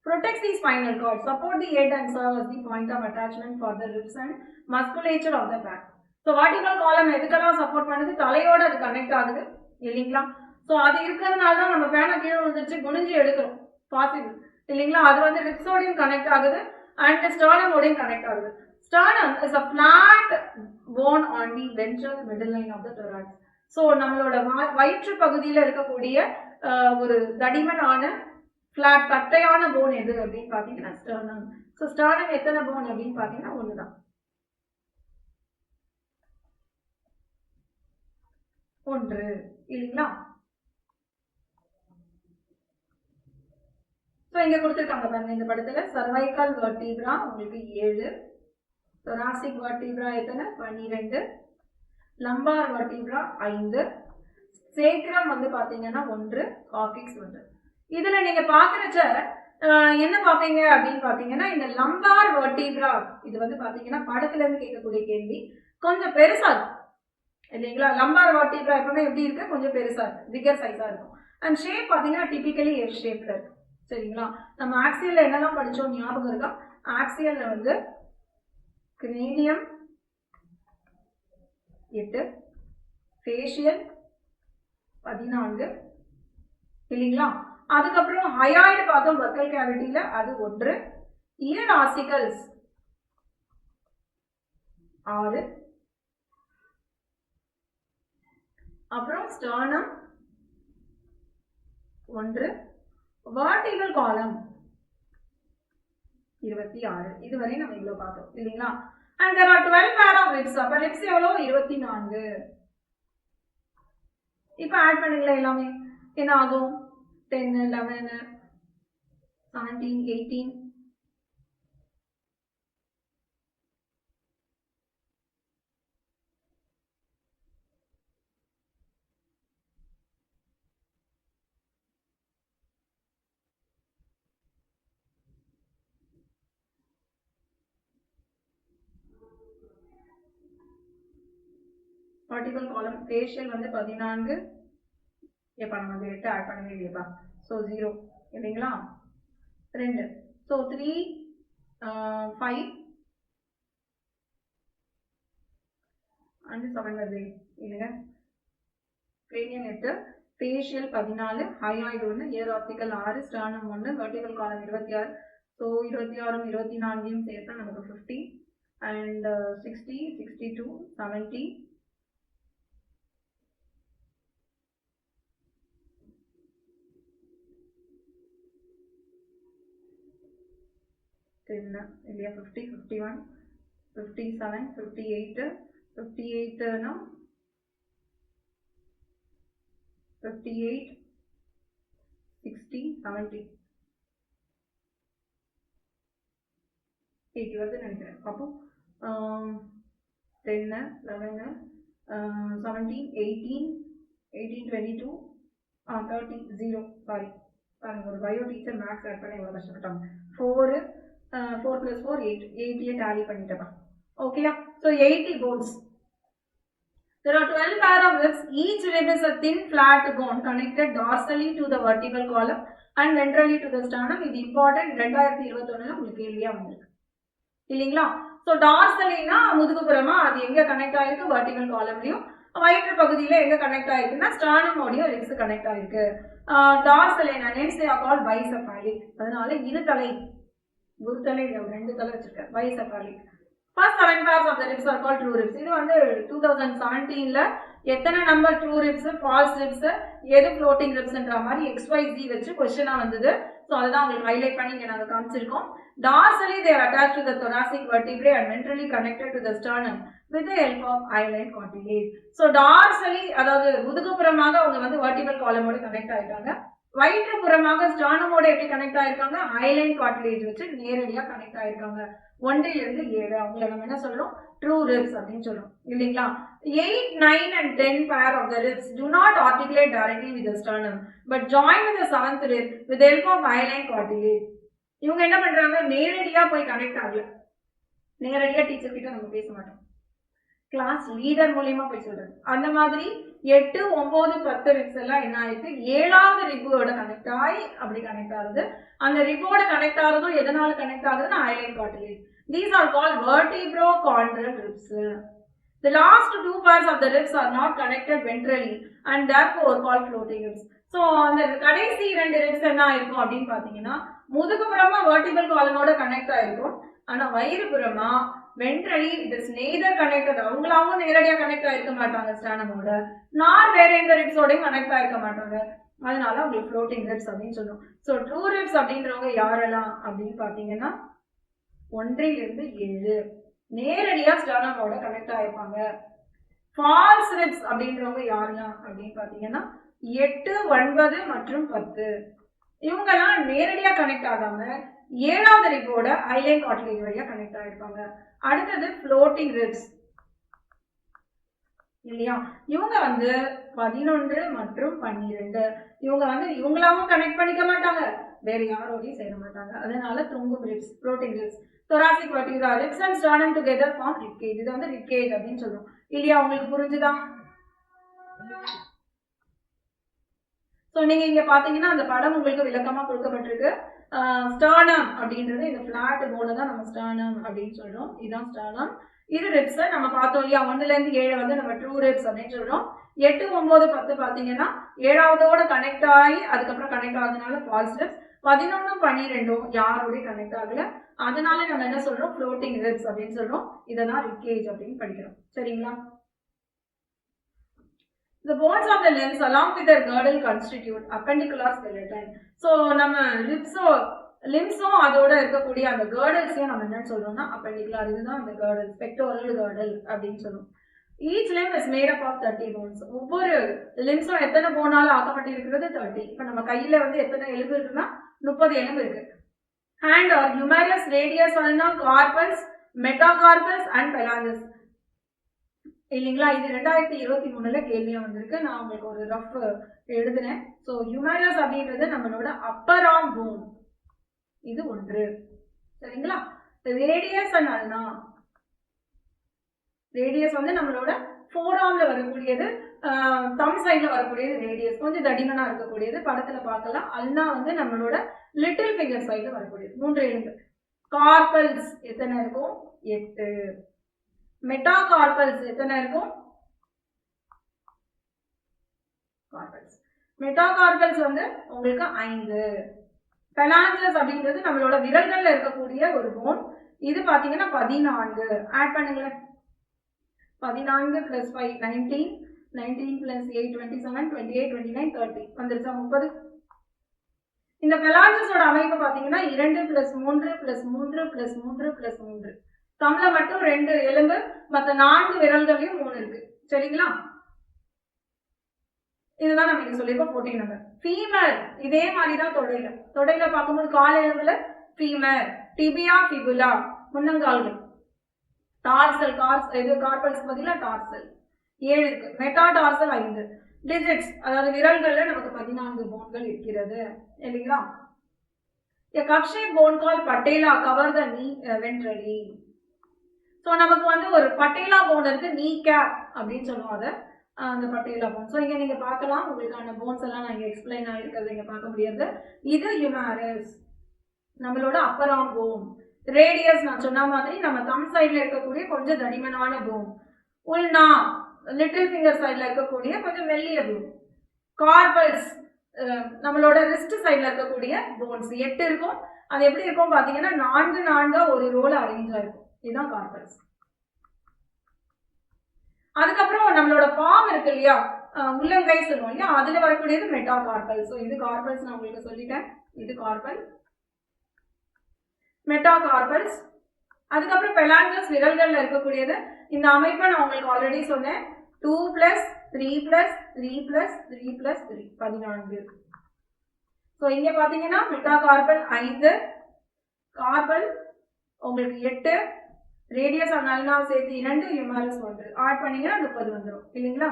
protects the spinal cord, support the head and serve as the point of attachment for the ribs and musculature of the back. So vertebral column எதுக்கெல்லாம் support பண்ணுது? தலையோட அது connect ஆகுது இல்லைங்களா? So அது இருக்கிறதுனால தான் நம்ம பேனை கீழே வந்துருச்சு குனிஞ்சு எடுக்கிறோம் பாசிபிள் இல்லைங்களா? அது வந்து ரிப்ஸோடையும் கனெக்ட் ஆகுது அண்ட் ஸ்டர்னமோடையும் கனெக்ட் ஆகுது. Sternum is a flat bone on the ventral middle line of the thorax. So நம்மளோட வயிற்று பகுதியில் இருக்கக்கூடிய ஒரு தடிமனான ஃபிளாட் தட்டையான போன் எது அப்படின்னு பார்த்தீங்கன்னா ஸ்டர்னம். ஸோ ஸ்டர்னம் எத்தனை போன் அப்படின்னு பார்த்தீங்கன்னா ஒண்ணுதான், 1 இல்லைங்களா? ஸோ இங்க கொடுத்துருக்காங்க பாருங்க இந்த படத்துல. சர்வைக்கல் வெர்டிப்ரா உங்களுக்கு 7, thoracic vertebra எத்தனை? 12, lumbar vertebra 5, sacrum வந்து பாத்தீங்கன்னா 1, coccyx 1. இதுல நீங்க பாக்குறச்ச என்ன பாப்பீங்க அப்படின்னு பாத்தீங்கன்னா இந்த lumbar vertebra இது வந்து பாத்தீங்கன்னா படத்துல இருந்து கேட்கக்கூடிய கேள்வி, கொஞ்சம் பெருசா இருக்கும் இல்லைங்களா? lumbar vertebra எப்பவுமே எப்படி இருக்கு? கொஞ்சம் பெருசா இருக்கு, பிகர் சைஸா இருக்கும். அண்ட் ஷேப் பாத்தீங்கன்னா டிபிக்கலி எல் ஷேப்ல இருக்கு. சரிங்களா? நம்ம ஆக்சியல்ல என்னெல்லாம் படிச்சோம் ஞாபகம் இருக்கா? ஆக்சியல்ல வந்து cranium 8, facial 14 இல்லைங்களா? அதுக்கப்புறம் hyoid பார்த்தோம் buccal cavityல, அது 1, ear ossicles 6, அப்புறம் ஸ்டர்னம் 1, வெர்டிகல் காலம் 26. இதுவரை நம்ம இவ்வளவு பார்த்தோம் இல்லைங்களா? and there are 12 pair of ribs. அப்ப ribs எவ்வளவு? 24. இப்ப ஆட் பண்ணுங்களேன் எல்லாமே. என்ன ஆகும்? 10, 11, 17, 18. vertical column facial வந்து 14. எப்ப நம்ம 8 ஆட் பண்ணவே இல்லையப்பா. so 0 இல்லைங்களா? 2. so 3, 5 and 7 வருது இல்லைங்க? cranial 8, facial 14, hyoid 1, ear optical 6, sternum 1, vertical column 26. so 26 24 சேர்த்தா நமக்கு 50 and 60, 62, 70. 10 இல்லையா? 50, 51, 57, 58, 58 னா 58, 60, 70, 80 வருதுன்னு நினைக்கிறேன். அப்போ 10, 11, 17, 18, 18, 22, 30, 0. சாரி பாருங்க, ஒரு பயோ டீச்சர் மேக்ஸ் ஆட் பண்ண எவ்வளவு கஷ்டப்பட்டாங்க. 4, 4 plus 4, 8. 80 tally பண்ணிட்டேன். ஓகேயா? so 80 bones. There are 12 pair of ribs. Each rib is a thin flat bone connected dorsally to the vertical column and ventrally to the sternum. இது important. 2021 உங்களுக்கு கேள்வியா வந்திருக்கு இல்லைங்களா? so dorsally-னா முதுகுப்புறமா அது எங்க கனெக்ட் ஆயிருக்கு? vertical column-லயும். வயிற்று பகுதியில எங்க கனெக்ட் ஆயிருக்குன்னா sternum-ஓட ribs கனெக்ட் ஆயிருக்கு. dorsally hence they are called bicephalic. அதனால இரு தலை, ஒரு தலை இல்ல, ரெண்டு தலை வச்சிருக்காரு. bicephalic. First 7 pairs of the ribs are called true ribs. இது வந்து 2017ல எத்தனை number true ribs, false ribs, எது floating ribsன்ற மாதிரி XYZ வச்சு क्वेश्चனா வந்தது. சோ அதுதான் உங்களுக்கு ஹைலைட் பண்ணி இங்க நாங்க காமிச்சிருக்கோம். Dorsally they are attached to the thoracic vertebrae and ventrally connected to the sternum with the help of hyaline cartilage. So dorsally அதாவது முதுகுப்புறமாக அவங்க வந்து vertical column ஓட கனெக்ட் ஆயிட்டாங்க. வயிற்றுப்புறமாக ஸ்டர்னமோட எப்படி கனெக்ட் ஆயிருக்காங்க? ஹைலைன் கார்டிலேஜ் வச்சு நேரடியா கனெக்ட் ஆயிருக்காங்க. 1 இருந்து 7 அவங்களை நம்ம என்ன சொல்றோம்? ட்ரூ ரிப்ஸ் அப்படின்னு சொல்றோம் இல்லைங்களா? 8, 9 and 10 pair of the ribs do not articulate directly with the sternum but join with the 7th rib with the help of hyaline cartilage. இவங்க என்ன பண்றாங்க? நேரடியா போய் கனெக்ட் ஆகல. நேரடியா டீச்சர் கிட்ட நம்ம பேச மாட்டோம், கிளாஸ் லீடர் மூலியமா போய் சொல்றது. அந்த மாதிரி 8, 9, 10 ரிப்ஸ் எல்லாம் என்ன ஆயிருக்கு? 7வது ரிப்போட கனெக்ட் ஆகி அப்படி கனெக்ட் ஆகுது. அந்த ரிப்போட கனெக்ட் ஆகுறதும் எதனால கனெக்ட் ஆகுதுன்னா hyaline cartilage. These are called vertebrochondral ribs. The last 2 pairs of the ribs are not connected ventrally and therefore called floating ribs. So அந்த கடைசி 2 ரிப்ஸ் என்ன ஆயிருக்கும் அப்படின்னு பாத்தீங்கன்னா முதுகுப்புறமா vertebral column ஓட கனெக்ட் ஆயிருக்கும். ஆனா வயிறுபுறமா ventrally it is neither connected. அவங்களாவும் நேரடியா கனெக்ட் ஆயிருக்க மாட்டாங்க ஸ்டர்னமோட, நார் வேற எந்த ரிப்ஸ் ஓடையும் கனெக்ட் ஆயிருக்க மாட்டாங்க. அதனால உங்களுக்கு floating ribs அப்படின்னு சொல்றோம். So true ribs அப்படின்றவங்க யாரெல்லாம் அப்படின்னு பாத்தீங்கன்னா 1 இருந்து 7 நேரடியா ஸ்டர்னமோட கனெக்ட் ஆயிருப்பாங்க. false ribs அப்படின்றவங்க யாரெல்லாம் அப்படின்னு பாத்தீங்கன்னா 8, 9 மற்றும் 10 இவங்கெல்லாம் நேரடியா கனெக்ட் ஆகாம 7வது ரிப்போட ஹைலைன் கார்டிலேஜ் வழியா கனெக்ட் ஆயிருப்பாங்க. அடுத்தது floating ribs இல்லையா? இவங்க வந்து 11 மற்றும் 12 இவங்க வந்து இவங்களாவும் கனெக்ட் பண்ணிக்க மாட்டாங்க, வேற யாரோடையும் சேர மாட்டாங்க. அதனால தொங்கும் ribs, floating ribs. thoracic vertebra ribs and sternum together form rib cage. இது வந்து rib cage அப்படின்னு சொல்றோம் இல்லையா? உங்களுக்கு புரிஞ்சுதா? சோ நீங்க இங்க பாத்தீங்கன்னா அந்த படம் உங்களுக்கு விளக்கமா கொடுக்கப்பட்டிருக்கு. ஸ்டர்னம் அப்படின்றது இந்த பிளாட் போனை தான் நம்ம ஸ்டர்னம் அப்படின்னு சொல்றோம். இதுதான் ஸ்டர்னம். இது ரிப்ஸ் நம்ம பார்த்தோம் இல்லையா? 1 இருந்து 7 வந்து நம்ம ட்ரூ ரிப்ஸ் அப்படின்னு சொல்றோம். 8, 9, 10 பாத்தீங்கன்னா 7வதோட கனெக்ட் ஆகி அதுக்கப்புறம் கனெக்ட் ஆகுதுனால ஃபால்ஸ் ரிப்ஸ். 11, 12 யாரோட கனெக்ட் ஆகல, அதனால நம்ம என்ன சொல்றோம்? floating ribs அப்படின்னு சொல்றோம். இததான் rib cage அப்படின்னு படிக்கிறோம். சரிங்களா? The bones of the limbs along with their girdle constitute appendicular skeleton. So நம்ம லிம்ஸும் அதோட இருக்கக்கூடிய அந்த girdlesையும் நம்ம என்ன சொல்றோம்னா appendicular. இதுதான் அந்த girdle, pectoral girdle அப்படின்னு சொல்றோம். Each limb is made up of 30 bones. ஒவ்வொரு லிம்ஸும் எத்தனை போனால ஆக்கப்பட்டிருக்கிறது 30. இப்ப நம்ம கையில வந்து எத்தனை எலும்பு இருக்குன்னா 30 எலும்பு இருக்கு. Hand or humerus, radius ulna, carpals, metacarpals and phalanges. இல்லைங்களா, இது 2023ல கேள்வியா வந்திருக்கு. நான் உங்களுக்கு ஒரு ரஃப் எழுதுனேன். ஸோ ஹியூமரஸ் அப்படின்றது நம்மளோட அப்பர் ஆர்ம் போன், இது ஒன்று. சரிங்களா, ரேடியஸ் அண்ட் அல்னா, ரேடியஸ் வந்து நம்மளோட ஃபோர் ஆர்ம்ல வரக்கூடியது, தம் சைட்ல வரக்கூடியது ரேடியஸ், கொஞ்சம் தடிமனா இருக்கக்கூடியது, படத்துல பார்க்கலாம். அல்னா வந்து நம்மளோட லிட்டில் ஃபிங்கர் சைட்ல வரக்கூடியது, 3 எலும்பு. கார்பல்ஸ் எத்தனை இருக்கும்? 8. மெட்டாகார்பல்ஸ் எத்தனை இருக்கும்? கார்பல்ஸ், மெட்டாகார்பல்ஸ் வந்து உங்களுக்கு 5. பெலாஞ்சஸ் அப்படின்றது நம்மளோட விரல்கள்ல இருக்கக்கூடிய ஒரு போன், இது பாத்தீங்கன்னா 14. ஆட் பண்ணுங்களேன், 14 + 5 19, 19 + 8 27, 28 29 30 வந்துருச்சா 30. இந்த பெலாஞ்சஸோட அமைப்பு பாத்தீங்கன்னா 2 + 3 + 3 + 3 + 3. தம்ல மட்டும் 2 எலும்பு, மற்ற 4 விரல்களையும் 3 இருக்கு. சரிங்களா, இதுதான் நம்ம இங்க சொல்லிருக்கோம் 14 நம்பர். ஃபீமர் இதே மாதிரிதான் தொடையில பார்க்கும்போது கால் எலும்புல ஃபீமர், டிபியா, ஃபிபுலா முன்னங்கால்கள், டார்சல், கார்பல்ஸ் பதிலா டார்சல் 7 இருக்கு. மெட்டாடார்சல் 5. டிஜிட்ஸ் அதாவது விரல்கள்ல நமக்கு 14 போன்கள் இருக்கிறது இல்லைங்களா. A cup shaped bone called patella cover the knee ventrally. So நமக்கு வந்து ஒரு பட்டேலா போன் இருக்கு, நீ கேப் அப்படின்னு சொல்லுவாங்க அந்த பட்டேலா போன். ஸோ இங்க நீங்க பார்க்கலாம், உங்களுக்கான போன்ஸ் எல்லாம் நான் இங்க எக்ஸ்பிளைன் ஆகிருக்கிறது இங்க பார்க்க முடியாது. இது ஹியூமரஸ், நம்மளோட அப்பர் ஆர்ம் போன். ரேடியஸ் நான் சொன்ன மாதிரி நம்ம தம் சைட்ல இருக்கக்கூடிய கொஞ்சம் தடிமனான போன். உல்னா லிட்டில் ஃபிங்கர் சைட்ல இருக்கக்கூடிய கொஞ்சம் மெல்லிய போன். கார்பல்ஸ் நம்மளோட ரிஸ்ட் சைட்ல இருக்கக்கூடிய போன்ஸ் 8 இருக்கும். அது எப்படி இருக்கும் பாத்தீங்கன்னா 4 ஒரு ரோல அரேஞ்ச் ஆயிருக்கும். இதுதான் கார்பல்ஸ். அதுக்கப்புறம் நம்மளோட பாம் இருக்கு இல்லையா, உள்ளங்கை சொல்லுவோம் இல்லையா, அதுல வரக்கூடியது மெட்டாகார்பல்ஸ். ஸோ இது கார்பல்ஸ் நான் உங்களுக்கு சொல்லிட்டேன், இது கார்பல், மெட்டாகார்பல்ஸ். அதுக்கப்புறம் பெலாஞ்சஸ் விரல்கள்ல இருக்கக்கூடியது. இந்த அமைப்பை நான் உங்களுக்கு ஆல்ரெடி சொன்னேன், 2 + 3 + 3 + 3 + 3 14. ஸோ இங்க பாத்தீங்கன்னா மெட்டாகார்பல் 5, கார்பல் உங்களுக்கு 8, ரேடியஸ் அல்னா சேர்த்து 2, ஹியூமரஸ் 1. ஆட் பண்ணீங்கன்னா 30 வந்துடும் இல்லைங்களா.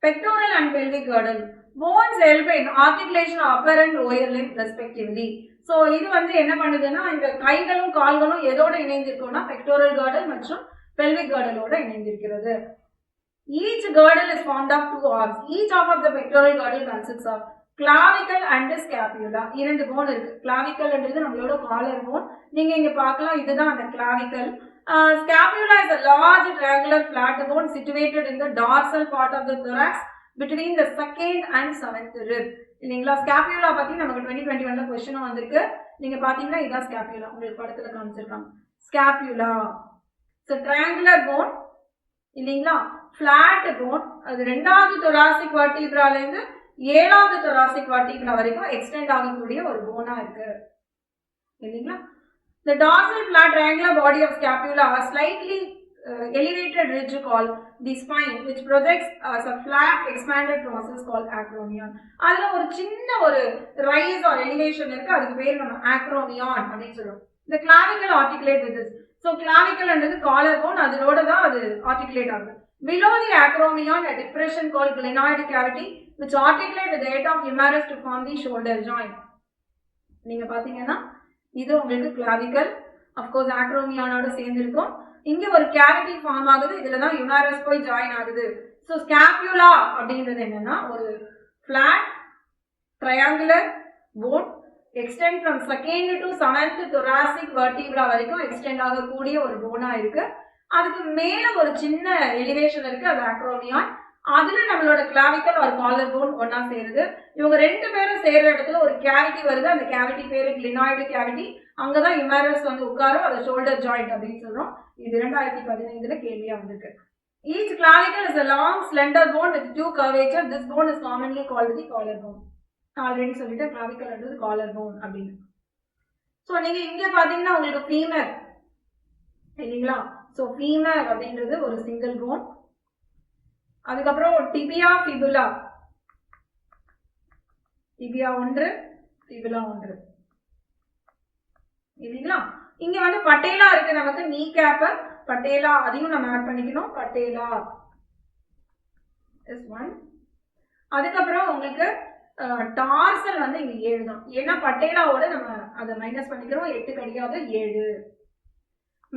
Pectoral and pelvic girdle. Bones help in articulation of upper and lower limb respectively. So இது வந்து என்ன பண்ணுதுன்னா, இந்த கைகளும் கால்களும் எதோட இணைந்திருக்கும்னா பெக்டோரல் girdle மற்றும் பெல்விக் girdleோட இணைந்திருக்கிறது. Each girdle is formed of 2 arms. Each arm of the pectoral girdle consists of clavicle and scapula. 2 phone இருக்கு. clavicle என்றது நம்மளோட காலர் போன், நீங்க இங்க பார்க்கலாம், இதுதான் அந்த clavicle. Scapula is a large triangular flat bone situated in the dorsal part of the thorax between the 2nd and 7th rib. இல்லைங்களா, ஸ்கேப்யூலா பத்தி நமக்கு 2021ல क्वेश्चन வந்திருக்கு. நீங்க பாத்தீங்கன்னா இதான் ஸ்கேப்யூலா, உங்களுக்கு படத்துல காமிச்சிருக்காங்க. ஸ்கேப்யூலா இட்ஸ் a triangular bone இல்லைங்களா, flat bone. அது 2வது thoracic vertebraல இருந்து 7வது thoracic vertebra வரைக்கும் எக்ஸ்டெண்ட் ஆகக்கூடிய ஒரு போனா இருக்கு இல்லைங்களா. The dorsal flat triangular body of scapula has slightly elevated ridge called the spine, which projects as a flat expanded process called acromion. அதுல ஒரு சின்ன ஒரு rise or elevation இருக்கு, அதுக்கு பேர் நம்ம acromion அப்படின்னு சொல்றோம். The clavicle articulate with this. So clavicle என்றது collar bone, அதோட தான் அது articulate ஆகுது. Below the acromion a depression called glenoid cavity which articulate with the head of humerus to form the shoulder joint. நீங்க பாத்தீங்கன்னா இது உங்களுக்கு clavicle, of course acromion-ஓட சேர்ந்து இருக்கும். இங்க ஒரு கேவிட்டி ஃபார்ம் ஆகுது, இதுல தான் humerus போய் ஜாயின் ஆகுது. ஸோ ஸ்கேப்யூலா அப்படின்றது என்னன்னா ஒரு flat triangular bone extend from 2nd to 7th thoracic vertebra வரைக்கும் எக்ஸ்டெண்ட் ஆகக்கூடிய ஒரு போனா இருக்கு. அதுக்கு மேல ஒரு சின்ன எலிவேஷன் இருக்கு, அது acromion. அதுல நம்மளோட clavicle ஒரு collar bone ஒன்னா சேருது. இவங்க 2 பேரும் சேர்ற இடத்துல ஒரு கேவிட்டி வருது, அந்த கேவிட்டி பேரு glenoid cavity. அங்கதான் humerus வந்து உட்காரும், அது ஷோல்டர் ஜாயிண்ட் அப்படின்னு சொல்றோம். இது 2015ல கேள்வியா வந்திருக்கு. Each clavicle is a long slender bone with two curvature. This bone is commonly called the collarbone. Already சொல்லிட்டு clavicle என்றது collarbone அப்படின்னு. ஸோ நீங்க இங்க பாத்தீங்கன்னா உங்களுக்கு ஃபீமர் இல்லைங்களா? ஸோ ஃபீமர் அப்படின்றது ஒரு சிங்கிள் போன். அதுக்கப்புறம் டிபியா ஃபிபுலா, டிபியா ஒன்று, ஃபிபுலா ஒன்று இல்லைங்களா? இங்க வந்து பட்டேலா இருக்கு நமக்கு, நீ கேப் பட்டேலா, அதையும் நம்ம ஆட் பண்ணிக்கணும். Patella is one. அதுக்கப்புறம் உங்களுக்கு டார்சல் வந்து இங்க 7 தான். ஏன்னா பட்டேலாவோட நம்ம அதை மைனஸ் பண்ணிக்கிறோம், 8 கிடையாது 7.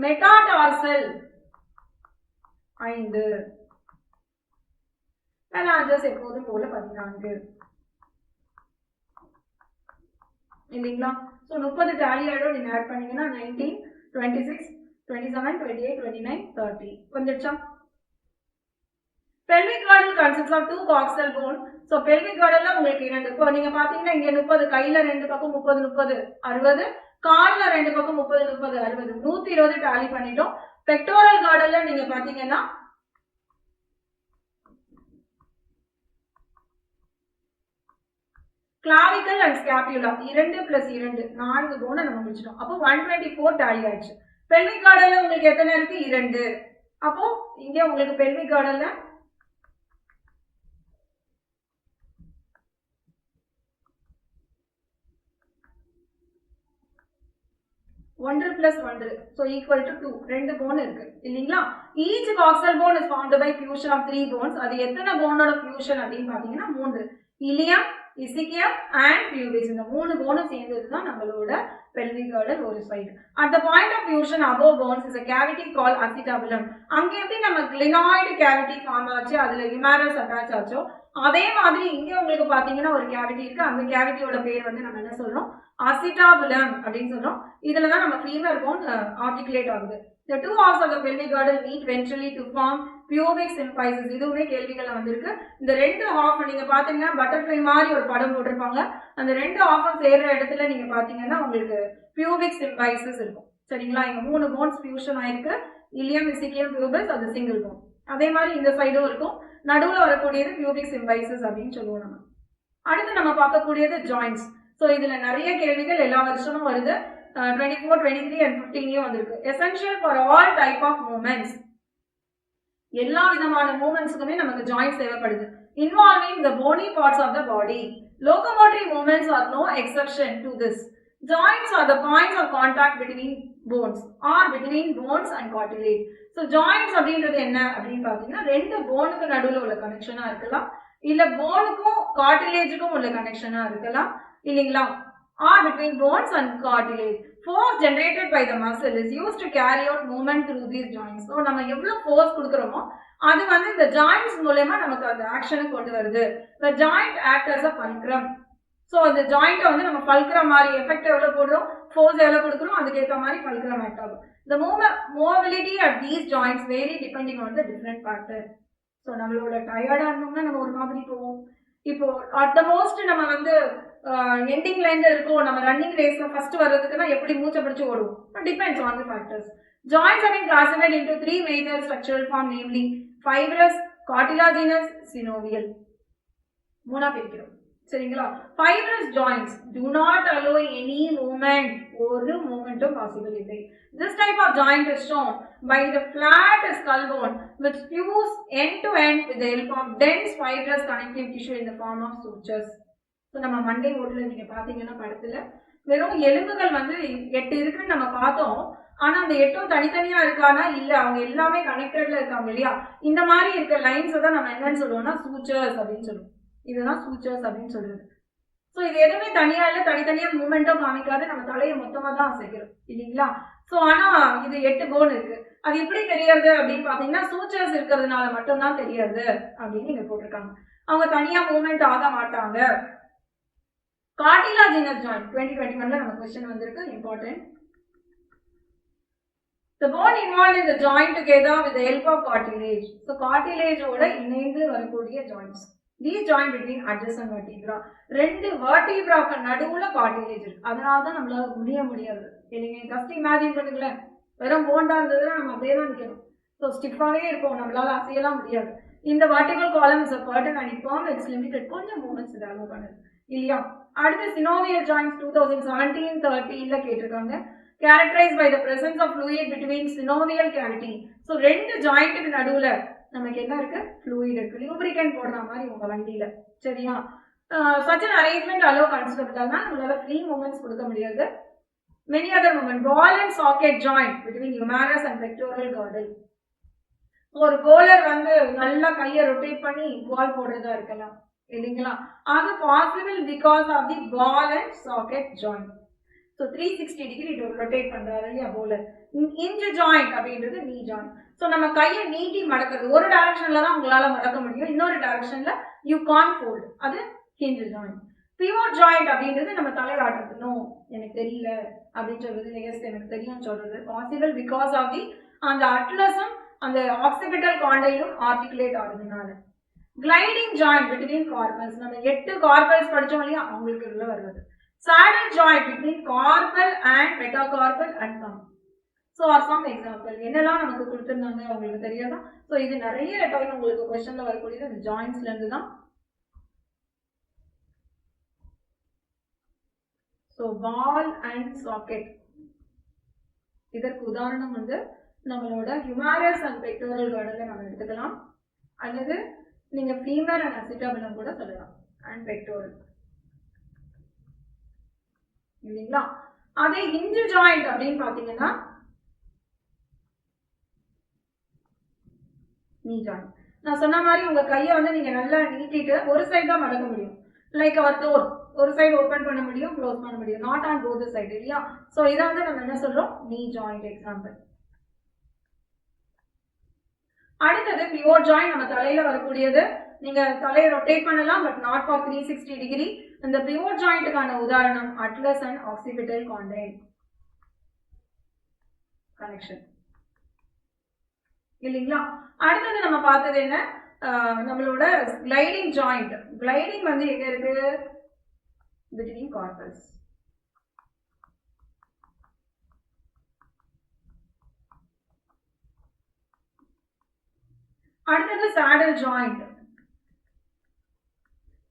மெட்டாடார்சல் 5. பெலாஞ்சஸ் எப்போதும் போல 14 இல்லைங்களா? ஸோ 30 டேலி ஆயிடும். நீங்க ஆட் பண்ணீங்கன்னா 19, 26, 27, 28, 29, 30 வந்துடுச்சா? pelvic girdle consists of 2 coxal bone. So pelvic girdle உங்களுக்கு 2. இப்போ நீங்க பாத்தீங்கன்னா இங்க 30, கையில 2 பக்கம் 30 30 60, கால்ல 2 பக்கம் 30 30 60, 120 டாலி பண்ணிட்டோம். pectoral girdle நீங்க பாத்தீங்கன்னா clavicle and scapula 2 plus 2 4 போன நம்ம முடிச்சிட்டோம். அப்போ 124 டாலி ஆயிடுச்சு. pelvic girdle உங்களுக்கு எத்தனை இருக்கு? 2. அப்போ இங்க உங்களுக்கு pelvic girdle 1 plus 1, so equal to 2. 2 phone இருக்கு இல்லீங்களா? each coxal bone is formed by fusion of 3 bones. அது எத்தனை போனோட fusion அப்படின்னு பாத்தீங்கன்னா 3. ilium, ischium and pubis. இந்த 3 போனும் சேர்ந்தது தான் நம்மளோட pelvic girdle ஒரு side. At the point of fusion above bones is a cavity called acetabulum. அங்க எப்படி நம்ம glenoid cavity ஃபார்ம் ஆச்சு, அதுல humerus attach ஆச்சோ அதே மாதிரி இங்க உங்களுக்கு பாத்தீங்கன்னா ஒரு கேவிட்டி இருக்கு. அந்த கேவிட்டியோட பேர் வந்து நம்ம என்ன சொல்றோம்? acetabulum அப்படின்னு சொல்றோம். இதுல தான் நம்ம ஃபீமர் போன் ஆர்டிகுலேட் ஆகுது. The two halves of the pelvic girdle meet ventrally to form pubic symphysis. இதுவுமே கேள்விகள் வந்திருக்கு. இந்த ரெண்டு ஹாஃப் நீங்க பாத்தீங்கன்னா பட்டர்ஃப்ளை மாதிரி ஒரு படம் போட்டிருப்பாங்க. அந்த ரெண்டு ஹாஃபும் சேர்ற இடத்துல நீங்க பாத்தீங்கன்னா உங்களுக்கு pubic symphysis இருக்கும். சரிங்களா? இங்க 3 போன்ஸ் ஃபியூஷன் ஆயிருக்கு. இலியம், இசிக்கியம், பியூபிஸ், அது சிங்கிள் போன். அதே மாதிரி இந்த சைடும் இருக்கும். நடுவுல வரக்கூடியது pubic symphysis அப்படின்னு சொல்லுவோம் நம்ம. அடுத்து நம்ம பார்க்கக்கூடியது ஜாயின்ட்ஸ். ஸோ இதுல நிறைய கேள்விகள் எல்லா வருஷமும் வருது. 24, 23 and 15 வந்திருக்கு. Essential for all type of movements. எல்லா விதமான மூமெண்ட்ஸ்க்குமே நமக்கு ஜாயின்ட்ஸ் தேவைப்படுது. Involving the bony parts of the body. Locomotory movements are no exception to this. Joints are the points of contact between bones or between bones and cartilage. So joints அப்படின்றது என்ன அப்படின்னு பாத்தீங்கன்னா ரெண்டு போனுக்கு நடுவுல உள்ள கனெக்ஷனா இருக்கலாம், இல்ல போனுக்கும் கார்டிலேஜுக்கும் உள்ள கனெக்ஷனா இருக்கலாம் இல்லீங்களா? or between bones and cartilage. Force generated by the muscle is used to carry out movement through these joints. So நம்ம எவ்வளவு force கொடுக்கறோமோ அது வந்து இந்த joints மூலமா நமக்கு அந்த ஆக்ஷனை கொண்டு வருது. The joint acts as a fulcrum. So அந்த ஜாயிண்ட்டை வந்து நம்ம ஃபல்க்ரம் மாதிரி எஃபெக்ட் எவ்வளோ போடுறோம், ஃபோர்ஸ் எவ்வளோ கொடுக்குறோம், அதுக்கேற்ற மாதிரி ஃபல்க்ரம் ஆக்ட் ஆகும். இந்த mobility at these joints vary depending on the different factor. So நம்மளோட டயர்டாக இருந்தோம்னா நம்ம ஒரு மாதிரி போவோம். இப்போ அட் த மோஸ்ட் நம்ம வந்து எண்டிங் லைன்ல இருக்கோம், நம்ம ரன்னிங் ரேஸ்ல ஃபர்ஸ்ட் வர்றதுக்குன்னா எப்படி மூச்சை பிடிச்சு ஓடுவோம்? Depends on the factors. Joints have been classified into 3 major structural forms, namely fibrous, cartilaginous, synovial. மூணா பிரிக்கிறோம். சரிங்களா? fibrous joints do not allow any movement. ஒரு மூமெண்ட்டும் பாசிபிள் இல்லை. This type of joint is shown by the flat skull bone which fuse end to end with the help of dense fibrous connective tissue in the form of sutures. So நம்ம மண்டை ஓட்டுல நீங்க பாத்தீங்கன்னா படத்துல வெறும் எலும்புகள் வந்து 8 இருக்குன்னு நம்ம பார்த்தோம். ஆனா அந்த 8ம் தனித்தனியா இருக்கானா? இல்ல, அவங்க எல்லாமே கனெக்டட்ல இருக்காங்க இல்லையா? இந்த மாதிரி இருக்க லைன்ஸ் தான் நம்ம என்னன்னு சொல்லுவோம்னா சூச்சர்ஸ் அப்படின்னு சொல்லுவோம். இதுதான் சூச்சர்ஸ் அப்படின்னு சொல்றது. ஸோ இது எதுவுமே தனியா இல்லை, தனித்தனியா மூமெண்ட்டும் காமிக்காது, நம்ம தலையை மொத்தமா தான் அசைக்கிறோம் இல்லைங்களா? ஸோ ஆனா இது 8 போன் இருக்கு. அது எப்படி தெரியாது அப்படின்னு பாத்தீங்கன்னா சூச்சர்ஸ் இருக்கிறதுனால மட்டும்தான் தெரியாது அப்படின்னு இங்க போட்டிருக்காங்க. அவங்க தனியா மூமெண்ட் ஆக மாட்டாங்க. கார்டிலாஜினஸ் ஜாயிண்ட் 2021ல நம்ம क्वेश्चन வந்திருக்கு, important. The bone involved in the joint together with the help of cartilage. So cartilage ஓட இணைந்து வரக்கூடிய joints. These join between adjacent vertebra. ரெண்டு vertebraக்கு நடுவுல cartilage இருக்கு. அதனால தான் நம்மளால முடியாது இல்லைங்க. ஜஸ்ட் இமேஜின் பண்ணுங்களேன், வெறும் போண்டா இருந்ததுன்னா நம்ம அப்படியே தான் நிற்கணும். ஸோ ஸ்டிஃபாகவே இருக்கும், நம்மளால அசையலாம் முடியாது. இந்த vertical column is a curtain and it form its limited கொஞ்சம் மூமெண்ட்ஸ் இதை அலோவ் பண்ணுது இல்லையா. அடுத்து சினோவியல் ஜாயின்ஸ் 2017-13 கேட்டிருக்காங்க. characterized by the presence of fluid between synovial cavity. So ரெண்டு ஜாயிண்ட்டுக்கு நடுவுல நமக்கு என்ன இருக்கு, ஃப்ளூயிட் இருக்கு. லூப்ரிகன்ட் போடுற மாதிரி உங்க வண்டியில, சரியா. such an arrangement allow considerable நம்மளால ஃப்ரீ மூமெண்ட்ஸ் கொடுக்க முடியாது. many other movement, ball and socket joint between humerus and pectoral girdle. ஒரு bowler வந்து நல்லா கையை ரொட்டேட் பண்ணி பால் போடுறதா இருக்கலாம் இல்லைங்களா, அது possible because of the ball and socket joint. So 360 degree rotate பண்றாரு இல்லையா bowler. இன்ஜ் ஜாயிண்ட் அப்படின்றது நீ ஜாயிண்ட். ஸோ நம்ம கையை நீட்டி மடக்கிறது, ஒரு டைரக்ஷன்ல தான் உங்களால மடக்க முடியும், இன்னொரு டைரக்ஷன்ல யூ கான் ஃபோல்ட், அது ஹிஞ்ச் ஜாயிண்ட். பிவோட் ஜாயிண்ட் அப்படின்றது நம்ம தலையாட்டுறது, நோ எனக்கு தெரியல அப்படின்னு சொல்றது, எஸ் எனக்கு தெரியும் சொல்றது பாசிபிள் பிகாஸ் ஆஃப் தி அந்த அட்லஸும் அந்த ஆக்சிபிட்டல் காண்டைலும் ஆர்டிகுலேட் ஆகுதுனால. கிளைடிங் ஜாயிண்ட் பிட்வீன் கார்பல்ஸ், நம்ம 8 கார்பல்ஸ் படிச்சோம் இல்லையா, அவங்களுக்கு உள்ள வருவது. saddle joint between carpal and metacarpal and thumb. So are some example. என்னெல்லாம் நமக்கு கொடுத்திருந்தாங்க உங்களுக்கு தெரியாதா? ஸோ இது நிறைய டைம் உங்களுக்கு கொஸ்டின்ல வரக்கூடியது இந்த ஜாயின்ஸ்ல இருந்து தான். ஸோ பால் அண்ட் சாக்கெட், இதற்கு உதாரணம் வந்து நம்மளோட ஹியூமரஸ் அண்ட் பெக்டோரல் கார்டல நம்ம எடுத்துக்கலாம், அல்லது நீங்க ஃபீமர் அண்ட் அசிட்டபிளம் கூட சொல்லலாம், அண்ட் பெக்டோரல் இல்லைங்களா. அதே ஹிஞ்ச் ஜாயிண்ட் அப்படின்னு பாத்தீங்கன்னா நீ ஜாயிண்ட். நான் சொன்ன மாதிரி உங்க கையை வந்து நீங்க நல்லா நீட்டிட்டு ஒரு சைடு தான் மடக்க முடியும், லைக் அவர் டோர் ஒரு சைடு ஓபன் பண்ண முடியும், க்ளோஸ் பண்ண முடியும், நாட் ஆன் போத் சைடு இல்லையா. ஸோ இதை வந்து நம்ம என்ன சொல்றோம், நீ ஜாயிண்ட் எக்ஸாம்பிள். அடுத்தது பிவோட் ஜாயிண்ட், நம்ம தலையில வரக்கூடியது. நீங்க தலையை ரொட்டேட் பண்ணலாம், பட் நாட் ஃபார் 360 டிகிரி. இந்த பிவோட் ஜாயிண்ட்டுக்கான உதாரணம் atlas and occipital condyle connection இல்லைங்களா. அடுத்தது நம்ம பார்த்தது என்ன, நம்மளோட கிளைடிங் ஜாயிண்ட். கிளைடிங் வந்து எங்க இருக்கு, பிட்வீன் கார்பல்ஸ். அடுத்தது saddle joint.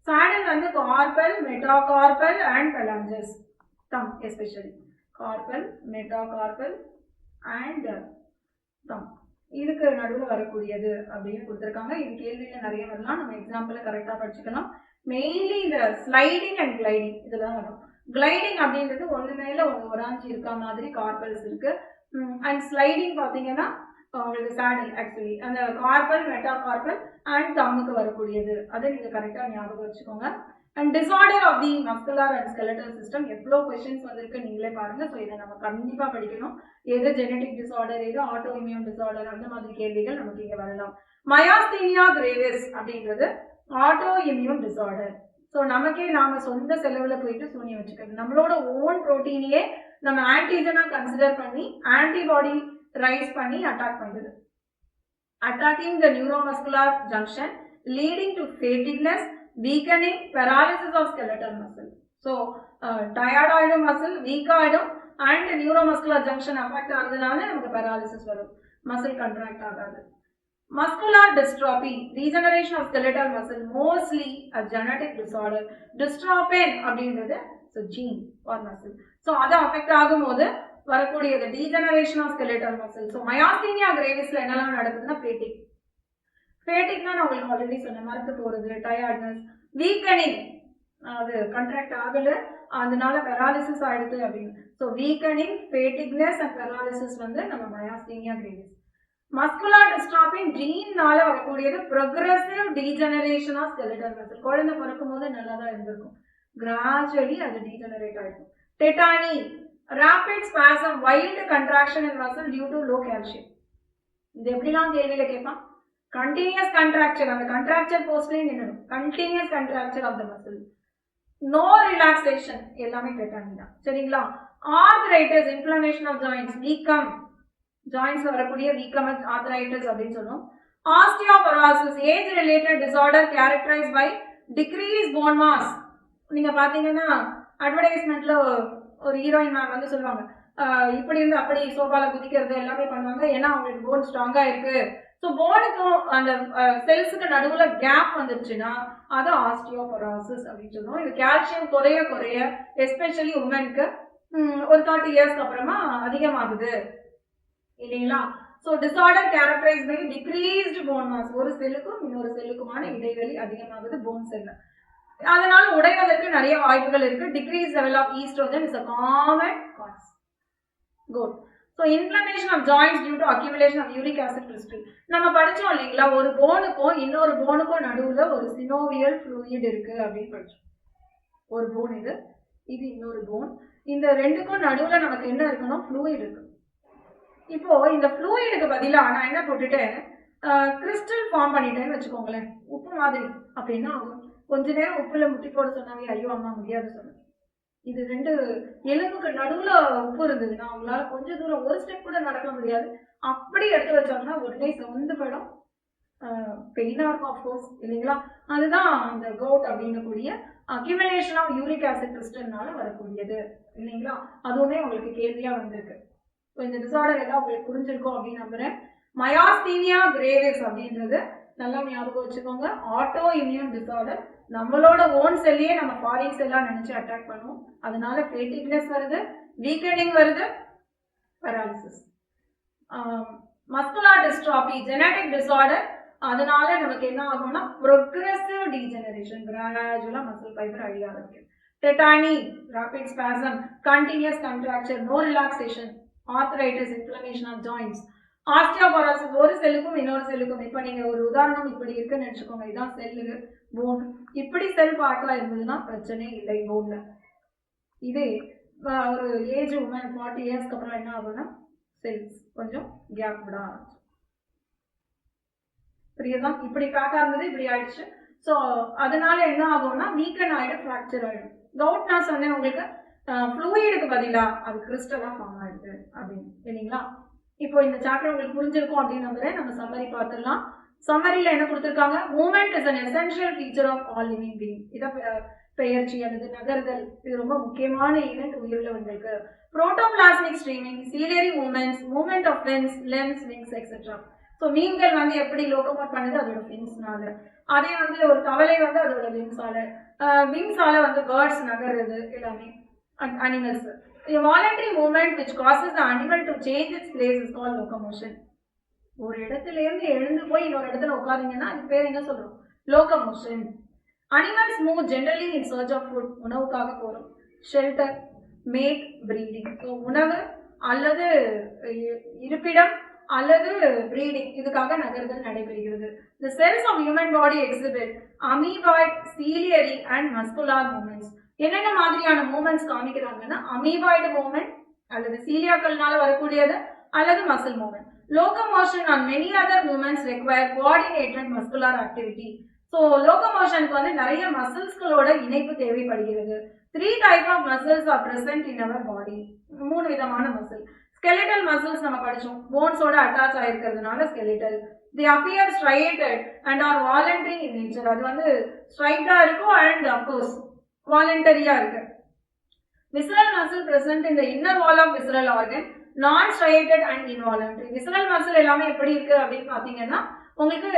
saddle வந்து carpal, metacarpal and phalanges, thumb especially. carpal, metacarpal and thumb இதுக்கு நடுவில் வரக்கூடியது அப்படின்னு கொடுத்துருக்காங்க. இது கேள்வியில நிறைய வரலாம், நம்ம எக்ஸாம்பிள கரெக்டா படிச்சுக்கலாம். மெயின்லி இந்த ஸ்லைடிங் அண்ட் கிளைடிங் இதெல்லாம் வரும். கிளைடிங் அப்படின்றது ஒன்று மேல ஒராஞ்சி இருக்க மாதிரி கார்பல்ஸ் இருக்கு. அண்ட் ஸ்லைடிங் பார்த்தீங்கன்னா உங்களுக்கு saddle ஆக்சுவலி அந்த கார்பல், மெட்டாகார்பல் அண்ட் தம்முக்கு வரக்கூடியது, அதை நீங்க கரெக்டா ஞாபகம் வச்சுக்கோங்க. And disorder of the muscular and skeletal system, எவ்வளோ கொஸ்டின்ஸ் வந்திருக்கு நீங்களே பாருங்க. ஸோ இதை நம்ம கண்டிப்பா படிக்கணும். எது ஜெனடிக் டிசார்டர், எது ஆட்டோ இம்யூன் டிசார்டர், அந்த மாதிரி கேள்விகள் நமக்கு இங்க வரலாம். மயாஸ்தீனியா கிரேவிஸ் அப்படின்றது ஆட்டோ இம்யூன் டிசார்டர். ஸோ நமக்கே நாம சொந்த செலவுல போயிட்டு சூனியம் வச்சுக்கிறது, நம்மளோட ஓன் புரோட்டீனையே நம்ம ஆன்டிஜனா கன்சிடர் பண்ணி ஆன்டிபாடி ரைஸ் பண்ணி அட்டாக் பண்ணுது. Attacking the neuromuscular junction leading to fatigueness, weakening, paralysis of skeletal muscle. So tired ஆயிடும், மசில் வீக் ஆயிடும், அண்ட் நியூரோமஸ்குலர் ஜங்ஷன் அஃபெக்ட் ஆகுதுனால நமக்கு பேராலிசிஸ் வரும், மசில் கண்ட்ராக்ட் ஆகாது. Muscular dystrophy, regeneration of skeletal muscle, mostly a genetic disorder. Dystrophin அப்படின்றது gene for muscle. So அதை affect ஆகும்போது வரக்கூடியது degeneration of skeletal muscle. So myasthenia கிரேவிஸ்ல என்னெல்லாம் நடக்குதுன்னா ஃபேட்டிக். ஃபேட்டிக்னா நான் உங்களுக்கு ஆல்ரெடி சொன்ன மறந்து போறது, டயர்ட்னஸ், வீக்கனிங், அது கண்ட்ராக்ட் ஆகல அதனால பெராலிசிஸ் ஆயிடுது அப்படின்னு. So weakening, fatigueness and paralysis வந்து நம்ம மயாஸ்தீனியா கிரேவிஸ். மஸ்குலர் டிஸ்ட்ராபி ஜீன்னால வரக்கூடியது progressive degeneration of skeletal muscle. குழந்தை பிறக்கும் போது நல்லா தான் இருந்திருக்கும், கிராஜுவலி அது டீஜெனரேட் ஆயிருக்கும். Tetany, rapid spasm, wild contraction in muscle due to low calcium. இது எப்படிலாம் கேள்வியில கேட்பான், continuous contracture, அந்த contracture போஸ்ட்லயே நின்னுடும், continuous contracture of the muscle, no relaxation, எல்லாமே டெட்டானி தான் சரிங்களா. arthritis, inflammation of joints, வீக்கம், ஜாயின்ஸ்ல வரக்கூடிய வீக்கம் arthritis அப்படின்னு சொல்லுவோம். osteoporosis, age related disorder characterized by decreased bone mass. நீங்க பாத்தீங்கன்னா அட்வர்டைஸ்மெண்ட்ல ஒரு ஹீரோயின் மேம் வந்து சொல்லுவாங்க, இப்படி இருந்து அப்படி சோஃபால குதிக்கிறது எல்லாமே பண்ணுவாங்க. ஏன்னா அவங்களுக்கு போன் ஸ்ட்ராங்கா இருக்கு. ஸோ போனுக்கும் அந்த செல்ஸுக்கு நடுவுல கேப் வந்துருச்சுன்னா அது ஆஸ்டியோபொரோசிஸ் அப்படின்னு சொல்லுவோம். இது கால்சியம் குறைய குறைய எஸ்பெஷலி உமனுக்கு ஒரு 30 இயர்ஸ்க்கு அப்புறமா அதிகமாகுது இல்லைங்களா. So disorder characterise by decreased bone mass. ஒரு செல்லுக்கும் இன்னொரு செல்லுக்குமான இடைவெளி அதிகமாகுது போன் செல்ல. அதனால உடைவதற்கு நிறைய வாய்ப்புகள் இருக்கு. Decrease level of oestrogen is a common cause. Good. So inflammation of joints due to accumulation of uric acid crystal. நம்ம படிச்சோம் இல்லைங்களா, ஒரு போனுக்கும் இன்னொரு போனுக்கும் நடுவுல ஒரு சினோவியல் ஃப்ளூயிட் இருக்கு அப்படின்னு படிச்சோம். ஒரு போன் இது இன்னொரு போன். இந்த ரெண்டுக்கும் நடுவுல நமக்கு என்ன இருக்கணும், ஃப்ளூயிட் இருக்கு. இப்போ இந்த ஃப்ளூயிடுக்கு பதிலா நான் என்ன போட்டுட்டேன், கிறிஸ்டல் ஃபார்ம் பண்ணிட்டேன்னு வச்சுக்கோங்களேன், உப்பு மாதிரி. அப்படின்னா கொஞ்ச நேரம் உப்புல முட்டி போட சொன்னாங்க, ஐயோ அம்மா முடியாது சொன்னேன். இது ரெண்டு எலும்புக்கு நடுவுல உப்பு இருந்ததுன்னா அவங்களால கொஞ்ச தூரம் ஒரு ஸ்டெப் கூட நடக்க முடியாது. அப்படி எடுத்து வச்சாங்கன்னா உடனே செவந்து போயிடும். பெயினா இருக்கும் ஆஃப்கோர்ஸ் இல்லைங்களா. அதுதான் அந்த கவுட் அப்படின்னக்கூடிய அக்யூமுலேஷன் ஆஃப் யூரிக் ஆசிட் கிறிஸ்டல்னால வரக்கூடியது இல்லைங்களா. அதுவுமே உங்களுக்கு கேள்வியா வந்திருக்கு. இந்த டிசார்டர் எல்லாம் உங்களுக்கு புரிஞ்சிருக்கும் அப்படின்னு நம்புறேன். மயாஸ்தீனியா கிரேவிஸ் அப்படின்றது நல்லா ஞாபகம் வச்சுக்கோங்க. Auto immune disorder. நம்மளோட ஓன் செல்லையே நம்ம ஃபாரின் செல்லா நினைச்சு அட்டாக் பண்ணுவோம். அதனால ஃபேட்டிக்னஸ் வருது, வீக்கனிங் வருது, paralysis. Muscular dystrophy genetic disorder. அதனால நமக்கு என்ன ஆகும்னா ப்ரோக்ரெசிவ் டீஜெனரேஷன், கிராஜுவலா மசில் ஃபைபர் அழிய ஆரம்பிக்கும். Tetany, rapid spasm, continuous contracture, no relaxation, arthritis, inflammation of joints, osteoporosis. ஒரு செல்லுக்கும் இன்னொரு செல்லுக்கும் இப்ப நீங்க ஒரு உதாரணம் இப்படி இருக்குன்னு நினைச்சுக்கோங்க, இதான் செல்லு போன். இப்படி செல் பார்ட்ல இருந்ததுன்னா பிரச்சனை இல்லை போன்ல. இதே ஒரு ஏஜ் உமன் 40 இயர்ஸ்க்கு அப்புறம் என்ன ஆகும்னா செல்ஸ் கொஞ்சம் கேப் விட ஆரம்பிச்சு. புரியுதா, இப்படி பேக்கா இருந்தது இப்படி ஆயிடுச்சு. ஸோ அதனால என்ன ஆகும்னா வீக்கன் ஆயிடும், ஃப்ராக்சர் ஆயிடும். கவுட் நான் சொன்னேன் உங்களுக்கு, ஃப்ளூயிடுக்கு பதிலா அது கிறிஸ்டலா ஃபார்ம் ஆயிடுது அப்படின்னு இல்லைங்களா. இப்போ இந்த சாப்டர் உங்களுக்கு புரிஞ்சிருக்கும் அப்படின்னு நம்புறேன். நம்ம சம்மரி பார்த்துடலாம். சம்மரியில என்ன கொடுத்துருக்காங்க, movement is an essential feature of all living being. இதை பெயர்ச்சி அல்லது நகர்தல் இது ரொம்ப முக்கியமான ஈவெண்ட் உயிருள்ளவங்களுக்கு. Protoplasmic streaming, ciliary movements, movement of fins, limbs, wings etcetera. So மீன்கள் வந்து எப்படி லோகோமோட் பண்ணுது அதோட ஃபின்ஸ்னால, அதே வந்து ஒரு தவளை வந்து அதோட விங்ஸால வந்து பேர்ட்ஸ் நகர்றது எல்லாமே animals. A voluntary movement which causes the animal to change its place is called locomotion. ஒரு இடத்துல இருந்து எழுந்து போய் இன்னொரு இடத்துல உட்காருங்கன்னா அது பேர் என்ன சொல்றோம், locomotion. Animals move generally in search of food. உணவுக்காக போறோம். Shelter, mate, breeding. உணவு அல்லது இருப்பிடம் அல்லது பிரீடிங், இதுக்காக நகர்தல் நடைபெறுகிறது. The cells of human body exhibit amoeboid, ciliary and muscular movements. என்னென்ன மாதிரியான மூவ்மெண்ட்ஸ் காமிக்கிறாங்கன்னா அமீபாய்டு மூவ்மெண்ட் அல்லது சீலியாக்கள்னால வரக்கூடியது அல்லது muscle movement. Locomotion and many other movements require coordinated muscular activity. So லோகோமோஷனுக்கு வந்து நிறைய மசில்ஸ்களோட இணைப்பு தேவைப்படுகிறது. 3 types of muscles are present in our body. 3 விதமான மசில். skeletal muscles நம்ம படிச்சோம், போன்ஸோட attach ஆயிருக்கிறதுனால skeletal. They appear striated and are voluntary in nature. அது வந்து ஸ்ட்ரைட்டா இருக்கும் and of course வாலண்டரியா இருக்கு. Visceral muscle present in the inner wall of visceral organ, non striated and involuntary. Visceral muscle எல்லாமே எப்படி இருக்கு அப்படின்னு பாத்தீங்கன்னா உங்களுக்கு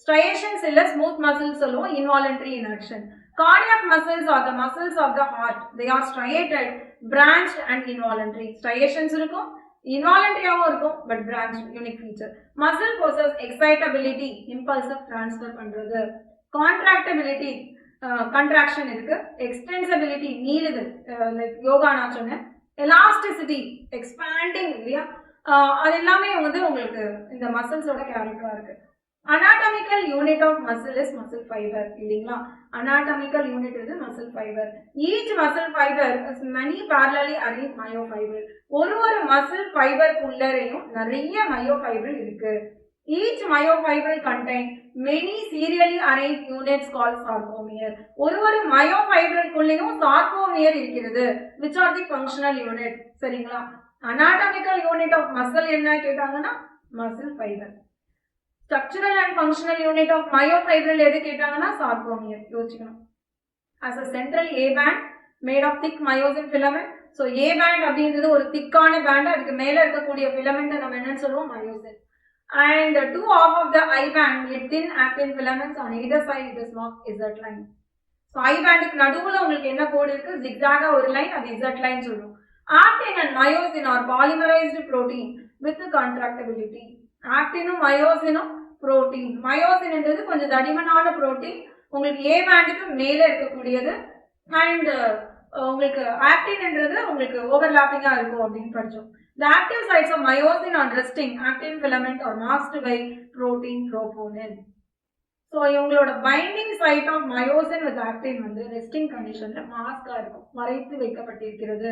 striations இல்ல, smooth muscles சொல்லுவோம், involuntary in action. Cardiac muscles are the muscles of the heart. They are striated, branched and involuntary. Striations இருக்கும், involuntaryயாவும் இருக்கும், but branched, unique feature. Muscle possess excitability, impulsive transfer பண்றது. Contractibility, கண்ட்ராக்ஷன் இருக்கு. எக்ஸ்டென்சிபிலிட்டி, நீளுது, like yoga நான் சொன்னேன். Elasticity, expanding இல்லையா, அது எல்லாமே வந்து உங்களுக்கு இந்த மசில்ஸோட கேரக்டரா இருக்கு. Anatomical unit of muscle is muscle fibre இல்லைங்களா. அனாட்டமிக்கல் யூனிட் இது muscle fibre. Each muscle fibre is many parallelly arranged myofibre. ஒரு மசில் ஃபைபர் உள்ளரையும் நிறைய மயோஃபைபர் இருக்கு. Each myofibril contain many serially arranged units called sarcomere. ஒரு myofibril குள்ளேயும் sarcomere இருக்கிறது. Which are the functional unit? சரிங்களா. Anatomical unit of muscle என்ன கேட்டாங்கன்னா muscle fiber. Structural and functional unit of myofibril எது கேட்டாங்கன்னா sarcomere. யோசிக்கணும். As a central A band made of thick myosin filament, so A band அப்படின்றது ஒரு திக்கான pant, அதுக்கு மேல இருக்கக்கூடிய ஃபிலமெண்ட் நம்ம என்னன்னு சொல்லுவோம், myosin. And two half of the I band with thin actin filaments on either side, it is marked Z line. So I band க்கு நடுவுல உங்களுக்கு என்ன கோடு இருக்கு, zigzag ஒரு லைன், அது Z லைன் சொல்றோம். Actin and myosin are polymerized protein with contractibility. ஆக்டினும் மயோசினும் புரோட்டீன். மயோசின் என்றது கொஞ்சம் தடிமனான புரோட்டீன், உங்களுக்கு ஏ பேண்டுக்கு மேல இருக்கக்கூடியது. அண்ட் உங்களுக்கு ஆக்டின் என்றது உங்களுக்கு ஓவர்லாப்பிங்கா இருக்கும் அப்படின்னு படிச்சோம். The active sites of myosin on resting actin filament are masked by protein troponin. So இவங்களோட binding site of myosin with actin வந்து ரெஸ்டிங் கண்டிஷன்ல மாஸ்கா இருக்கும், மறைத்து வைக்கப்பட்டிருக்கிறது.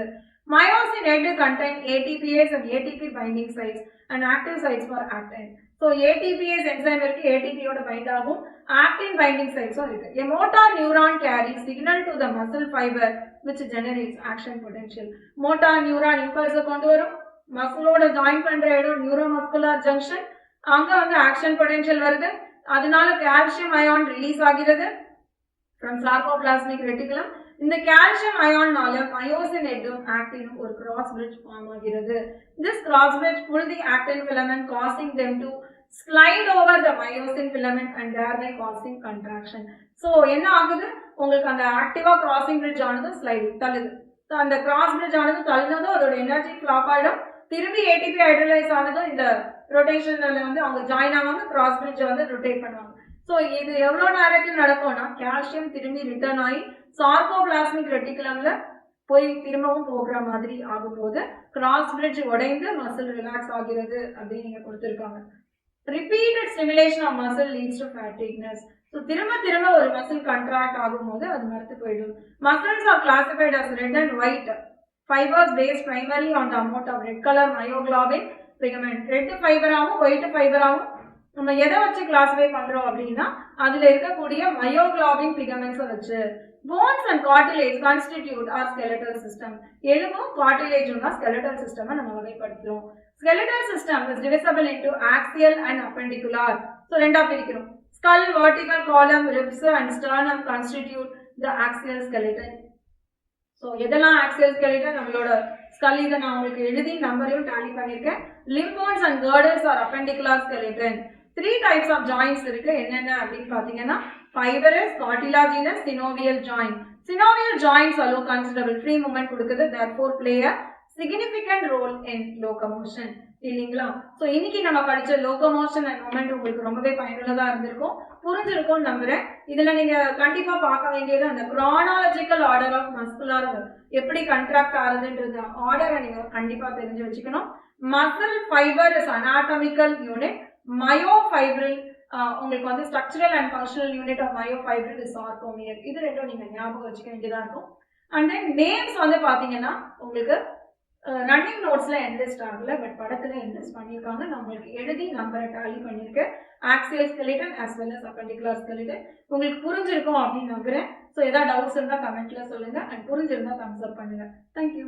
Myosin head contain ATPase and ATP binding sites and active sites for actin. So ATPase enzyme இருக்கு, ATP யோட find ஆகும், actin binding sites இருக்கு. A motor neuron carries signal to the muscle fiber which generates action potential. motor neuron impulse கொண்டு வரும், மசிலோட join பண்ற இடம் neuromuscular junction, அங்க வந்து ஆக்ஷன் பொட்டன்ஷியல் வருது, அதனால கால்சியம் அயான் ரிலீஸ் ஆகிறது from sarcoplasmic reticulum. இந்த கால்சியம் அயான்னால மயோசின் ஹெட்டும் ஆக்டினும் ஒரு கிராஸ் பிரிட்ஜ் ஃபார்ம் ஆகிறது. This cross bridge pull the actin filament causing them to slide over the myosin filament and thereby causing contraction. So என்ன ஆகுது, உங்களுக்கு அந்த ஆக்டிவா crossing bridge ஆனது slide தள்ளுது. அந்த கிராஸ் பிரிட்ஜ் ஆனது தள்ளினதும் அதோட எனர்ஜி ஃபிளாப் ஆயிடும், திரும்பி ஏடிபி ஹைட்ரலைஸ் ஆனதும் இந்த ரொட்டேஷன்ல வந்து அவங்க ஜாயின் ஆவாங்க, கிராஸ் பிரிட்ஜ் வந்து ரொட்டேட் பண்ணுவாங்க. ஸோ இது எவ்வளவு நேரத்தில் நடக்கும்னா, கால்சியம் திரும்பி ரிட்டர்ன் ஆகி சார்கோபிளாஸ்மிக் ரெட்டிகுலம்ல போய் திரும்பவும் போகிற மாதிரி ஆகும்போது கிராஸ் பிரிட்ஜ் உடைந்து மசில் ரிலாக்ஸ் ஆகிறது அப்படின்னு நீங்க கொடுத்துருக்காங்க. Repeated stimulation of muscle leads to fatigueness. So திரும்ப திரும்ப ஒரு மசில் கண்ட்ராக்ட் ஆகும்போது அது மறுத்து போயிடும். Muscles are classified as red and white fibers based primarily on the amount of red color myoglobin pigment. Red ஃபைபராகவும் ஒயிட் ஃபைபராகவும் நம்ம எதை வச்சு கிளாஸிஃபை பண்றோம் அப்படின்னா, அதுல இருக்கக்கூடிய மயோகுளோபின் பிகமெண்ட்ஸை வச்சு. Bones and cartilage constitute our skeletal system. எலும்பும் கார்டிலேஜும் தான் ஸ்கெலட்டல் சிஸ்டம் நம்ம வகைப்படுத்துறோம். Skeletal system is divisible into axial and appendicular. So ரெண்டா பிரிக்கிறோம். Skull, vertical column, ribs and sternum constitute the axial skeleton. So எதெல்லாம் ஆக்சியல் ஸ்கெலட்டன், நம்மளோட skull, இதை நான் உங்களுக்கு எழுதி நம்பரையும் டேலி பண்ணியிருக்கேன். Limb bones and girdles are appendicular skeleton. 3 types of joints இருக்கு. என்னென்ன அப்படின்னு பாத்தீங்கன்னா, fibrous, cartilaginous, சினோவியல் join. Synovial joints allow considerable free movement கொடுக்குது, therefore play a significant role in locomotion. இல்லைங்களா? ஸோ இன்னைக்கு நம்ம படிச்ச லோகோமோஷன் அண்ட் மூமெண்ட் உங்களுக்கு ரொம்பவே பயனுள்ளதா இருந்திருக்கும், புரிஞ்சிருக்கும்னு நம்புறேன். இதுல நீங்க கண்டிப்பா பார்க்க வேண்டியது அந்த chronological ஆர்டர் ஆஃப் மஸ்குலர் எப்படி கண்ட்ராக்ட் ஆகுதுன்றது ஆர்டரை நீங்க கண்டிப்பா தெரிஞ்சு வச்சுக்கணும். Muscle fibre is anatomical unit. Myofibril உங்களுக்கு வந்து structural and functional unit of myofibril is sarcomere. இது ரெண்டும் நீங்க ஞாபகம் வச்சுக்க வேண்டியதா இருக்கும். அண்ட் தென் நேம்ஸ் வந்து பாத்தீங்கன்னா உங்களுக்கு ரன்னிங் நோட்ஸ்ல என்லிஸ்ட் ஆகல, பட் படத்துல என்லிஸ்ட் பண்ணியிருக்காங்க. நான் உங்களுக்கு எழுதி நம்பரை டாலி பண்ணியிருக்கேன். Axial skeleton as well as appendicular skeleton. உங்களுக்கு புரிஞ்சிருக்கும் அப்படின்னு நம்புறேன். ஸோ ஏதாவது டவுட்ஸ் இருந்தால் கமெண்ட்ல சொல்லுங்க, அண்ட் புரிஞ்சிருந்தா தம்ஸ் அப் பண்ணுங்க. தேங்க்யூ.